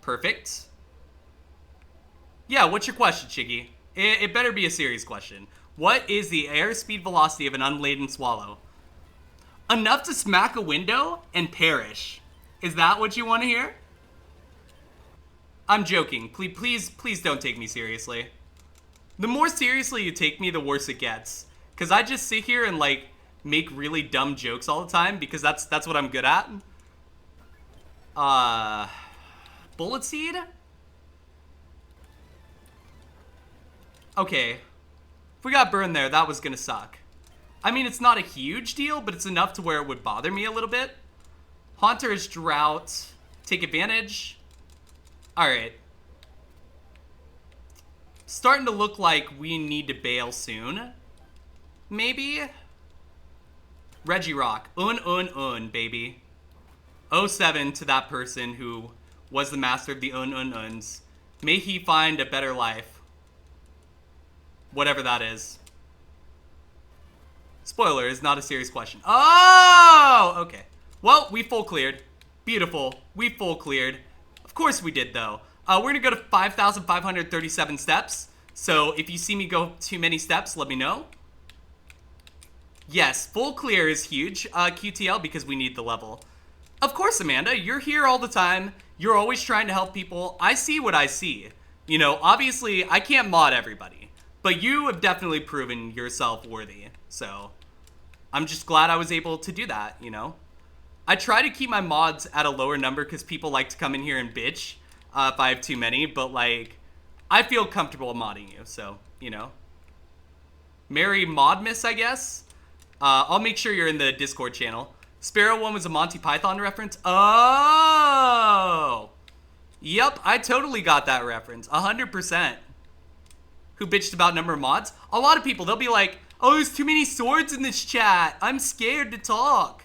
Perfect. Yeah, what's your question, Chiggy? It better be a serious question. What is the airspeed velocity of an unladen swallow? Enough to smack a window and perish. Is that what you want to hear? I'm joking. Please don't take me seriously. The more seriously you take me, the worse it gets. Because I just sit here and, like, make really dumb jokes all the time because that's what I'm good at. Bullet Seed? Okay. If we got burned there, that was gonna suck. I mean, it's not a huge deal, but it's enough to where it would bother me a little bit. Haunter is Drought. Take advantage. Alright. Starting to look like we need to bail soon. Maybe? Regirock. Baby. 07 to that person who was the master of the uns. May he find a better life. Whatever that is. Spoiler, is not a serious question. Oh! Okay. Well, we full cleared. Beautiful. We full cleared. Of course we did, though. We're gonna go to 5,537 steps. So if you see me go too many steps, let me know. Yes, full clear is huge, QTL, because we need the level. Of course, Amanda, you're here all the time. You're always trying to help people. I see what I see. You know, obviously, I can't mod everybody, but you have definitely proven yourself worthy. So I'm just glad I was able to do that, you know? I try to keep my mods at a lower number because people like to come in here and bitch if I have too many, but, like, I feel comfortable modding you, so, you know. Mary Modmiss, I guess? I'll make sure you're in the Discord channel. Sparrow one was a Monty Python reference? Oh! Yep, I totally got that reference. 100%. Who bitched about number of mods? A lot of people, they'll be like, oh, there's too many swords in this chat. I'm scared to talk.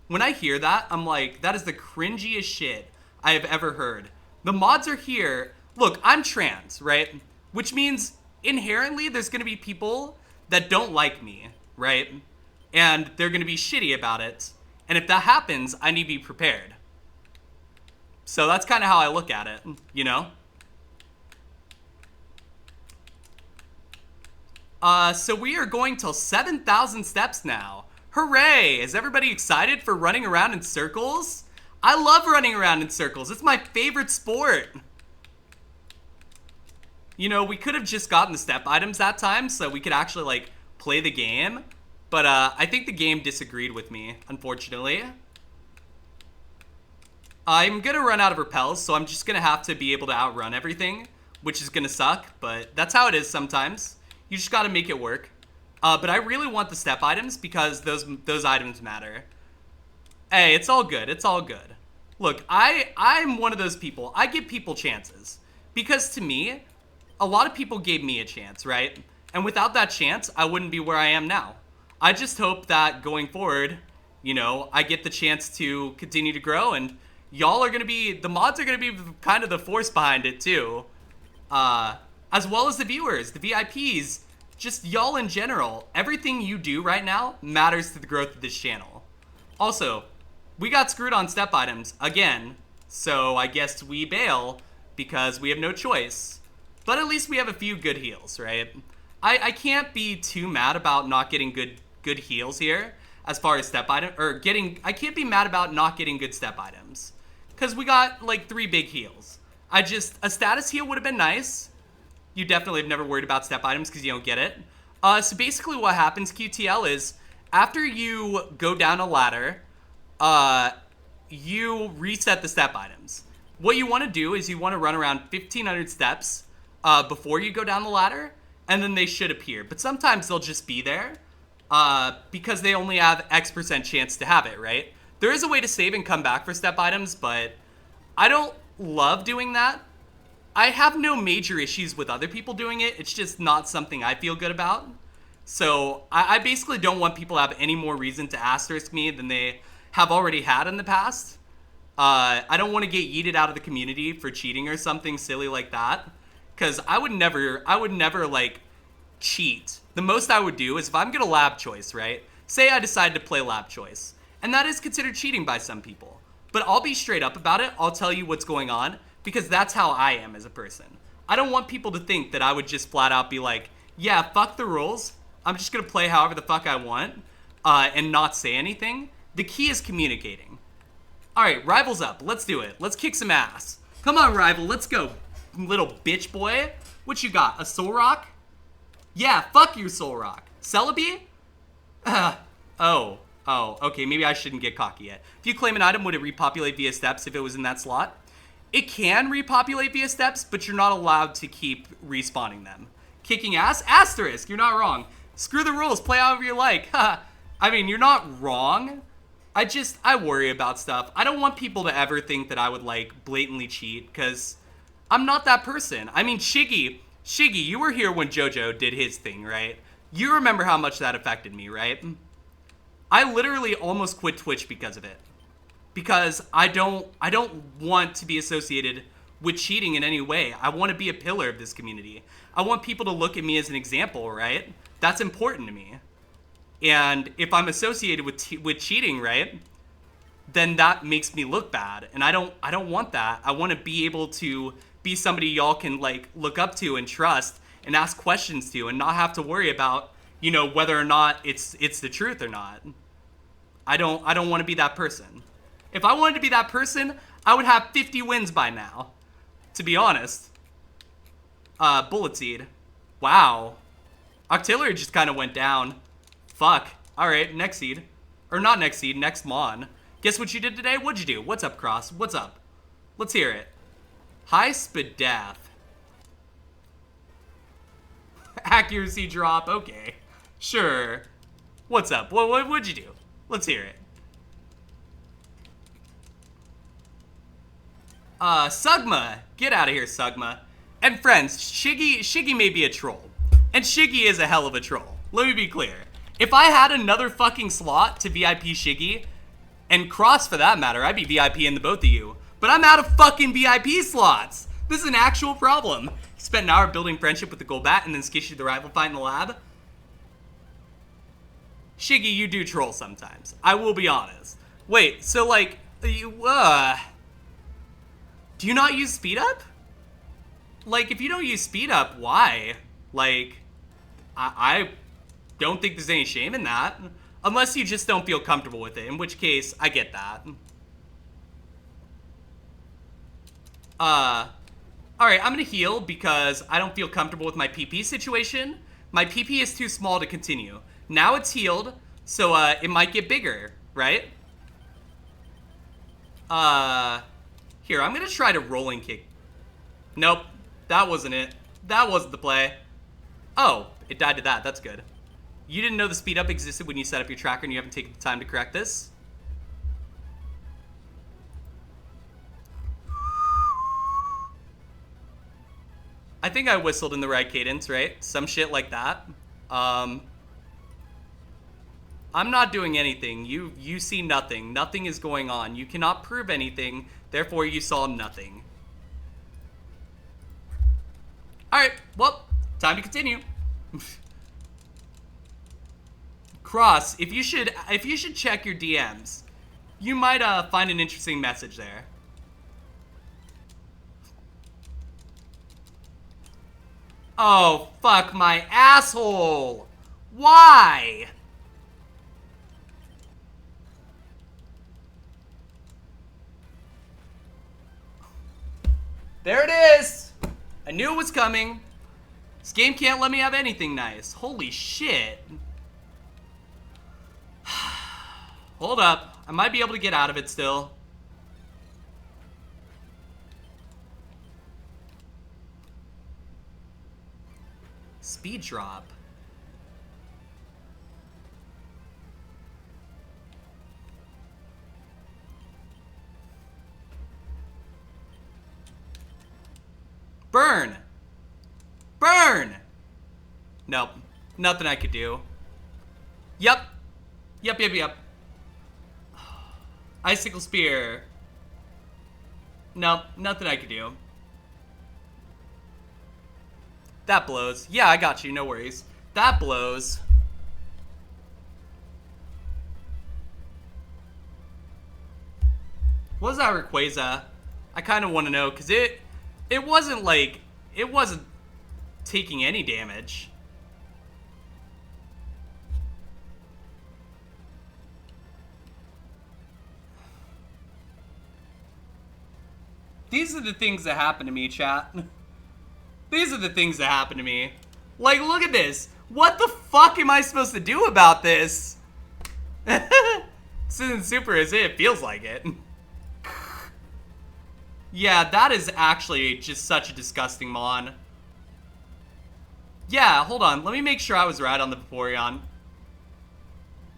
When I hear that, I'm like, that is the cringiest shit I have ever heard. The mods are here. Look, I'm trans, right? Which means inherently there's going to be people that don't like me, right? And they're going to be shitty about it. And if that happens, I need to be prepared. So that's kind of how I look at it, you know? So we are going till 7,000 steps now. Hooray! Is everybody excited for running around in circles? I love running around in circles. It's my favorite sport. You know, we could have just gotten the step items that time so we could actually, like, play the game. But I think the game disagreed with me, unfortunately. I'm gonna run out of repels, so I'm just gonna have to be able to outrun everything, which is gonna suck, but that's how it is sometimes. You just gotta make it work. But I really want the step items because those items matter. Hey, it's all good. It's all good. Look, I'm one of those people. I give people chances. Because to me, a lot of people gave me a chance, right? And without that chance, I wouldn't be where I am now. I just hope that going forward, you know, I get the chance to continue to grow, and y'all are gonna be, the mods are gonna be kind of the force behind it too. As well as the viewers, the VIPs, just y'all in general. Everything you do right now matters to the growth of this channel. Also, we got screwed on step items again, so I guess we bail because we have no choice. But at least we have a few good heals, right? I can't be too mad about not getting good heals here as far as step item, or I can't be mad about not getting good step items because we got like 3 big heals. A status heal would have been nice. You definitely have never worried about step items because you don't get it. So basically what happens, QTL, is after you go down a ladder, you reset the step items. What you want to do is you want to run around 1,500 steps before you go down the ladder, and then they should appear. But sometimes they'll just be there because they only have X% chance to have it, right? There is a way to save and come back for step items, but I don't love doing that. I have no major issues with other people doing it. It's just not something I feel good about. So I basically don't want people to have any more reason to asterisk me than they have already had in the past. I don't want to get yeeted out of the community for cheating or something silly like that. Because I would never like cheat. The most I would do is if I'm gonna lab choice, right? Say I decide to play lab choice. And that is considered cheating by some people. But I'll be straight up about it. I'll tell you what's going on. Because that's how I am as a person. I don't want people to think that I would just flat out be like, yeah, fuck the rules. I'm just gonna play however the fuck I want and not say anything. The key is communicating. All right, Rival's up. Let's do it. Let's kick some ass. Come on, Rival. Let's go, little bitch boy. What you got? A soul rock? Yeah, fuck your soul rock. Celebi? Oh, okay. Maybe I shouldn't get cocky yet. If you claim an item, would it repopulate via steps if it was in that slot? It can repopulate via steps, but you're not allowed to keep respawning them. Kicking ass? Asterisk, you're not wrong. Screw the rules, play however you like. I mean, you're not wrong. I worry about stuff. I don't want people to ever think that I would, like, blatantly cheat, because I'm not that person. I mean, Shiggy, you were here when JoJo did his thing, right? You remember how much that affected me, right? I literally almost quit Twitch because of it. Because I don't want to be associated with cheating in any way. I want to be a pillar of this community. I want people to look at me as an example, right? That's important to me. And if I'm associated with cheating, right, then that makes me look bad. And I don't want that. I want to be able to be be somebody y'all can, like, look up to and trust and ask questions to and not have to worry about, you know, whether or not it's the truth or not. I don't want to be that person. If I wanted to be that person, I would have 50 wins by now, to be honest. Bullet seed. Wow. Octillery just kind of went down. Fuck. Alright, next seed. Or not next seed, next Mon. Guess what you did today? What'd you do? What's up, Cross? What's up? Let's hear it. High Spadath. Accuracy drop. Okay. Sure. What's up? What'd you do? Let's hear it. Sugma. Get out of here, Sugma. And friends, Shiggy may be a troll. And Shiggy is a hell of a troll. Let me be clear. If I had another fucking slot to VIP Shiggy, and Cross for that matter, I'd be VIP in the both of you. But I'm out of fucking VIP slots. This is an actual problem. He spent an hour building friendship with the Golbat and then skished the rival fight in the lab. Shiggy, you do troll sometimes. I will be honest. Wait, so like, do you not use speed up? Like, if you don't use speed up, why? Like, I don't think there's any shame in that. Unless you just don't feel comfortable with it, in which case, I get that. Alright, I'm gonna heal because I don't feel comfortable with my PP situation. My PP is too small to continue. Now it's healed, so, it might get bigger, right? Here, I'm gonna try to rolling kick. Nope, that wasn't it. That wasn't the play. Oh, it died to that, that's good. You didn't know the speed up existed when you set up your tracker and you haven't taken the time to correct this? I think I whistled in the right cadence, right? Some shit like that. I'm not doing anything. You see nothing. Nothing is going on. You cannot prove anything, therefore you saw nothing. Alright, well, time to continue. Cross, if you should check your DMs, you might find an interesting message there. Oh, fuck my asshole. Why? There it is. I knew it was coming. This game can't let me have anything nice. Holy shit. Hold up. I might be able to get out of it still. Speed drop. Burn! Burn! Nope. Nothing I could do. Yep. Yep. Icicle Spear. Nope. Nothing I could do. That blows. Yeah, I got you. No worries. That blows. What was that Rayquaza? I kind of want to know, because it wasn't like, it wasn't taking any damage. These are the things that happen to me, chat. These are the things that happen to me. Like, look at this. What the fuck am I supposed to do about this? This isn't super, is it? It feels like it. Yeah, that is actually just such a disgusting Mon. Yeah, hold on. Let me make sure I was right on the Vaporeon.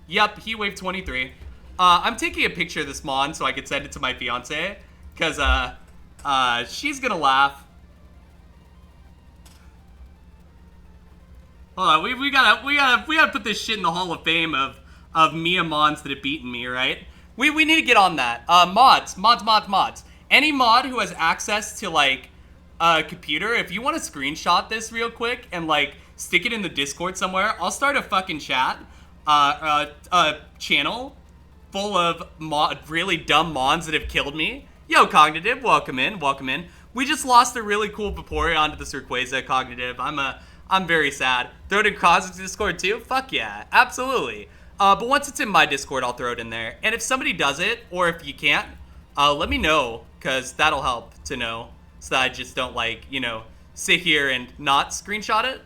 Yep, Heat Wave 23. I'm taking a picture of this Mon so I could send it to my fiance. Because, she's gonna laugh. Hold on, we gotta put this shit in the Hall of Fame of Mia Mons that have beaten me, right? We need to get on that. Mods. Any mod who has access to, like, a computer, if you want to screenshot this real quick and, like, stick it in the Discord somewhere, I'll start a fucking chat, a channel full of really dumb mons that have killed me. Yo, Cognitive, welcome in. We just lost a really cool Vaporeon to the Rayquaza Cognitive. I'm very sad. Throw it in Cros's Discord too? Fuck yeah, absolutely. But once it's in my Discord, I'll throw it in there. And if somebody does it, or if you can't, let me know, because that'll help to know, so that I just don't, like, you know, sit here and not screenshot it,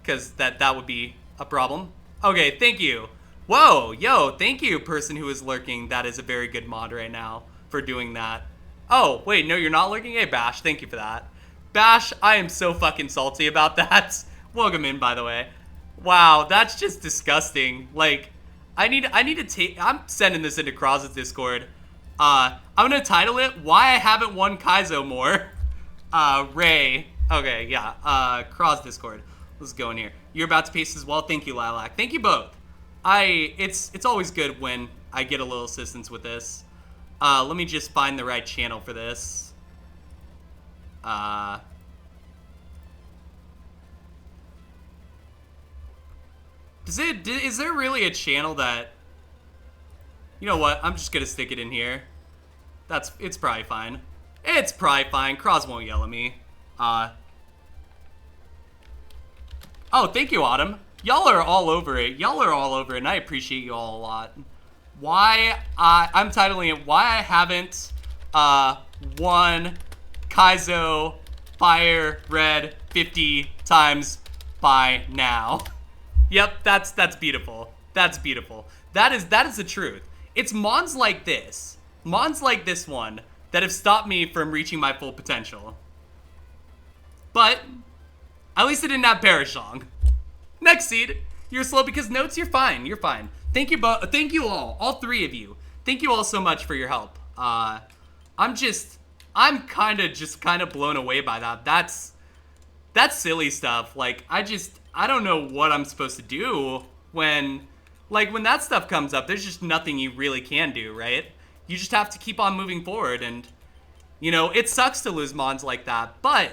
because that would be a problem. Okay, thank you. Whoa, yo, thank you, person who is lurking. That is a very good mod right now for doing that. Oh, wait, no, you're not lurking? Hey, Bash, thank you for that. Bash, I am so fucking salty about that. Welcome in, by the way. Wow, that's just disgusting. Like, I need to take... I'm sending this into Cros's Discord. I'm gonna title it, Why I Haven't Won Kaizo More. Ray. Okay, yeah. Cross Discord. Let's go in here. You're about to paste as well. Thank you, Lilac. Thank you both. It's always good when I get a little assistance with this. Let me just find the right channel for this. Is there really a channel that... You know what? I'm just gonna stick it in here. It's probably fine. It's probably fine. Cross won't yell at me. Oh, thank you, Autumn. Y'all are all over it. Y'all are all over it, and I appreciate you all a lot. I'm titling it, Why I Haven't Won Kaizo FireRed 50 times by now. Yep, that's beautiful. That's beautiful. That is the truth. It's mons like this one, that have stopped me from reaching my full potential. But at least I didn't have Parashong. Next seed, you're slow because notes. You're fine. You're fine. Thank you, thank you all three of you. Thank you all so much for your help. I'm kind of blown away by that. That's silly stuff. Like, I don't know what I'm supposed to do when that stuff comes up. There's just nothing you really can do, right? You just have to keep on moving forward, and, you know, it sucks to lose mons like that, but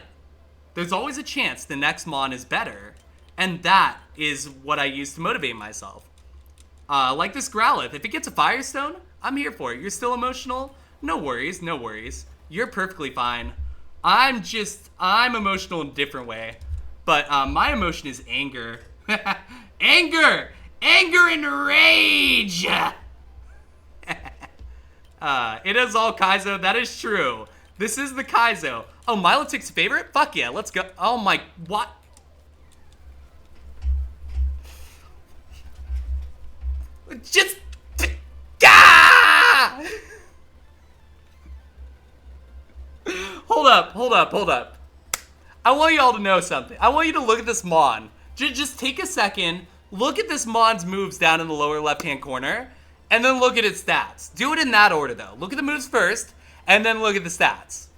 there's always a chance the next mon is better, and that is what I use to motivate myself. Like this Growlithe, if it gets a Firestone, I'm here for it. You're still emotional? No worries, no worries. You're perfectly fine. I'm emotional in a different way, but my emotion is anger. Anger and rage! It is all Kaizo, that is true. This is the Kaizo. Oh, Milotic's favorite? Fuck yeah, let's go. Oh my, what? Just, ah! Hold up. I want y'all to know something. I want you to look at this Mon. Just take a second, look at this Mon's moves down in the lower left-hand corner, and then look at its stats. Do it in that order, though. Look at the moves first, and then look at the stats.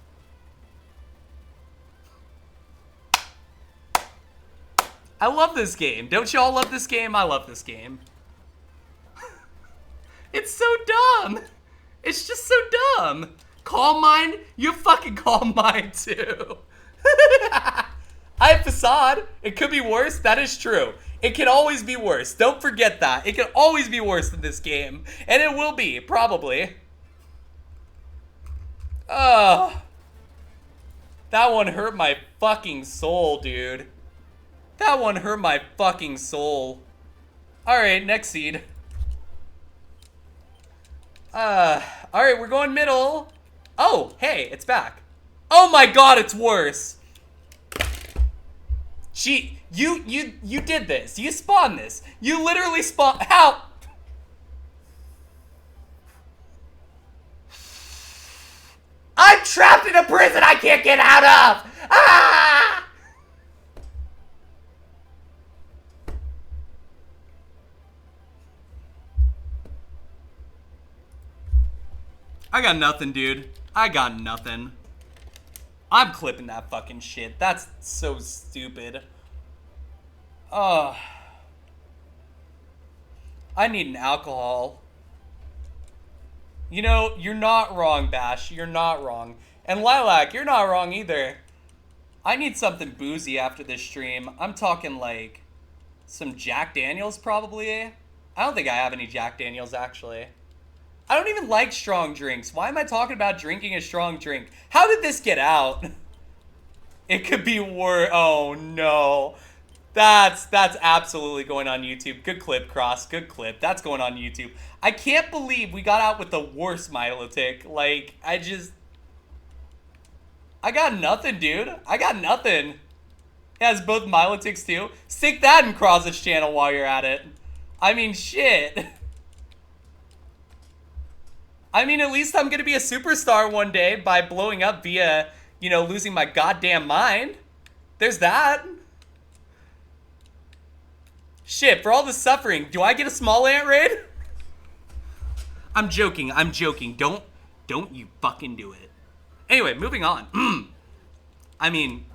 I love this game. Don't y'all love this game? I love this game. It's so dumb. It's just so dumb. Calm Mind? You fucking Calm Mind, too. I have Facade. It could be worse. That is true. It can always be worse. Don't forget that. It can always be worse in this game. And it will be, probably. Ugh. That one hurt my fucking soul, dude. That one hurt my fucking soul. Alright, next seed. Alright, we're going middle. Oh, hey, it's back. Oh my god, it's worse. Gee, you did this. You spawned this. You literally spawned. How? I'm trapped in a prison I can't get out of. Ah! I got nothing, dude. I got nothing. I'm clipping that fucking shit. That's so stupid. Ugh. I need an alcohol. You know, you're not wrong, Bash. You're not wrong. And Lilac, you're not wrong either. I need something boozy after this stream. I'm talking like some Jack Daniels, probably. I don't think I have any Jack Daniels, actually. I don't even like strong drinks. Why am I talking about drinking a strong drink? How did this get out? It could be worse. Oh no. That's absolutely going on YouTube. Good clip, Cross. Good clip. That's going on YouTube. I can't believe we got out with the worst Milotic. Like, I got nothing, dude. I got nothing. It has both Milotics too. Stick that in Cross's channel while you're at it. I mean, shit. I mean, at least I'm gonna be a superstar one day by blowing up via, you know, losing my goddamn mind. There's that. Shit, for all the suffering, do I get a small ant raid? I'm joking, I'm joking. Don't you fucking do it. Anyway, moving on. I mean,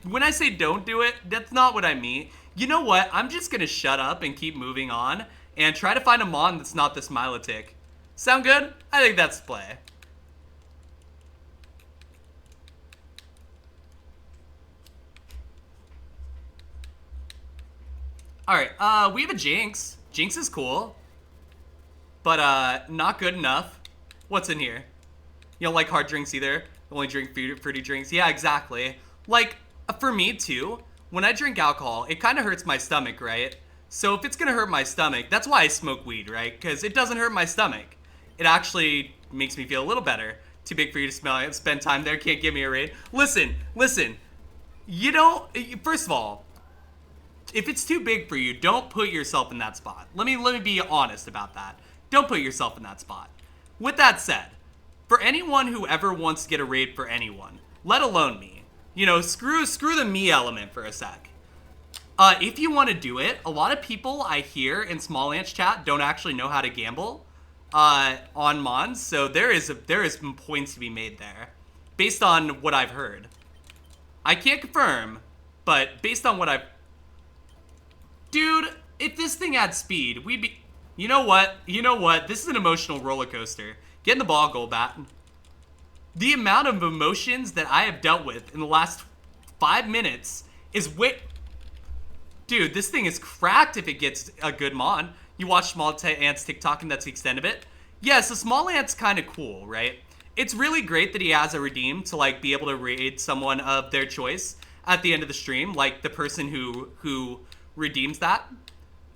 when I say don't do it, that's not what I mean. You know what? I'm just gonna shut up and keep moving on and try to find a mon that's not this Milotic. Sound good? I think that's the play. Alright, we have a Jinx. Jinx is cool. But, not good enough. What's in here? You don't like hard drinks either? Only drink fruity drinks? Yeah, exactly. Like, for me too, when I drink alcohol, it kind of hurts my stomach, right? So if it's gonna hurt my stomach, that's why I smoke weed, right? Because it doesn't hurt my stomach. It actually makes me feel a little better. Too big for you to smell it. Spend time there, can't give me a raid. Listen. You don't, first of all, if it's too big for you, don't put yourself in that spot. Let me be honest about that. Don't put yourself in that spot. With that said, for anyone who ever wants to get a raid for anyone, let alone me, you know, screw the me element for a sec. If you want to do it, a lot of people I hear in Small Ants chat don't actually know how to gamble on Mons, so there is points to be made there, based on what I've heard. I can't confirm, but based on what I've... Dude, if this thing had speed, we'd be... You know what? This is an emotional roller coaster. Get in the ball, Golbat. The amount of emotions that I have dealt with in the last 5 minutes is Dude, this thing is cracked if it gets a good mon. You watch Small Ants TikTok and that's the extent of it? Yes, the Small Ant's kind of cool, right? It's really great that he has a redeem to, like, be able to raid someone of their choice at the end of the stream, like the person who redeems that.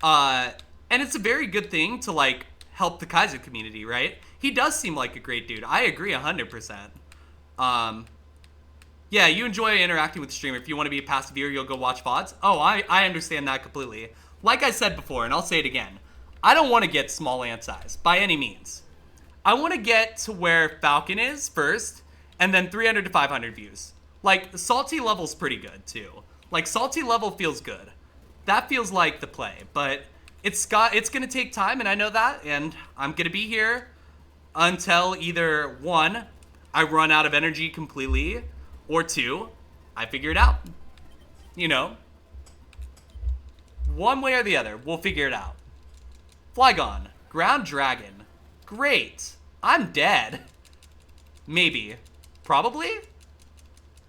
And it's a very good thing to, like, help the Kaizo community, right? He does seem like a great dude. I agree 100%. Yeah, you enjoy interacting with the streamer. If you want to be a passive viewer, you'll go watch VODs. Oh, I understand that completely. Like I said before, and I'll say it again, I don't want to get Small Ant size, by any means. I want to get to where Falcon is first, and then 300 to 500 views. Like, Salty level's pretty good, too. Like, Salty level feels good. That feels like the play, but it's gonna take time, and I know that, and I'm gonna be here until either 1, I run out of energy completely, or 2, I figure it out. You know? One way or the other, we'll figure it out. Flygon, Ground Dragon. Great. I'm dead. Maybe. Probably?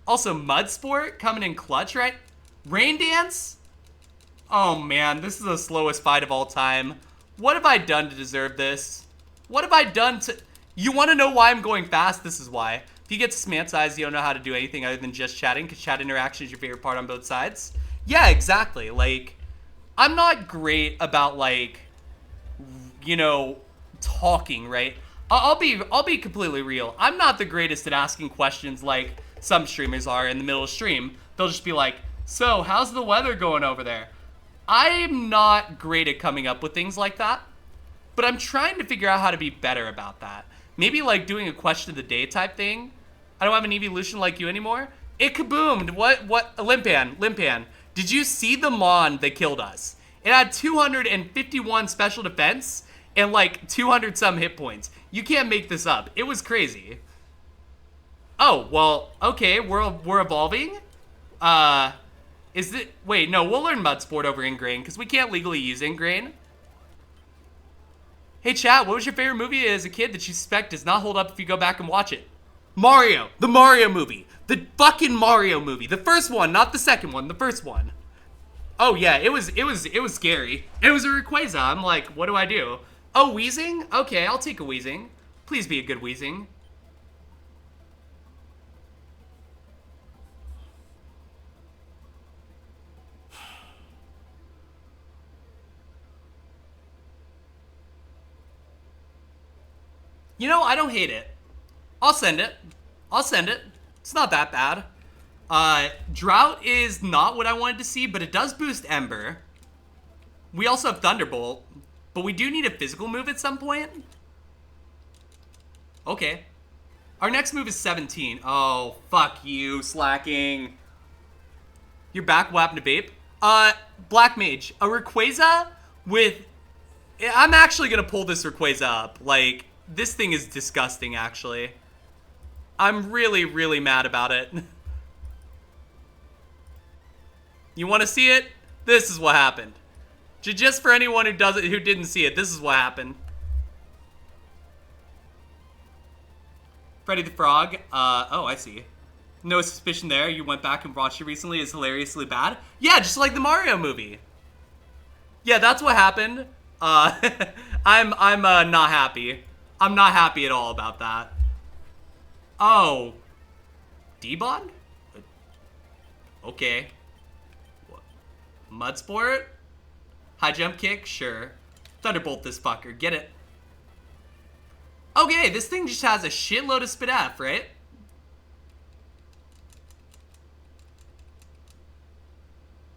Also, Mud Sport coming in clutch, right? Rain Dance? Oh man, this is the slowest fight of all time. What have I done to deserve this? What have I done to... You want to know why I'm going fast? This is why. If you get to Smant size, you don't know how to do anything other than just chatting, because chat interaction is your favorite part on both sides. Yeah, exactly. Like, I'm not great about, like, you know, talking, right? I'll be completely real. I'm not the greatest at asking questions like some streamers are in the middle of stream. They'll just be like, so, how's the weather going over there? I'm not great at coming up with things like that, but I'm trying to figure out how to be better about that. Maybe like doing a question of the day type thing. I don't have an evolution like you anymore. It kaboomed. What? Limpan. Did you see the Mon that killed us? It had 251 special defense and like 200 some hit points. You can't make this up. It was crazy. Oh, well, okay, we're evolving. Wait, no, we'll learn Mud Sport over Ingrain, because we can't legally use Ingrain. Hey, chat, what was your favorite movie as a kid that you suspect does not hold up if you go back and watch it? Mario. The Mario movie. The fucking Mario movie. The first one, not the second one, the first one. Oh, yeah, it was scary. It was a Rayquaza. I'm like, what do I do? Oh, wheezing? Okay, I'll take a wheezing. Please be a good wheezing. You know, I don't hate it. I'll send it. I'll send it. It's not that bad. Drought is not what I wanted to see, but it does boost Ember. We also have Thunderbolt, but we do need a physical move at some point. Okay. Our next move is 17. Oh, fuck you, slacking. You're back, Wap Vape. Black Mage. A Rayquaza with... I'm actually gonna pull this Rayquaza up. Like, this thing is disgusting, actually. I'm really, really mad about it. You want to see it? This is what happened. Just for anyone who didn't see it, this is what happened. Freddy the Frog. Oh, I see. No suspicion there. You went back and watched it recently. It's hilariously bad. Yeah, just like the Mario movie. Yeah, that's what happened. I'm not happy. I'm not happy at all about that. Oh. D-Bond? Okay. Mud Sport? High jump kick? Sure. Thunderbolt this fucker. Get it. Okay, this thing just has a shitload of Spit F, right?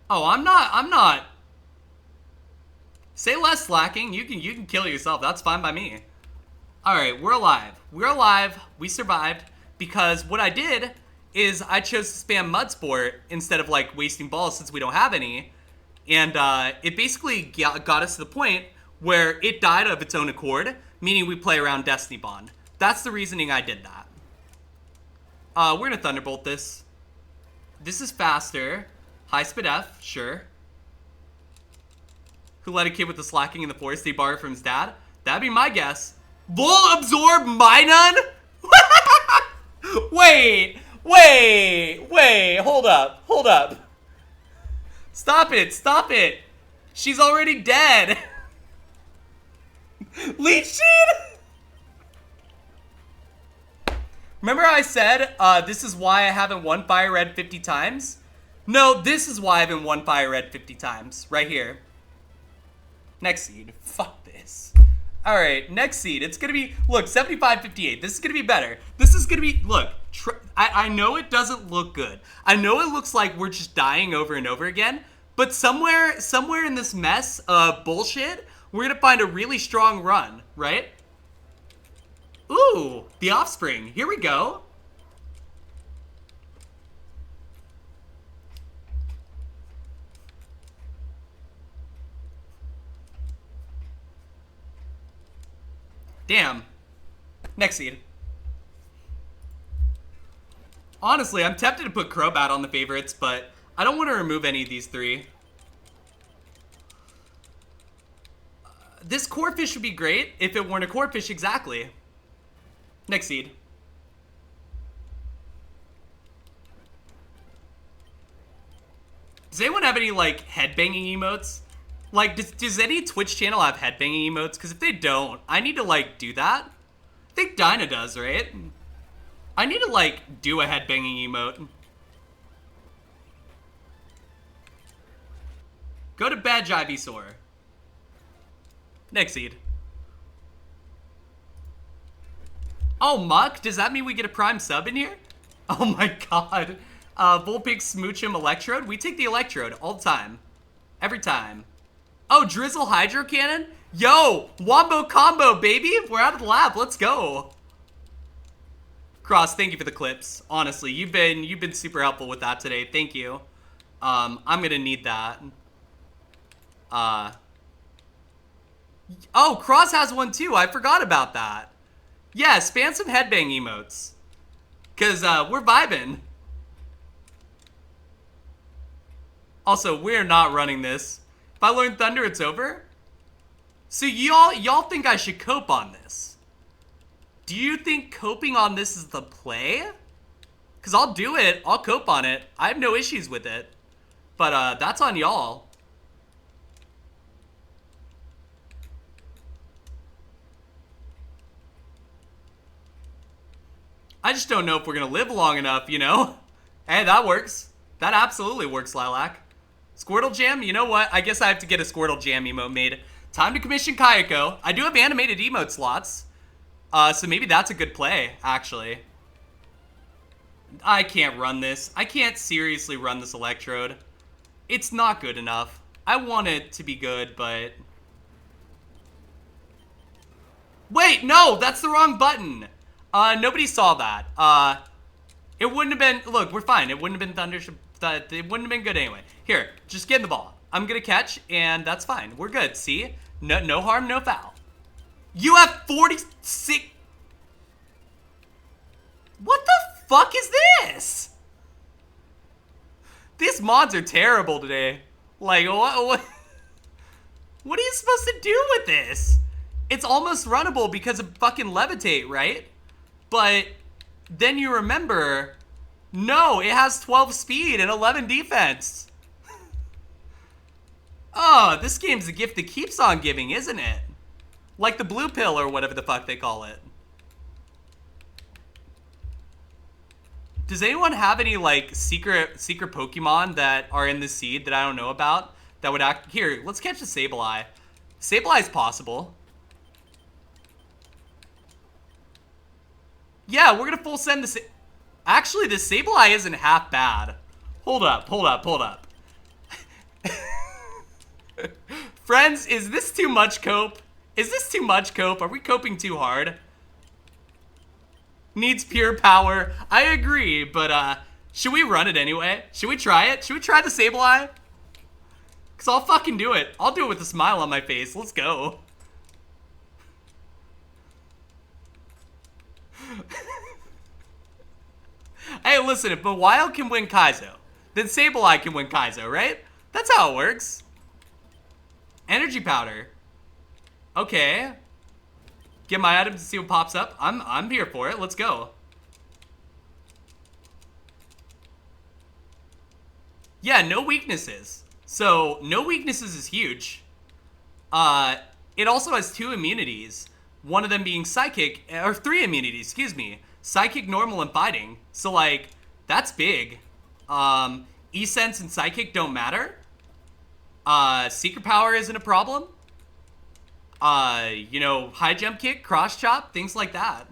Oh, I'm not. Say less, slacking. You can kill yourself. That's fine by me. Alright, we're alive. We're alive. We survived. Because what I did is I chose to spam Mud Sport instead of, like, wasting balls since we don't have any. And it basically got us to the point where it died of its own accord, meaning we play around Destiny Bond. That's the reasoning I did that. We're gonna Thunderbolt this. This is faster. High Spit F, sure. Who let a kid with the slacking in the forest he borrowed from his dad? That'd be my guess. Bull Absorb Minun? Wait, hold up. Stop it. She's already dead. Leech Seed? Remember how I said, this is why I haven't won FireRed 50 times? No, this is why I haven't won FireRed 50 times. Right here. Next seed. Fuck this. Alright, next seed. It's gonna be, look, 75-58. This is gonna be better. This is gonna be, look, I know it doesn't look good. I know it looks like we're just dying over and over again, but somewhere in this mess of bullshit, we're gonna find a really strong run, right? Ooh, the Offspring. Here we go. Damn. Next seed. Honestly, I'm tempted to put Crobat on the favorites, but I don't want to remove any of these three. This Corphish would be great if it weren't a Corphish exactly. Next seed. Does anyone have any, like, headbanging emotes? Like, does any Twitch channel have headbanging emotes? Because if they don't, I need to, like, do that. I think Dinah does, right? I need to, like, do a headbanging emote. Go to bed, Ivysaur. Next seed. Oh, Muck? Does that mean we get a prime sub in here? Oh my god. Vulpix, Smoochum, Electrode? We take the Electrode all the time. Every time. Oh, Drizzle Hydro Cannon? Yo, Wombo Combo, baby! We're out of the lab, let's go. Cross, thank you for the clips. Honestly, you've been super helpful with that today. Thank you. I'm gonna need that. Oh, Cross has one too. I forgot about that. Yeah, spam some headbang emotes. Cause we're vibing. Also, we're not running this. If I learn Thunder, it's over? So y'all think I should cope on this? Do you think coping on this is the play? Cause I'll do it. I'll cope on it. I have no issues with it. But that's on y'all. I just don't know if we're gonna live long enough, you know? Hey, that works. That absolutely works, Lilac. Squirtle Jam? You know what? I guess I have to get a Squirtle Jam emote made. Time to commission Kayako. I do have animated emote slots. So maybe that's a good play, actually. I can't run this. I can't seriously run this Electrode. It's not good enough. I want it to be good, but... Wait, no! That's the wrong button! Nobody saw that. It wouldn't have been... Look, we're fine. It wouldn't have been Thunder... It wouldn't have been good anyway. Here, just get in the ball. I'm gonna catch, and that's fine. We're good, see? No harm, no foul. You have 46... What the fuck is this? These mods are terrible today. Like, what are you supposed to do with this? It's almost runnable because of fucking Levitate, right? But then you remember... No, it has 12 speed and 11 defense. Oh, this game's a gift that keeps on giving, isn't it? Like the blue pill or whatever the fuck they call it. Does anyone have any, like, secret Pokemon that are in the seed that I don't know about? That would act... Here, let's catch the Sableye. Sableye's possible. Yeah, we're gonna full send the... Actually, this Sableye isn't half bad. Hold up. Friends, is this too much cope? Is this too much cope? Are we coping too hard? Needs pure power. I agree, but should we run it anyway? Should we try it? Should we try the Sableye? Because I'll fucking do it. I'll do it with a smile on my face. Let's go. Hey, listen, if Mawile can win Kaizo, then Sableye can win Kaizo, right? That's how it works. Energy powder. Okay. Get my items to see what pops up. I'm here for it. Let's go. Yeah, no weaknesses. So, no weaknesses is huge. It also has 2 immunities. One of them being Psychic, or 3 immunities, excuse me. Psychic, Normal, and Fighting. So, like, that's big. E-Sense and Psychic don't matter. Secret Power isn't a problem. You know, High Jump Kick, Cross Chop, things like that.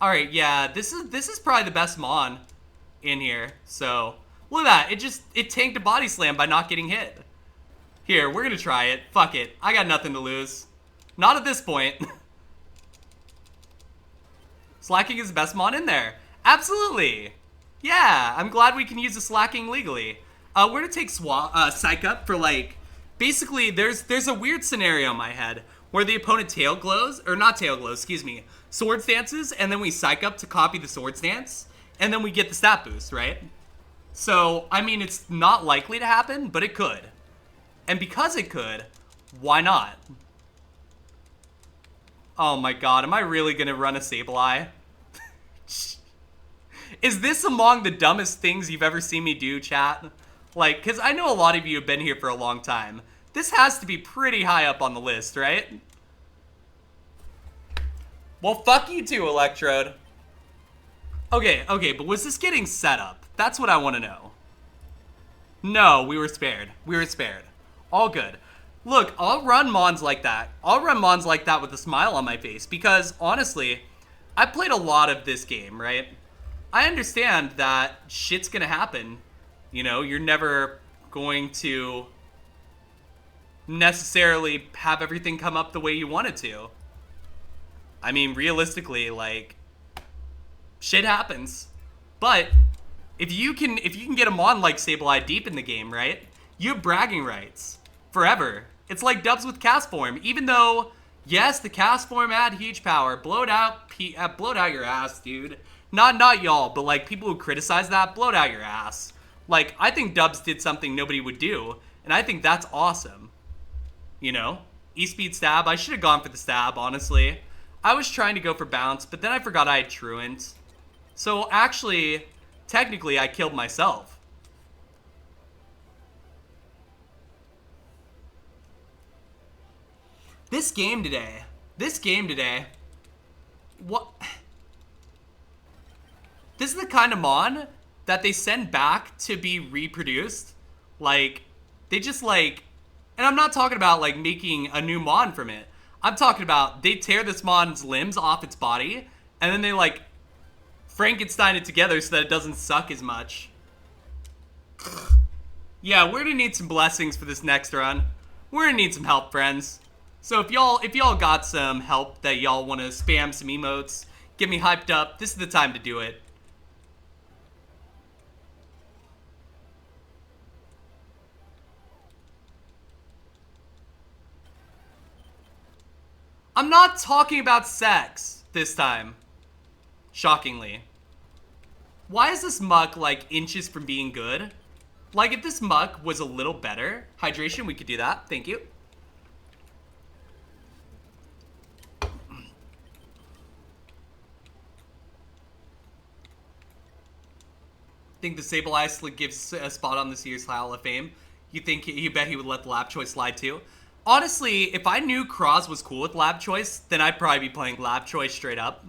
Alright, yeah, this is probably the best Mon in here. So, look at that. It tanked a Body Slam by not getting hit. Here, we're gonna try it. Fuck it. I got nothing to lose. Not at this point. Slacking is the best Mon in there. Absolutely. Yeah, I'm glad we can use the Slacking legally. We're gonna take Psych Up for, like, basically there's a weird scenario in my head where the opponent tail glows, or not tail glows, excuse me, sword stances, and then we Psych Up to copy the sword stance, and then we get the stat boost, right? So, I mean, it's not likely to happen, but it could. And because it could, why not? Oh my god, am I really gonna run a Sableye? Is this among the dumbest things you've ever seen me do, chat? Like, because I know a lot of you have been here for a long time. This has to be pretty high up on the list, right? Well, fuck you too, Electrode. Okay, but was this getting set up? That's what I want to know. No, we were spared. All good. Look, I'll run Mons like that. I'll run Mons like that with a smile on my face because, honestly, I played a lot of this game, right? I understand that shit's gonna happen. You know, you're never going to necessarily have everything come up the way you want it to. I mean, realistically, like, shit happens. But if you can get a Mon like Sableye deep in the game, right? You have bragging rights forever. It's like dubs with cast form. Even though, yes, the cast form had huge power. Blow it out your ass, dude. Not y'all, but like people who criticize that, blow it out your ass. Like, I think dubs did something nobody would do, and I think that's awesome. You know? E-speed stab. I should have gone for the stab, honestly. I was trying to go for bounce, but then I forgot I had truant. So actually, technically, I killed myself. This game today. What? This is the kind of mon that they send back to be reproduced. Like, they just like, and I'm not talking about like making a new mon from it. I'm talking about they tear this mon's limbs off its body, and then they like Frankenstein it together so that it doesn't suck as much. Yeah, we're gonna need some blessings for this next run. We're gonna need some help, friends. So if y'all got some help that y'all want to spam some emotes, get me hyped up, this is the time to do it. I'm not talking about sex this time. Shockingly. Why is this muck like inches from being good? Like if this muck was a little better, hydration, we could do that. Thank you. Think the Sable Iceland gives a spot on this year's Hall of Fame? You bet he would let the lab choice slide too? Honestly, if I knew Cross was cool with lab choice, then I'd probably be playing lab choice straight up.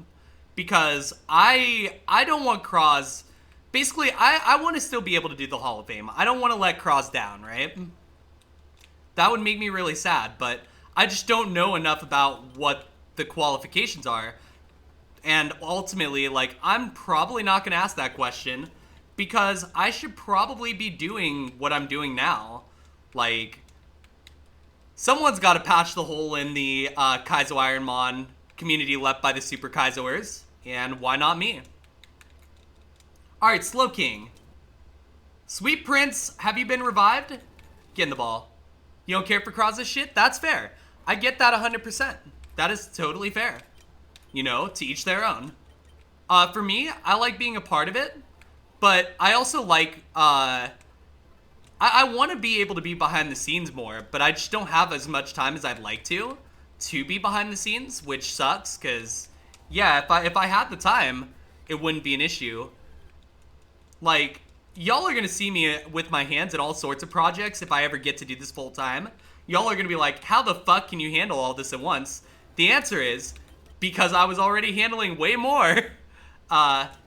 Because I don't want Cross... Basically, I want to still be able to do the Hall of Fame. I don't want to let Cross down, right? That would make me really sad, but I just don't know enough about what the qualifications are. And ultimately, like, I'm probably not going to ask that question because I should probably be doing what I'm doing now. Like... Someone's got to patch the hole in the Kaizo IronMON community left by the Super Kaizoers, and why not me? Alright, Slow King. Sweet Prince, have you been revived? Get in the ball. You don't care for Krause's shit? That's fair. I get that 100%. That is totally fair. You know, to each their own. For me, I like being a part of it, but I also like... I want to be able to be behind the scenes more, but I just don't have as much time as I'd like to be behind the scenes, which sucks, because, yeah, if I had the time, it wouldn't be an issue. Like, y'all are going to see me with my hands in all sorts of projects if I ever get to do this full time. Y'all are going to be like, how the fuck can you handle all this at once? The answer is, because I was already handling way more.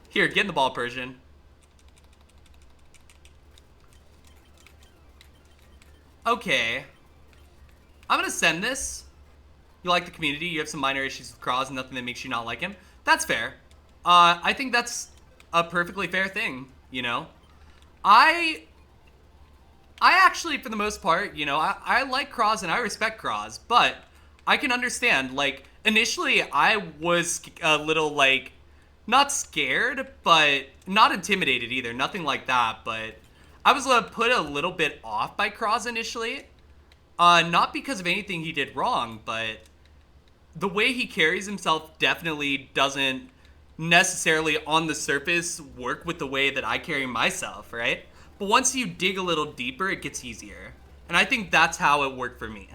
Here, get in the ball, Persian. Okay. I'm gonna send this. You like the community, you have some minor issues with Cross, nothing that makes you not like him. That's fair. I think that's a perfectly fair thing, you know? I actually, for the most part, you know, I like Cross and I respect Cross, but I can understand, like, initially I was a little, like, not scared, but not intimidated either, nothing like that, but... I was put a little bit off by Cross initially. Not because of anything he did wrong, but the way he carries himself definitely doesn't necessarily on the surface work with the way that I carry myself, right? But once you dig a little deeper, it gets easier. And I think that's how it worked for me.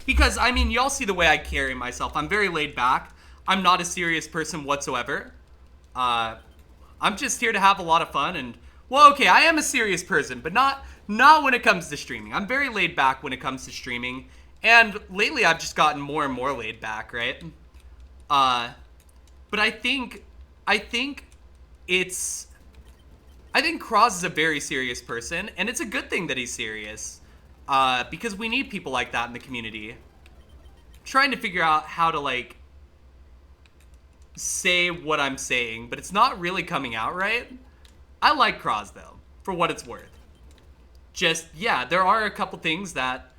Because, I mean, y'all see the way I carry myself. I'm very laid back. I'm not a serious person whatsoever. I'm just here to have a lot of fun and... Well, okay, I am a serious person, but not when it comes to streaming. I'm very laid back when it comes to streaming, and lately I've just gotten more and more laid back, right? But I think Cross is a very serious person, and it's a good thing that he's serious, because we need people like that in the community. Trying to figure out how to, like, say what I'm saying, but it's not really coming out right. I like Cross, though, for what it's worth. Just, yeah, there are a couple things that...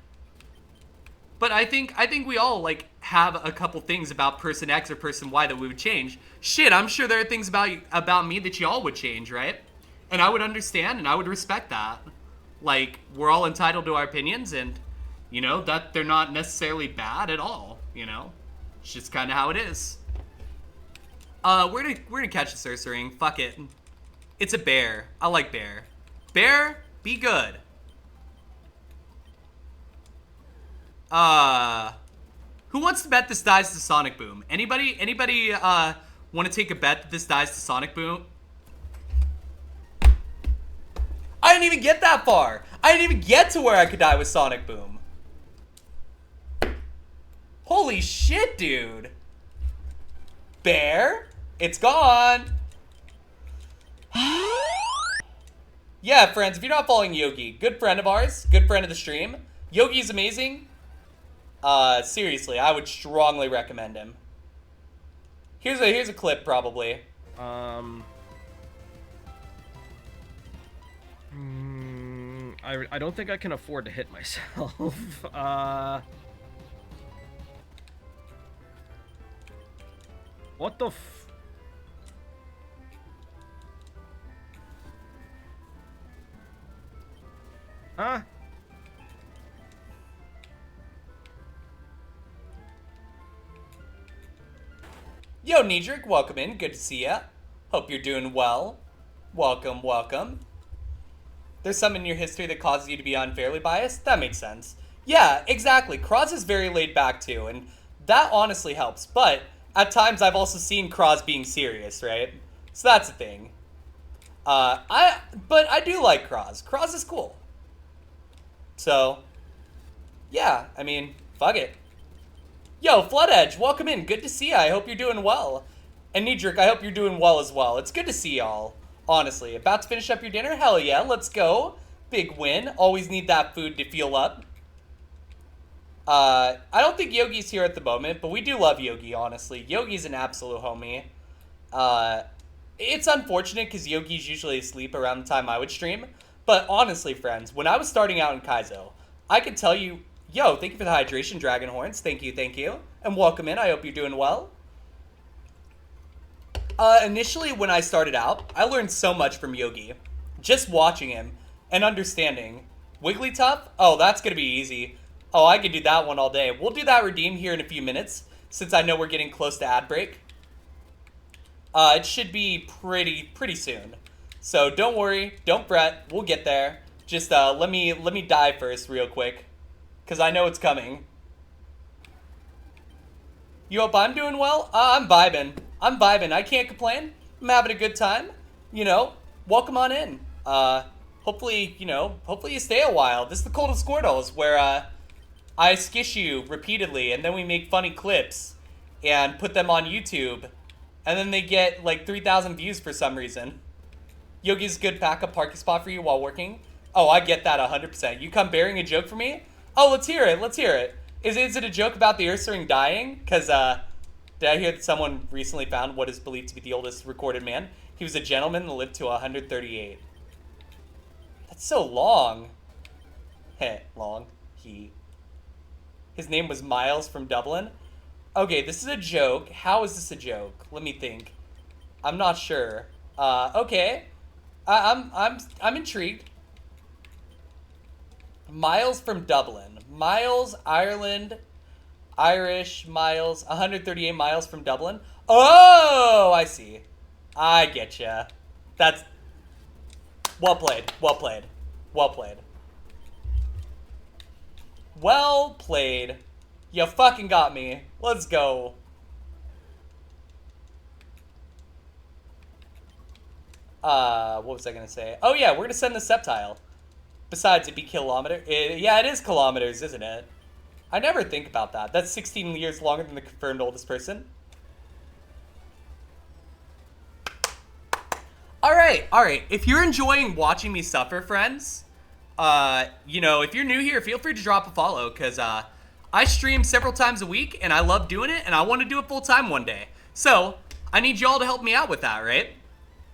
But I think we all, like, have a couple things about person X or person Y that we would change. Shit, I'm sure there are things about me that y'all would change, right? And I would understand and I would respect that. Like, we're all entitled to our opinions and, you know, that they're not necessarily bad at all, you know? It's just kind of how it is. We're gonna catch a Surcering. Fuck it. It's a bear. I like bear. Bear, be good. Who wants to bet this dies to Sonic Boom? Anybody want to take a bet that this dies to Sonic Boom? I didn't even get that far. I didn't even get to where I could die with Sonic Boom. Holy shit, dude. Bear, it's gone. Yeah, friends, if you're not following Yogi, good friend of ours, good friend of the stream. Yogi's amazing. Seriously, I would strongly recommend him. Here's a clip, probably. I don't think I can afford to hit myself. What the f... Huh? Yo, Nidrik, welcome in. Good to see ya. Hope you're doing well. Welcome, welcome. There's some in your history that causes you to be unfairly biased? That makes sense. Yeah, exactly. Kraz is very laid back too, and that honestly helps. But at times I've also seen Kraz being serious, right? So that's the thing. But I do like Kraz. Kraz is cool. So, yeah, I mean, fuck it. Yo, Flood Edge, welcome in. Good to see ya. I hope you're doing well. And Nidrik, I hope you're doing well as well. It's good to see y'all. Honestly, about to finish up your dinner? Hell yeah, let's go. Big win. Always need that food to fuel up. I don't think Yogi's here at the moment, but we do love Yogi, honestly. Yogi's an absolute homie. It's unfortunate because Yogi's usually asleep around the time I would stream. But honestly, friends, when I was starting out in Kaizo, I could tell you, yo, thank you for the hydration, Dragon Horns. Thank you, thank you. And welcome in. I hope you're doing well. Initially, when I started out, I learned so much from Yogi. Just watching him and understanding. Wigglytuff? Oh, that's going to be easy. Oh, I could do that one all day. We'll do that redeem here in a few minutes, since I know we're getting close to ad break. It should be pretty soon. So don't worry, don't fret, we'll get there. Just let me die first real quick, because I know it's coming. You hope I'm doing well? I'm vibing. I can't complain. I'm having a good time. You know, welcome on in. Hopefully you stay a while. This is the Coldest Squirtles, where I skish you repeatedly, and then we make funny clips and put them on YouTube, and then they get like 3,000 views for some reason. Yogi's a good backup parking spot for you while working. Oh, I get that 100%. You come bearing a joke for me? Oh, let's hear it. Is it a joke about the Ursaring dying? Because, did I hear that someone recently found what is believed to be the oldest recorded man? He was a gentleman that lived to 138. That's so long. Heh, long. His name was Miles from Dublin. Okay, this is a joke. How is this a joke? Let me think. I'm not sure. Okay. I'm intrigued. Miles from Dublin. Miles, Ireland, Irish, Miles, 138 miles from Dublin. Oh, I see. I getcha. That's well played. Well played. You fucking got me. Let's go. What was I gonna say? Oh yeah, we're gonna send the Sceptile. Besides, it'd be kilometer. Yeah, it is kilometers, isn't it? I never think about that. That's 16 years longer than the confirmed oldest person. Alright. If you're enjoying watching me suffer, friends, if you're new here, feel free to drop a follow, because, I stream several times a week, and I love doing it, and I want to do it full time one day. So, I need y'all to help me out with that, right?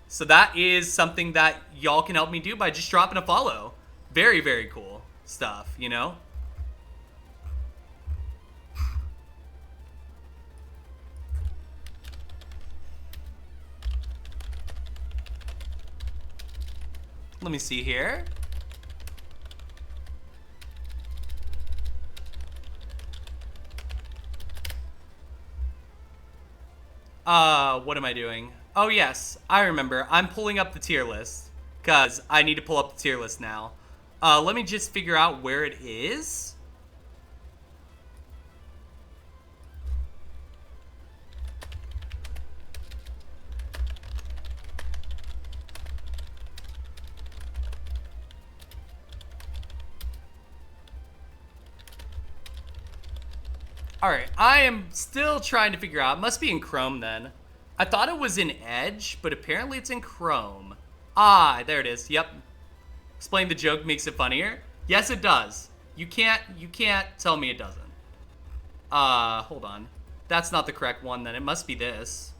So that is something that y'all can help me do by just dropping a follow. Very, very cool stuff, you know? Let me see here. What am I doing? Oh yes, I remember. I'm pulling up the tier list, because I need to pull up the tier list now. Let me just figure out where it is. Alright, I am still trying to figure out. It must be in Chrome then. I thought it was in Edge, but apparently it's in Chrome. Ah, there it is. Yep. Explain the joke makes it funnier. Yes, it does. You can't tell me it doesn't. Hold on. That's not the correct one then. It must be this.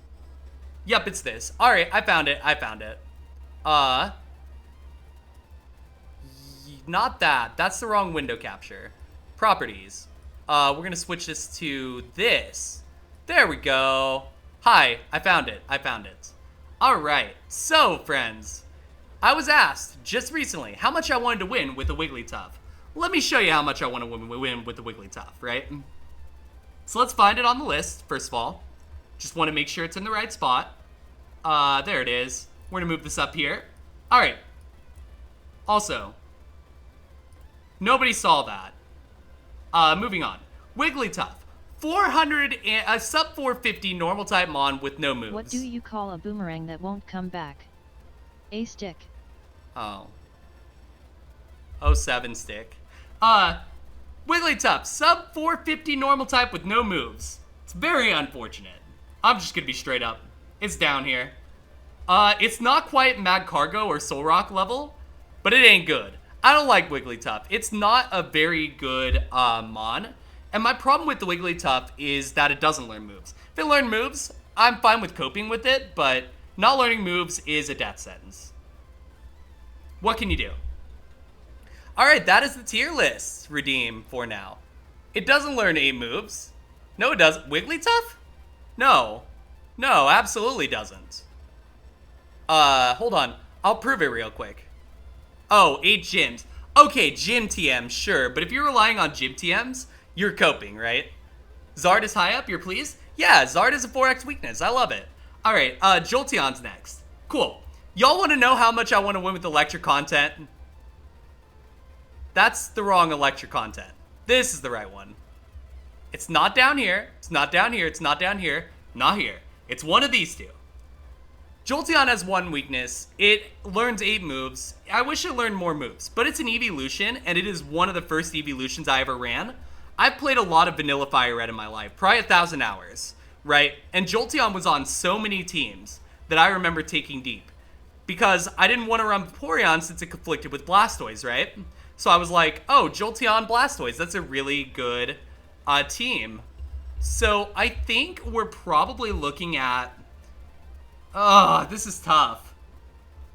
Yep, it's this. All right, I found it. Not that. That's the wrong window capture. Properties. We're gonna switch this to this. There we go. Hi, I found it. All right, so friends, I was asked just recently how much I wanted to win with the Wigglytuff. Let me show you how much I want to win with the Wigglytuff, right? So let's find it on the list, first of all. Just want to make sure it's in the right spot. There it is. We're gonna move this up here. All right. Also, nobody saw that. Moving on. Wigglytuff. 400 and a sub 450 normal type mon with no moves. What do you call a boomerang that won't come back? A stick. Oh. 07 stick. Wigglytuff, sub 450 normal type with no moves. It's very unfortunate. I'm just gonna be straight up. It's down here. It's not quite Mag Cargo or Solrock level, but it ain't good. I don't like Wigglytuff. It's not a very good mon. And my problem with the Wigglytuff is that it doesn't learn moves. If it learned moves, I'm fine with coping with it, but not learning moves is a death sentence. What can you do? Alright, that is the tier list redeem for now. It doesn't learn 8 moves. No, it doesn't. Wigglytuff? No. No, absolutely doesn't. Hold on. I'll prove it real quick. Oh, 8 gyms. Okay, gym TM, sure, but if you're relying on gym TMs, you're coping, right? Zard is high up, you're pleased? Yeah, Zard is a 4x weakness, I love it. Alright, Jolteon's next. Cool. Y'all want to know how much I want to win with electric content? That's the wrong electric content. This is the right one. It's not down here, it's not down here, it's not down here, not here. It's one of these two. Jolteon has one weakness. It learns 8 moves. I wish it learned more moves, but it's an evolution, and it is one of the first evolutions I ever ran. I've played a lot of vanilla FireRed in my life, probably 1,000 hours, right? And Jolteon was on so many teams that I remember taking deep, because I didn't want to run Vaporeon since it conflicted with Blastoise, right? So I was like, oh, Jolteon, Blastoise, that's a really good team. So I think we're probably looking at... this is tough.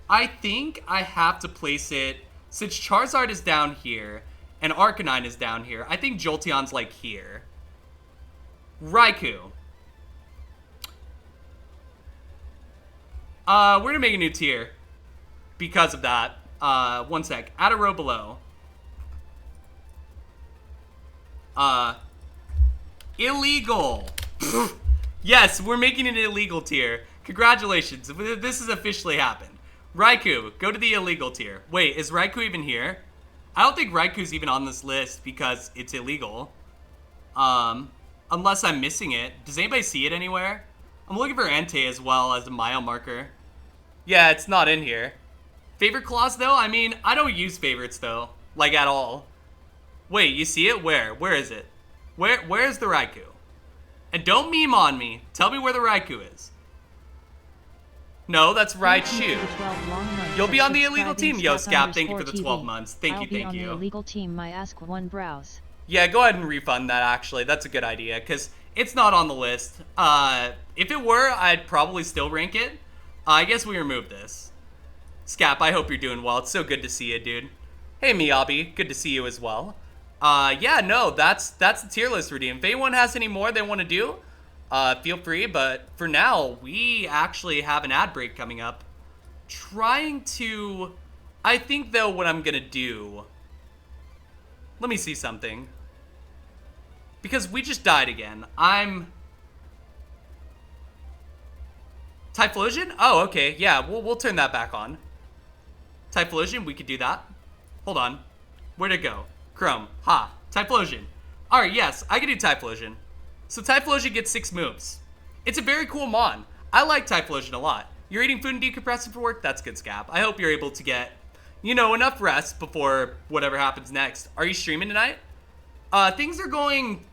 I think I have to place it, since Charizard is down here, and Arcanine is down here, I think Jolteon's like here. Raikou. We're gonna make a new tier because of that. One sec. Add a row below. Illegal. Yes, we're making an illegal tier. Congratulations. This has officially happened. Raikou, go to the illegal tier. Wait, is Raikou even here? I don't think Raikou's even on this list because it's illegal. Unless I'm missing it. Does anybody see it anywhere? I'm looking for Entei as well as a mile marker. Yeah, it's not in here. Favorite claws though? I mean, I don't use favorites though. Like at all. Wait, you see it? Where? Where is it? Where's the Raikou? And don't meme on me. Tell me where the Raikou is. No, that's Raichu. You'll be on the illegal team, yo, Scap. Thank you for the 12 months. Thank you, thank you. On the illegal team, my ask one browse. Yeah, go ahead and refund that, actually. That's a good idea, because it's not on the list. If it were, I'd probably still rank it. I guess we removed this. Scap, I hope you're doing well. It's so good to see you, dude. Hey, Miyabi. Good to see you as well. Yeah, no, that's the tier list redeem. If anyone has any more they want to do, feel free, but for now, we actually have an ad break coming up. I think, though, what I'm gonna do... Let me see something. Because we just died again. Typhlosion? Oh, okay, yeah, we'll turn that back on. Typhlosion, we could do that. Hold on. Where'd it go? Chrome. Ha. Typhlosion. Alright, yes, I can do Typhlosion. So Typhlosion gets 6 moves. It's a very cool mon. I like Typhlosion a lot. You're eating food and decompressing for work? That's good, Scap. I hope you're able to get, you know, enough rest before whatever happens next. Are you streaming tonight? Things are going...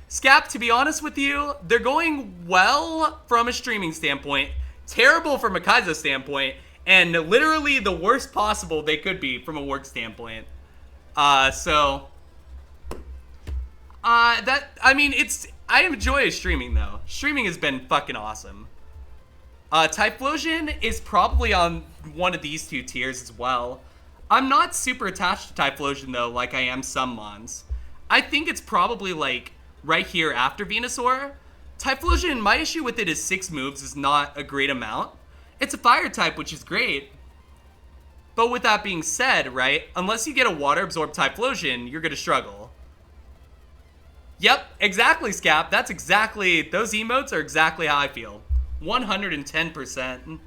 Scap, to be honest with you, they're going well from a streaming standpoint, terrible from a Kaizo standpoint, and literally the worst possible they could be from a work standpoint. I enjoy streaming though. Streaming has been fucking awesome. Typhlosion is probably on one of these two tiers as well. I'm not super attached to Typhlosion though, like I am some mons. I think it's probably like right here after Venusaur. Typhlosion, my issue with it is 6 moves is not a great amount. It's a fire type, which is great. But with that being said, right, unless you get a water absorb Typhlosion, you're gonna struggle. Yep, exactly, Scap. Those emotes are exactly how I feel. 110%.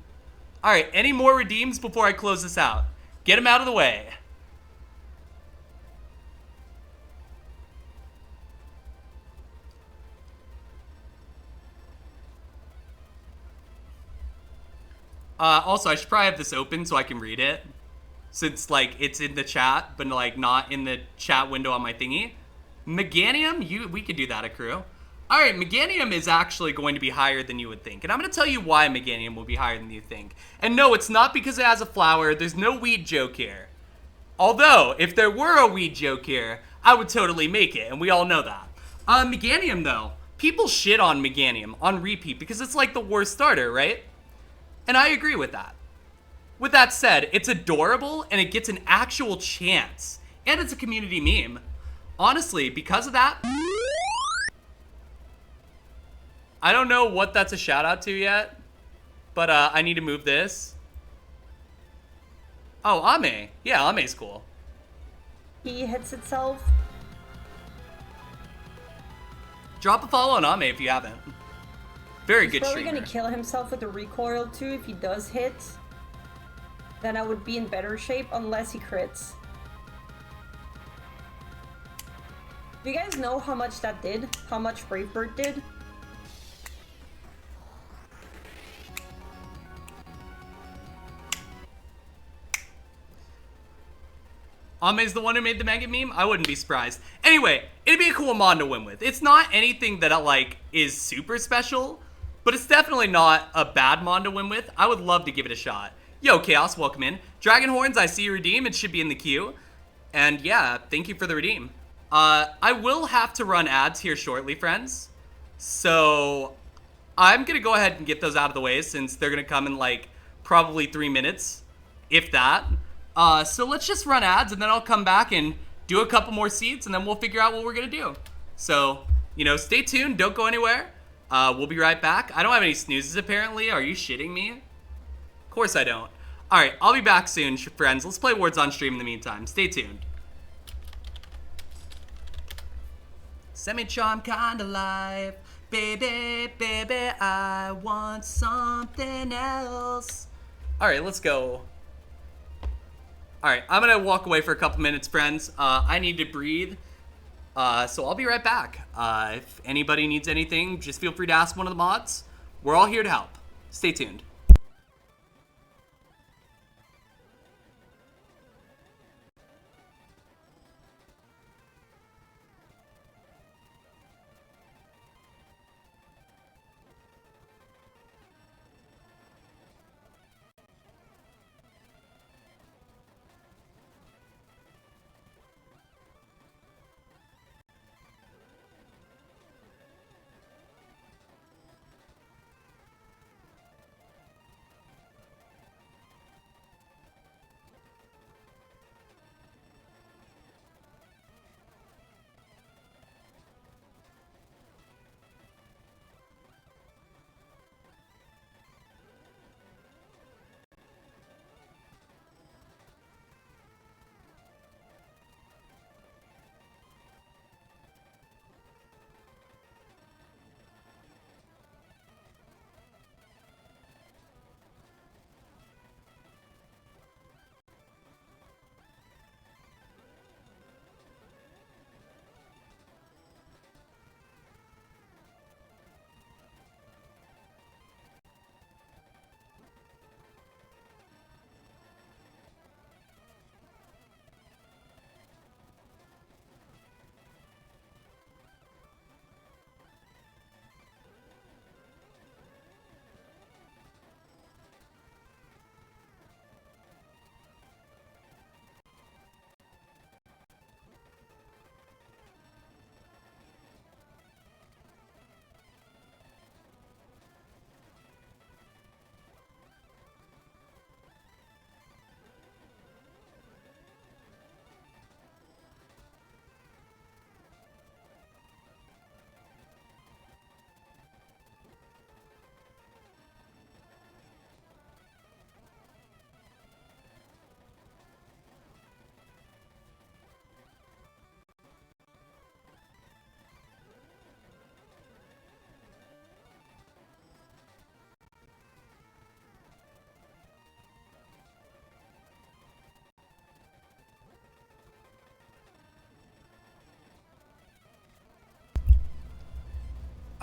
Alright, any more redeems before I close this out? Get them out of the way. Also, I should probably have this open so I can read it. Since, like, it's in the chat, but, like, not in the chat window on my thingy. Meganium? We could do that, Accru. Alright, Meganium is actually going to be higher than you would think. And I'm going to tell you why Meganium will be higher than you think. And no, it's not because it has a flower. There's no weed joke here. Although, if there were a weed joke here, I would totally make it. And we all know that. Meganium, though. People shit on Meganium on repeat because it's like the worst starter, right? And I agree with that. With that said, it's adorable and it gets an actual chance. And it's a community meme. Honestly, because of that, I don't know what that's a shout out to yet, but I need to move this. Oh, Ame. Yeah, Ame's cool. He hits itself. Drop a follow on Ame if you haven't. Very good He's probably streamer. gonna kill himself with the recoil too if he does hit. Then I would be in better shape unless he crits. Do you guys know how much that did? How much Brave Bird did? Ame's the one who made the mega meme? I wouldn't be surprised. Anyway, it'd be a cool mon to win with. It's not anything that like is super special, but it's definitely not a bad mon to win with. I would love to give it a shot. Yo, Chaos, welcome in. Dragon Horns, I see you redeem. It should be in the queue. And yeah, thank you for the redeem. I will have to run ads here shortly, friends. So I'm going to go ahead and get those out of the way since they're going to come in like probably 3 minutes, if that. So let's just run ads and then I'll come back and do a couple more seats and then we'll figure out what we're going to do. So, you know, stay tuned. Don't go anywhere. We'll be right back. I don't have any snoozes apparently. Are you shitting me? Of course I don't. All right, I'll be back soon, friends. Let's play Words on stream in the meantime. Stay tuned. Semi-charm kind of life. Baby, baby, I want something else. All right, let's go. All right, I'm going to walk away for a couple minutes, friends. I need to breathe. So I'll be right back. If anybody needs anything, just feel free to ask one of the mods. We're all here to help. Stay tuned.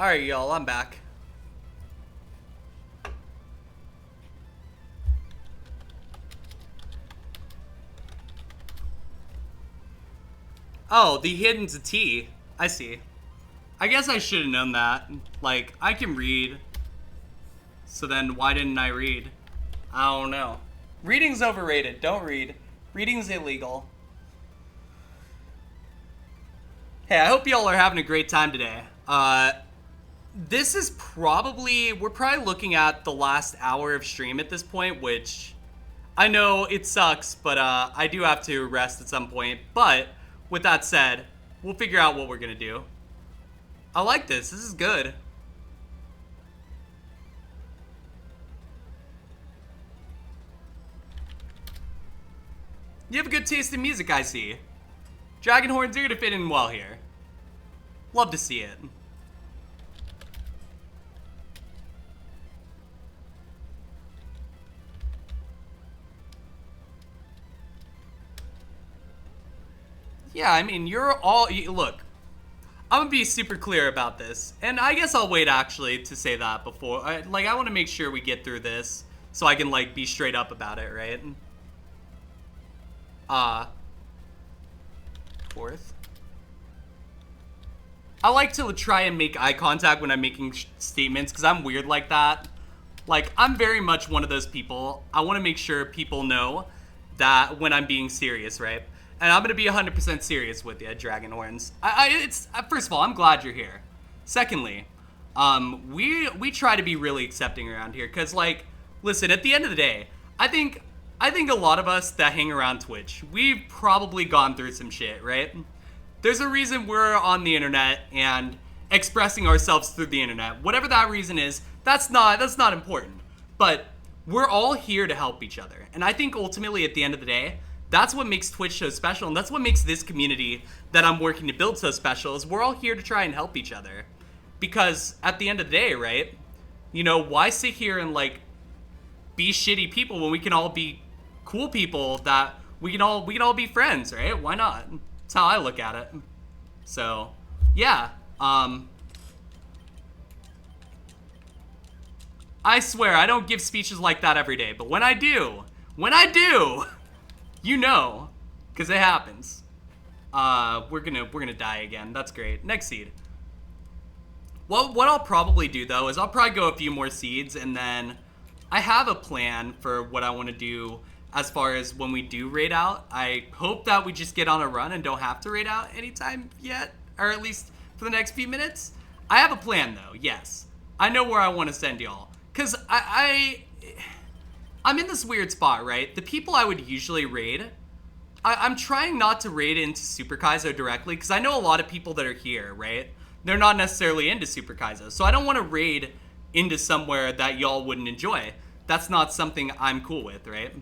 Alright, y'all, I'm back. Oh, the hidden's a T. I see. I guess I should have known that. Like, I can read. So then why didn't I read? I don't know. Reading's overrated. Don't read. Reading's illegal. Hey, I hope y'all are having a great time today. This is probably... We're probably looking at the last hour of stream at this point, which... I know it sucks, but I do have to rest at some point. But, with that said, we'll figure out what we're gonna do. I like this. This is good. You have a good taste in music, I see. Dragon horns are gonna fit in well here. Love to see it. Yeah, I mean, you're all... Look, I'm gonna be super clear about this. And I guess I'll wait, actually, to say that before. I want to make sure we get through this so I can, like, be straight up about it, right? Fourth. I like to try and make eye contact when I'm making statements because I'm weird like that. Like, I'm very much one of those people. I want to make sure people know that when I'm being serious, right? And I'm going to be 100% serious with you, Dragonhorns. First of all, I'm glad you're here. Secondly, we try to be really accepting around here because, like, listen, at the end of the day, I think a lot of us that hang around Twitch, we've probably gone through some shit, right? There's a reason we're on the internet and expressing ourselves through the internet. Whatever that reason is, that's not important. But we're all here to help each other. And I think ultimately at the end of the day, that's what makes Twitch so special, and that's what makes this community that I'm working to build so special, is we're all here to try and help each other. Because at the end of the day, right, you know, why sit here and, like, be shitty people when we can all be cool people that we can all be friends, right? Why not? That's how I look at it. So, yeah, I swear, I don't give speeches like that every day, but when I do, you know, because it happens. We're gonna die again. That's great. Next seed. Well, what I'll probably do, though, is I'll probably go a few more seeds, and then I have a plan for what I want to do as far as when we do raid out. I hope that we just get on a run and don't have to raid out anytime yet, or at least for the next few minutes. I have a plan, though, yes. I know where I want to send y'all. Because I'm in this weird spot, right? The people I would usually raid, I'm trying not to raid into Super Kaizo directly, because I know a lot of people that are here, right? They're not necessarily into Super Kaizo, so I don't want to raid into somewhere that y'all wouldn't enjoy. That's not something I'm cool with, right?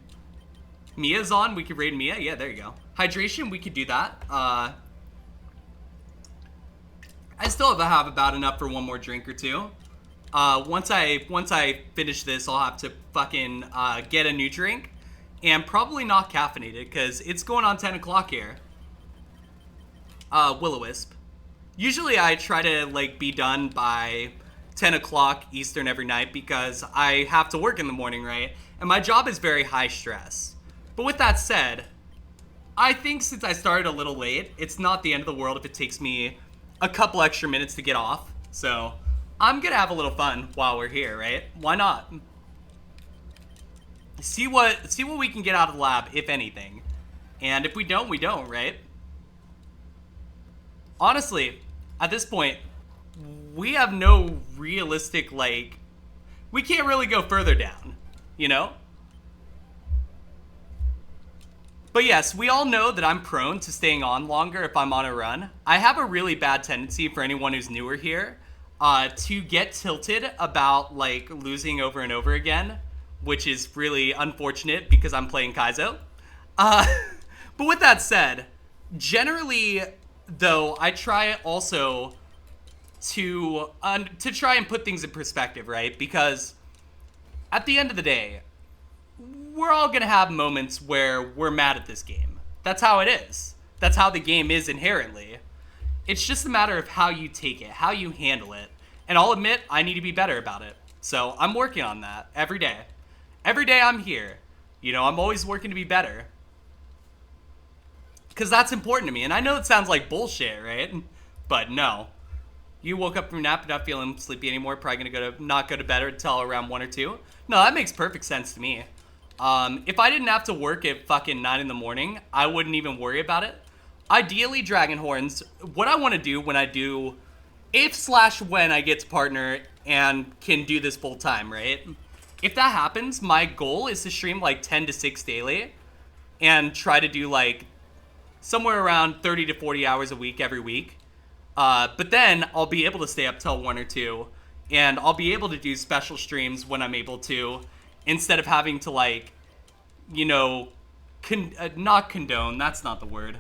Mia's on, we could raid Mia. Yeah, there you go. Hydration, we could do that. I still have about enough for one more drink or two. Once I finish this, I'll have to fucking get a new drink, and probably not caffeinated, because it's going on 10 o'clock here. Will-O-Wisp. Usually I try to, like, be done by 10 o'clock Eastern every night, because I have to work in the morning, right? And my job is very high stress. But with that said, I think since I started a little late, it's not the end of the world if it takes me a couple extra minutes to get off. So I'm gonna have a little fun while we're here, right? Why not? See what we can get out of the lab, if anything. And if we don't, we don't, right? Honestly, at this point, we have no realistic, like, we can't really go further down, you know? But yes, we all know that I'm prone to staying on longer if I'm on a run. I have a really bad tendency, for anyone who's newer here, to get tilted about, like, losing over and over again, which is really unfortunate because I'm playing Kaizo. But with that said, generally, though, I try also to try and put things in perspective, right? Because at the end of the day, we're all gonna have moments where we're mad at this game. That's how it is. That's how the game is inherently. It's just a matter of how you take it, how you handle it, And I'll admit, I need to be better about it. So I'm working on that every day. Every day I'm here. You know, I'm always working to be better. Because that's important to me. And I know it sounds like bullshit, right? But no. You woke up from a nap and not feeling sleepy anymore, probably going to not go to bed until around 1 or 2. No, that makes perfect sense to me. If I didn't have to work at fucking 9 in the morning, I wouldn't even worry about it. Ideally, Dragon Horns, what I want to do when I do, when I get to partner and can do this full time, right? If that happens, my goal is to stream like 10 to 6 daily and try to do like somewhere around 30 to 40 hours a week every week. But then I'll be able to stay up till 1 or 2 and I'll be able to do special streams when I'm able to, instead of having to like, you know, not condone, that's not the word.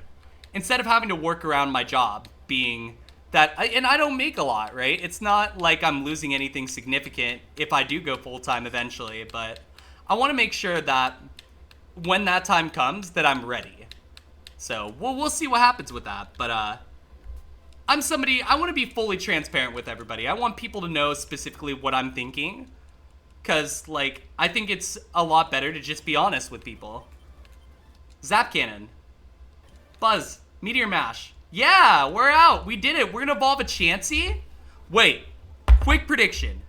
Instead of having to work around my job being that, and I don't make a lot, right? It's not like I'm losing anything significant if I do go full-time eventually, but I want to make sure that when that time comes that I'm ready. So we'll see what happens with that, but I'm somebody, I want to be fully transparent with everybody. I want people to know specifically what I'm thinking, because like I think it's a lot better to just be honest with people. Zap Cannon. Buzz, Meteor Mash. Yeah, we're out. We did it. We're going to evolve a Chansey. Wait, quick prediction.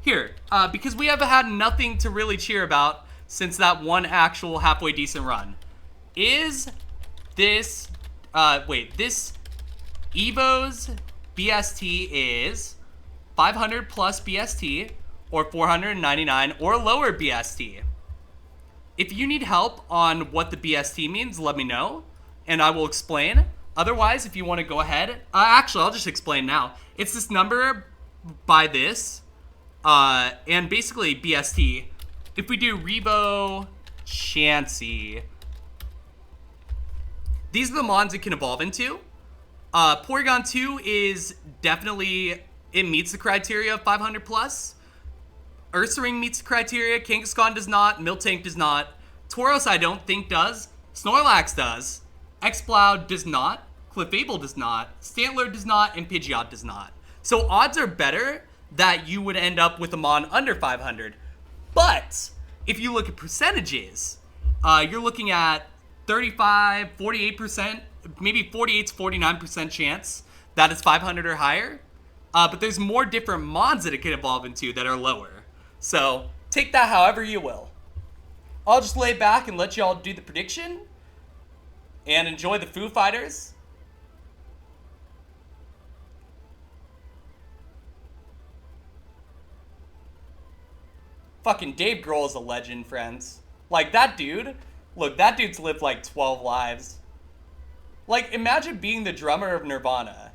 Here, because we have had nothing to really cheer about since that one actual halfway decent run. Is this, this Evo's BST is 500 plus BST or 499 or lower BST. If you need help on what the BST means, let me know, and I will explain. Otherwise, if you want to go ahead, actually, I'll just explain now. It's this number by this, and basically BST. If we do Revo Chansey, these are the mons it can evolve into. Porygon 2 is definitely, it meets the criteria of 500 plus. Ursaring meets the criteria, Kangaskhan does not, Miltank does not, Tauros I don't think does, Snorlax does, Exploud does not, Clefable does not, Stantler does not, and Pidgeot does not. So odds are better that you would end up with a mon under 500. But if you look at percentages, you're looking at 35, 48%, maybe 48 to 49% chance that it's 500 or higher. But there's more different mons that it can evolve into that are lower. So take that however you will. I'll just lay back and let y'all do the prediction and enjoy the Foo Fighters. Fucking Dave Grohl is a legend, friends. Like, that dude, look, that dude's lived like 12 lives. Like, imagine being the drummer of Nirvana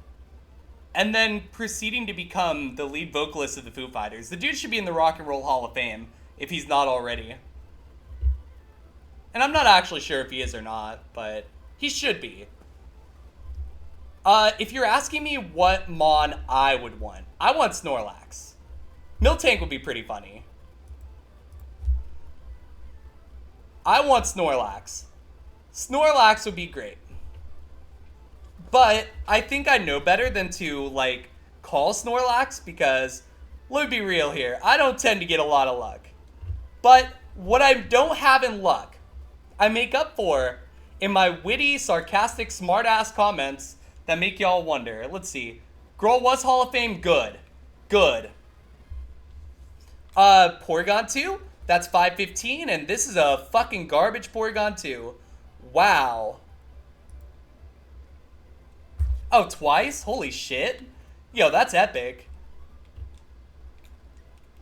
and then proceeding to become the lead vocalist of the Foo Fighters. The dude should be in the Rock and Roll Hall of Fame, if he's not already. And I'm not actually sure if he is or not, but he should be. If you're asking me what mon I would want, I want Snorlax. Miltank would be pretty funny. I want Snorlax. Snorlax would be great. But I think I know better than to, like, call Snorlax because, let me be real here, I don't tend to get a lot of luck. But what I don't have in luck, I make up for in my witty, sarcastic, smart-ass comments that make y'all wonder. Let's see. Grohl was Hall of Fame? Good. Good. Porygon 2? That's 515, and this is a fucking garbage Porygon 2. Wow. Oh, twice? Holy shit. Yo, that's epic.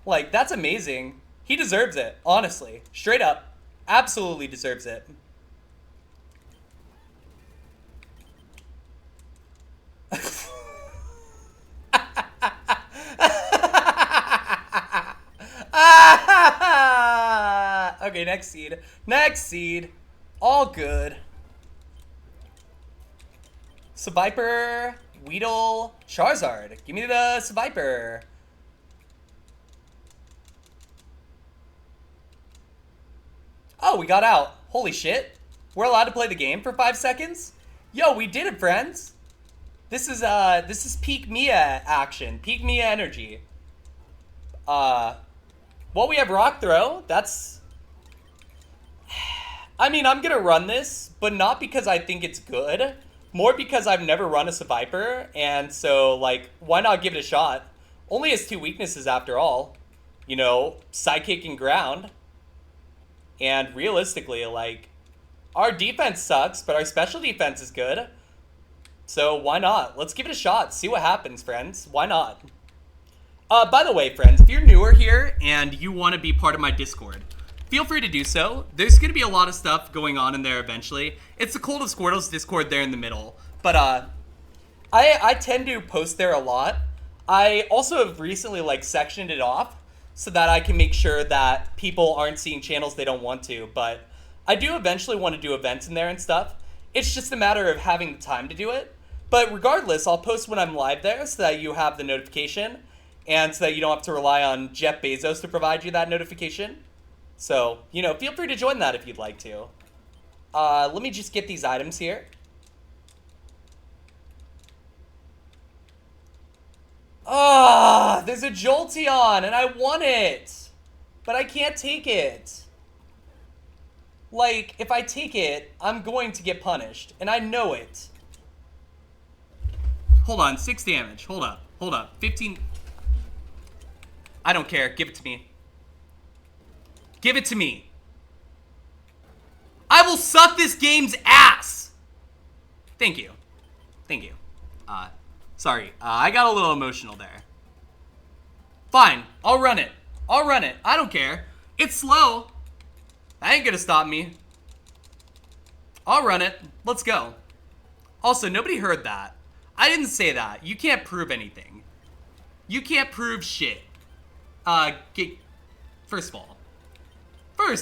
Like, that's amazing. He deserves it, honestly. Straight up. Absolutely deserves it. Okay, next seed. Next seed. All good. Seviper, Weedle, Charizard. Give me the Seviper. Oh, we got out. Holy shit. We're allowed to play the game for 5 seconds? Yo, we did it, friends. This is peak Mia action, peak Mia energy. Well, we have rock throw. That's. I mean, I'm gonna run this, but not because I think it's good. More because I've never run as a Viper, and so, like, why not give it a shot? Only has 2 weaknesses after all. You know, sidekick and ground. And realistically, like, our defense sucks, but our special defense is good. So why not? Let's give it a shot. See what happens, friends. Why not? By the way, friends, if you're newer here and you want to be part of my Discord, feel free to do so. There's going to be a lot of stuff going on in there eventually. It's the Cult of Squirtle's Discord there in the middle. But I tend to post there a lot. I also have recently, like, sectioned it off so that I can make sure that people aren't seeing channels they don't want to. But I do eventually want to do events in there and stuff. It's just a matter of having the time to do it. But regardless, I'll post when I'm live there so that you have the notification and so that you don't have to rely on Jeff Bezos to provide you that notification. So, you know, feel free to join that if you'd like to. Let me just get these items here. Ah, there's a Jolteon and I want it, but I can't take it. Like, if I take it, I'm going to get punished, and I know it. Hold on, 6 damage. Hold up. 15. I don't care. Give it to me. Give it to me. I will suck this game's ass. Thank you. Sorry. I got a little emotional there. Fine. I'll run it. I don't care. It's slow. That ain't gonna stop me. I'll run it. Let's go. Also, nobody heard that. I didn't say that. You can't prove anything. You can't prove shit. First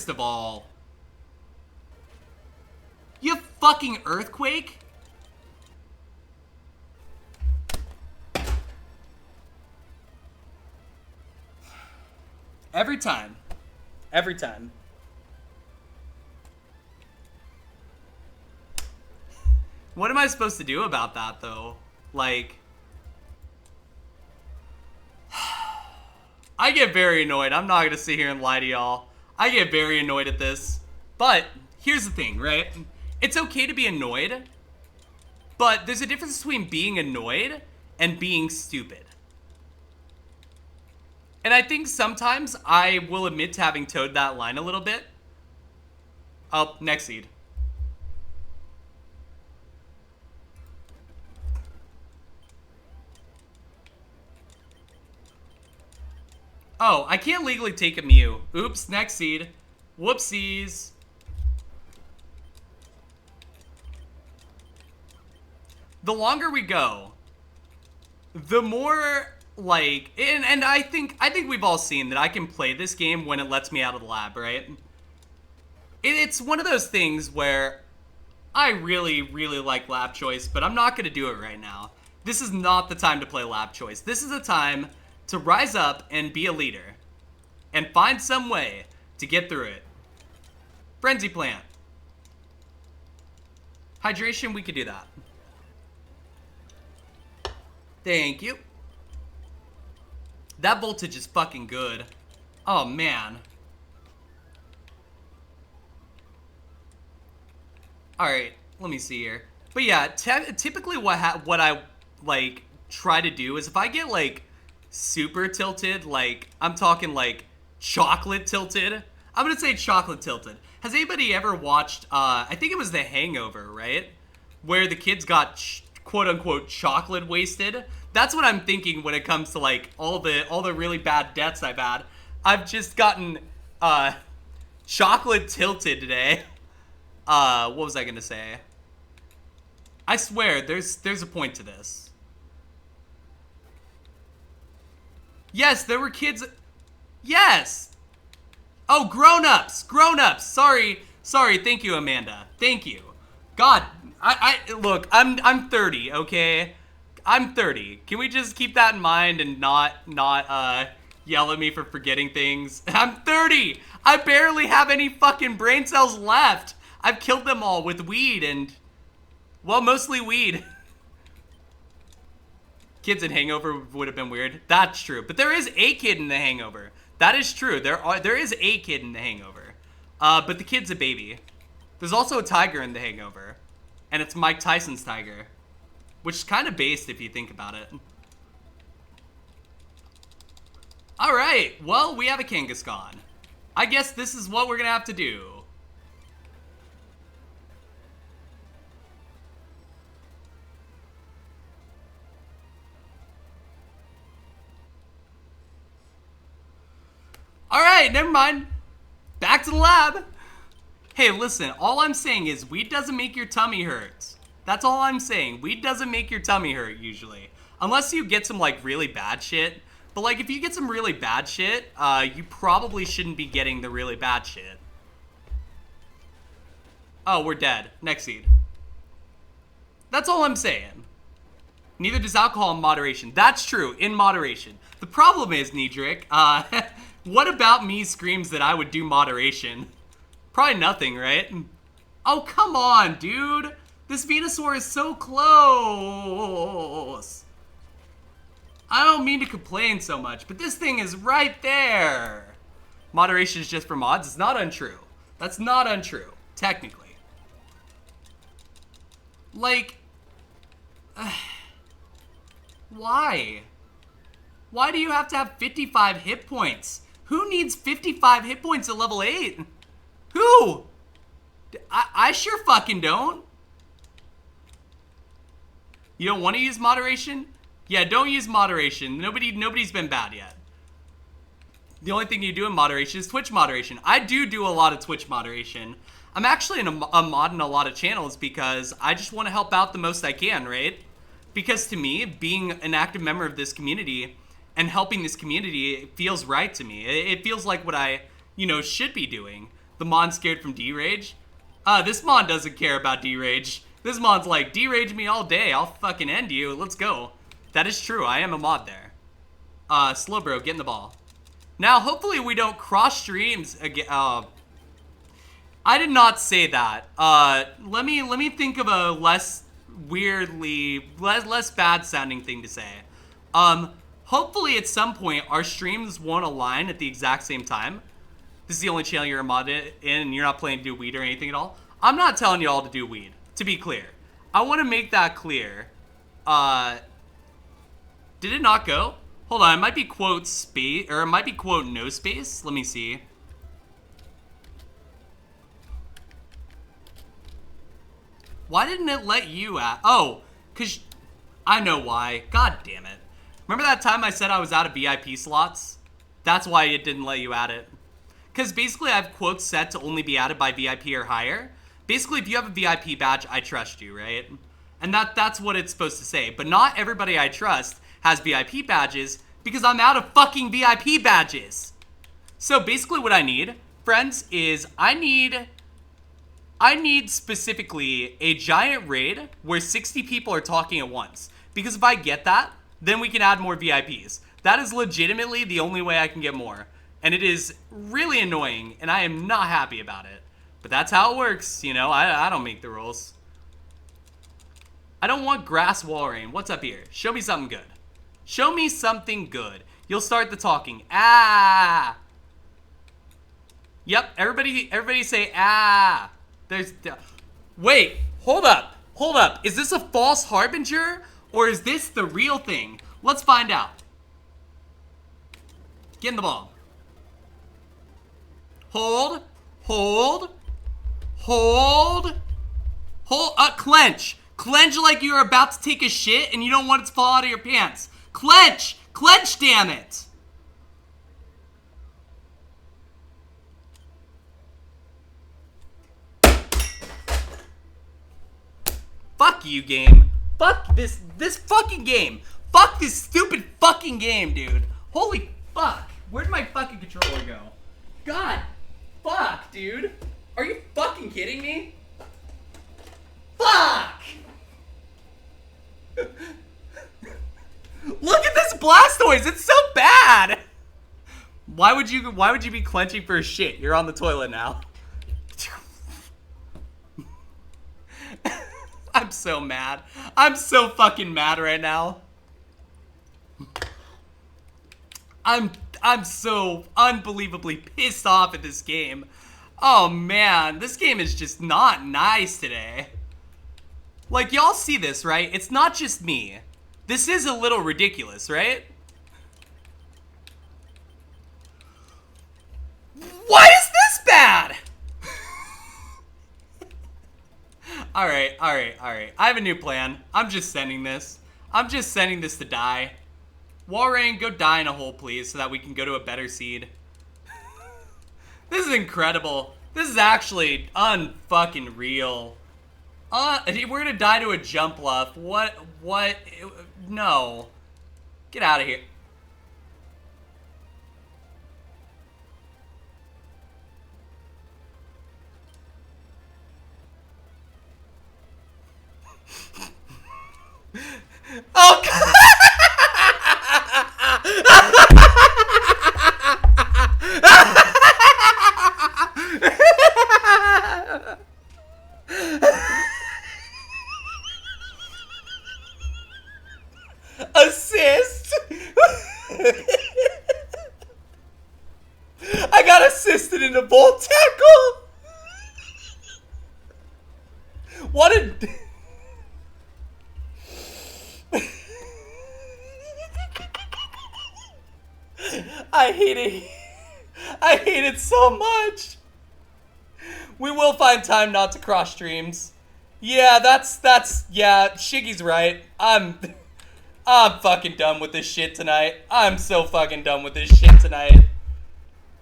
of all, you fucking earthquake? Every time. What am I supposed to do about that, though? Like, I get very annoyed. I'm not gonna sit here and lie to y'all. I get very annoyed at this. But here's the thing, right? It's okay to be annoyed, but there's a difference between being annoyed and being stupid. And I think sometimes I will admit to having towed that line a little bit. Oh, next seed. Oh, I can't legally take a Mew. Oops, next seed. Whoopsies. The longer we go, the more, like, and I think we've all seen that I can play this game when it lets me out of the lab, right? It's one of those things where I really, really like lab choice, but I'm not going to do it right now. This is not the time to play lab choice. This is a time to rise up and be a leader and find some way to get through it. Frenzy plant. Hydration, we could do that. Thank you. That voltage is fucking good. Oh, man. Alright, let me see here. But yeah, typically what I, like, try to do is if I get, like, super tilted, like, I'm talking, like, chocolate tilted. I'm gonna say chocolate tilted. Has anybody ever watched, I think it was The Hangover, right? Where the kids got quote-unquote chocolate wasted. That's what I'm thinking when it comes to, like, all the really bad deaths I've had. I've just gotten chocolate tilted today. What was I gonna say? I swear there's a point to this. Yes, there were kids. Yes. Oh, grown-ups. Sorry. Thank you, Amanda. Thank you. God, I look, I'm 30, okay? I'm 30. Can we just keep that in mind and not yell at me for forgetting things? I'm 30. I barely have any fucking brain cells left. I've killed them all with weed and, well, mostly weed. Kids in Hangover would have been weird. That's true. But there is a kid in The Hangover. That is true. There is a kid in The Hangover. But the kid's a baby. There's also a tiger in The Hangover. And it's Mike Tyson's tiger. Which is kind of based if you think about it. Alright, well, we have a Kangaskhan. I guess this is what we're gonna have to do. Alright, never mind. Back to the lab. Hey, listen, all I'm saying is weed doesn't make your tummy hurt. That's all I'm saying. Weed doesn't make your tummy hurt, usually. Unless you get some, like, really bad shit. But, like, if you get some really bad shit, you probably shouldn't be getting the really bad shit. Oh, we're dead. Next seed. That's all I'm saying. Neither does alcohol in moderation. That's true, in moderation. The problem is, Niedric, what about me screams that I would do moderation? Probably nothing, right? Oh, come on, dude. This Venusaur is so close. I don't mean to complain so much, but this thing is right there. Moderation is just for mods. It's not untrue. That's not untrue, technically. Like, why? Why do you have to have 55 hit points? Who needs 55 hit points at level 8? Who? I sure fucking don't. You don't want to use moderation? Yeah, don't use moderation. Nobody's been bad yet. The only thing you do in moderation is Twitch moderation. I do a lot of Twitch moderation. I'm actually a mod in a lot of channels because I just want to help out the most I can, right? Because to me, being an active member of this community and helping this community, it feels right to me. It feels like what I, should be doing. The Mon scared from D-Rage? This Mon doesn't care about D-Rage. This Mon's like, D-Rage me all day. I'll fucking end you. Let's go. That is true. I am a mod there. Slowbro, get in the ball. Now, hopefully we don't cross streams again. I did not say that. Let me think of a less bad sounding thing to say. Hopefully at some point our streams won't align at the exact same time. This is the only channel you're a mod in and you're not planning to do weed or anything at all. I'm not telling you all to do weed, to be clear. I want to make that clear. Did it not go? Hold on, it might be quote space, or it might be quote no space. Let me see. Why didn't it let you at? Oh, cause I know why. God damn it. Remember that time I said I was out of VIP slots? That's why it didn't let you add it. Cause basically I have quotes set to only be added by VIP or higher. Basically, if you have a VIP badge, I trust you, right? And that's what it's supposed to say. But not everybody I trust has VIP badges because I'm out of fucking VIP badges. So basically what I need, friends, is I need specifically a giant raid where 60 people are talking at once. Because if I get that, then we can add more VIPs. That is legitimately the only way I can get more. And it is really annoying, and I am not happy about it. But that's how it works, I don't make the rules. I don't want grass wall rain. What's up here? Show me something good. Show me something good. You'll start the talking. Ah! Yep, everybody say ah. Wait, hold up. Is this a false harbinger or is this the real thing? Let's find out. Get in the ball. Hold, clench. Clench like you're about to take a shit and you don't want it to fall out of your pants. Clench, damn it. Fuck you, game. Fuck this fucking game. Fuck this stupid fucking game, dude. Holy fuck. Where'd my fucking controller go? God. Fuck, dude. Are you fucking kidding me? Fuck! Look at this Blastoise. It's so bad. Why would you be clenching for a shit? You're on the toilet now. I'm so mad. I'm so fucking mad right now. I'm so unbelievably pissed off at this game. Oh man, this game is just not nice today. Like, y'all see this, right? It's not just me. This is a little ridiculous, right? Why is this bad? Alright. I have a new plan. I'm just sending this. I'm just sending this to die. Walrein, go die in a hole, please, so that we can go to a better seed. This is incredible. This is actually unfucking real. We're gonna die to a jump luff. What? No. Get out of here. Oh, God. Assist. I got assisted in a bolt tackle. What a... I hate it. I hate it so much. We will find time not to cross streams. Yeah, yeah, Shiggy's right. I'm fucking done with this shit tonight. I'm so fucking done with this shit tonight.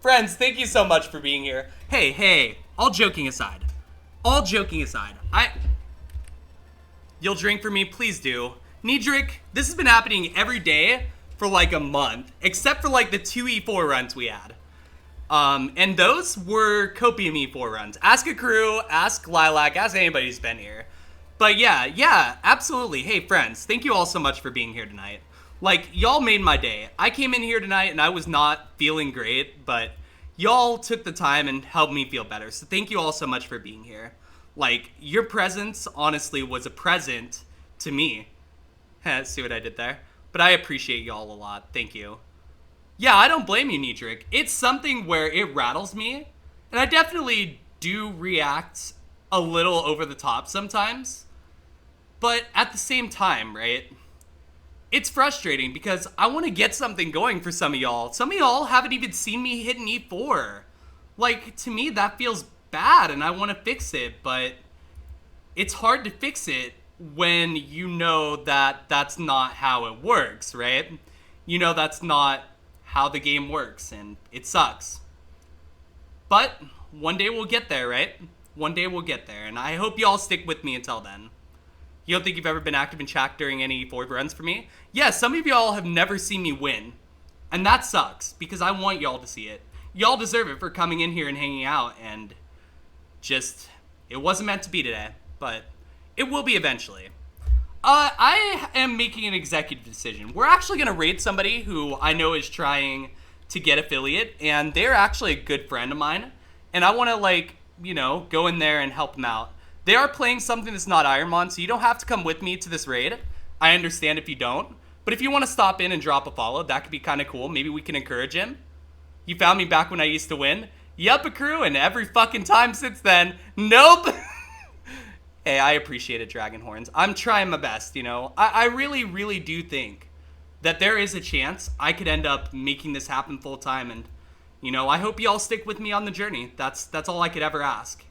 Friends, thank you so much for being here. Hey, all joking aside. You'll drink for me? Please do. Nidrik, this has been happening every day for like a month, except for like the 2 E4 runs we had. And those were copium E4 runs. Ask a crew, ask Lilac, ask anybody who's been here. But yeah, absolutely. Hey friends, thank you all so much for being here tonight. Like, y'all made my day. I came in here tonight and I was not feeling great, but y'all took the time and helped me feel better. So thank you all so much for being here. Like, your presence honestly was a present to me. See what I did there? But I appreciate y'all a lot. Thank you. Yeah, I don't blame you, Nidrik. It's something where it rattles me, and I definitely do react a little over the top sometimes. But at the same time, right? It's frustrating because I want to get something going for some of y'all. Some of y'all haven't even seen me hit an E4. Like, to me, that feels bad, and I want to fix it, but it's hard to fix it when you know that that's not how it works, right? You know that's not how the game works, and it sucks. But one day we'll get there, right? One day we'll get there, and I hope y'all stick with me until then. You don't think you've ever been active in chat during any E4 runs for me? Yeah, some of y'all have never seen me win, and that sucks, because I want y'all to see it. Y'all deserve it for coming in here and hanging out, and just, it wasn't meant to be today, but it will be eventually. I am making an executive decision. We're actually going to raid somebody who I know is trying to get affiliate, and they're actually a good friend of mine, and I want to, like, you know, go in there and help them out. They are playing something that's not IronMON, so you don't have to come with me to this raid. I understand if you don't, but if you want to stop in and drop a follow, that could be kind of cool. Maybe we can encourage him. You found me back when I used to win. Yup, a crew, and every fucking time since then. Nope. Hey, I appreciate it, Dragonhorns. I'm trying my best, you know. I really, really do think that there is a chance I could end up making this happen full time, and, you know, I hope y'all stick with me on the journey. That's all I could ever ask.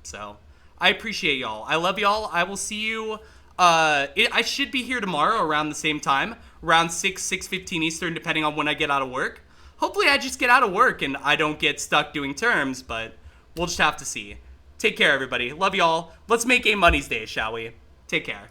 So, I appreciate y'all. I love y'all. I will see you. I should be here tomorrow around the same time, around 6:15 Eastern, depending on when I get out of work. Hopefully I just get out of work and I don't get stuck doing terms, but we'll just have to see. Take care, everybody. Love y'all. Let's make a Money's Day, shall we? Take care.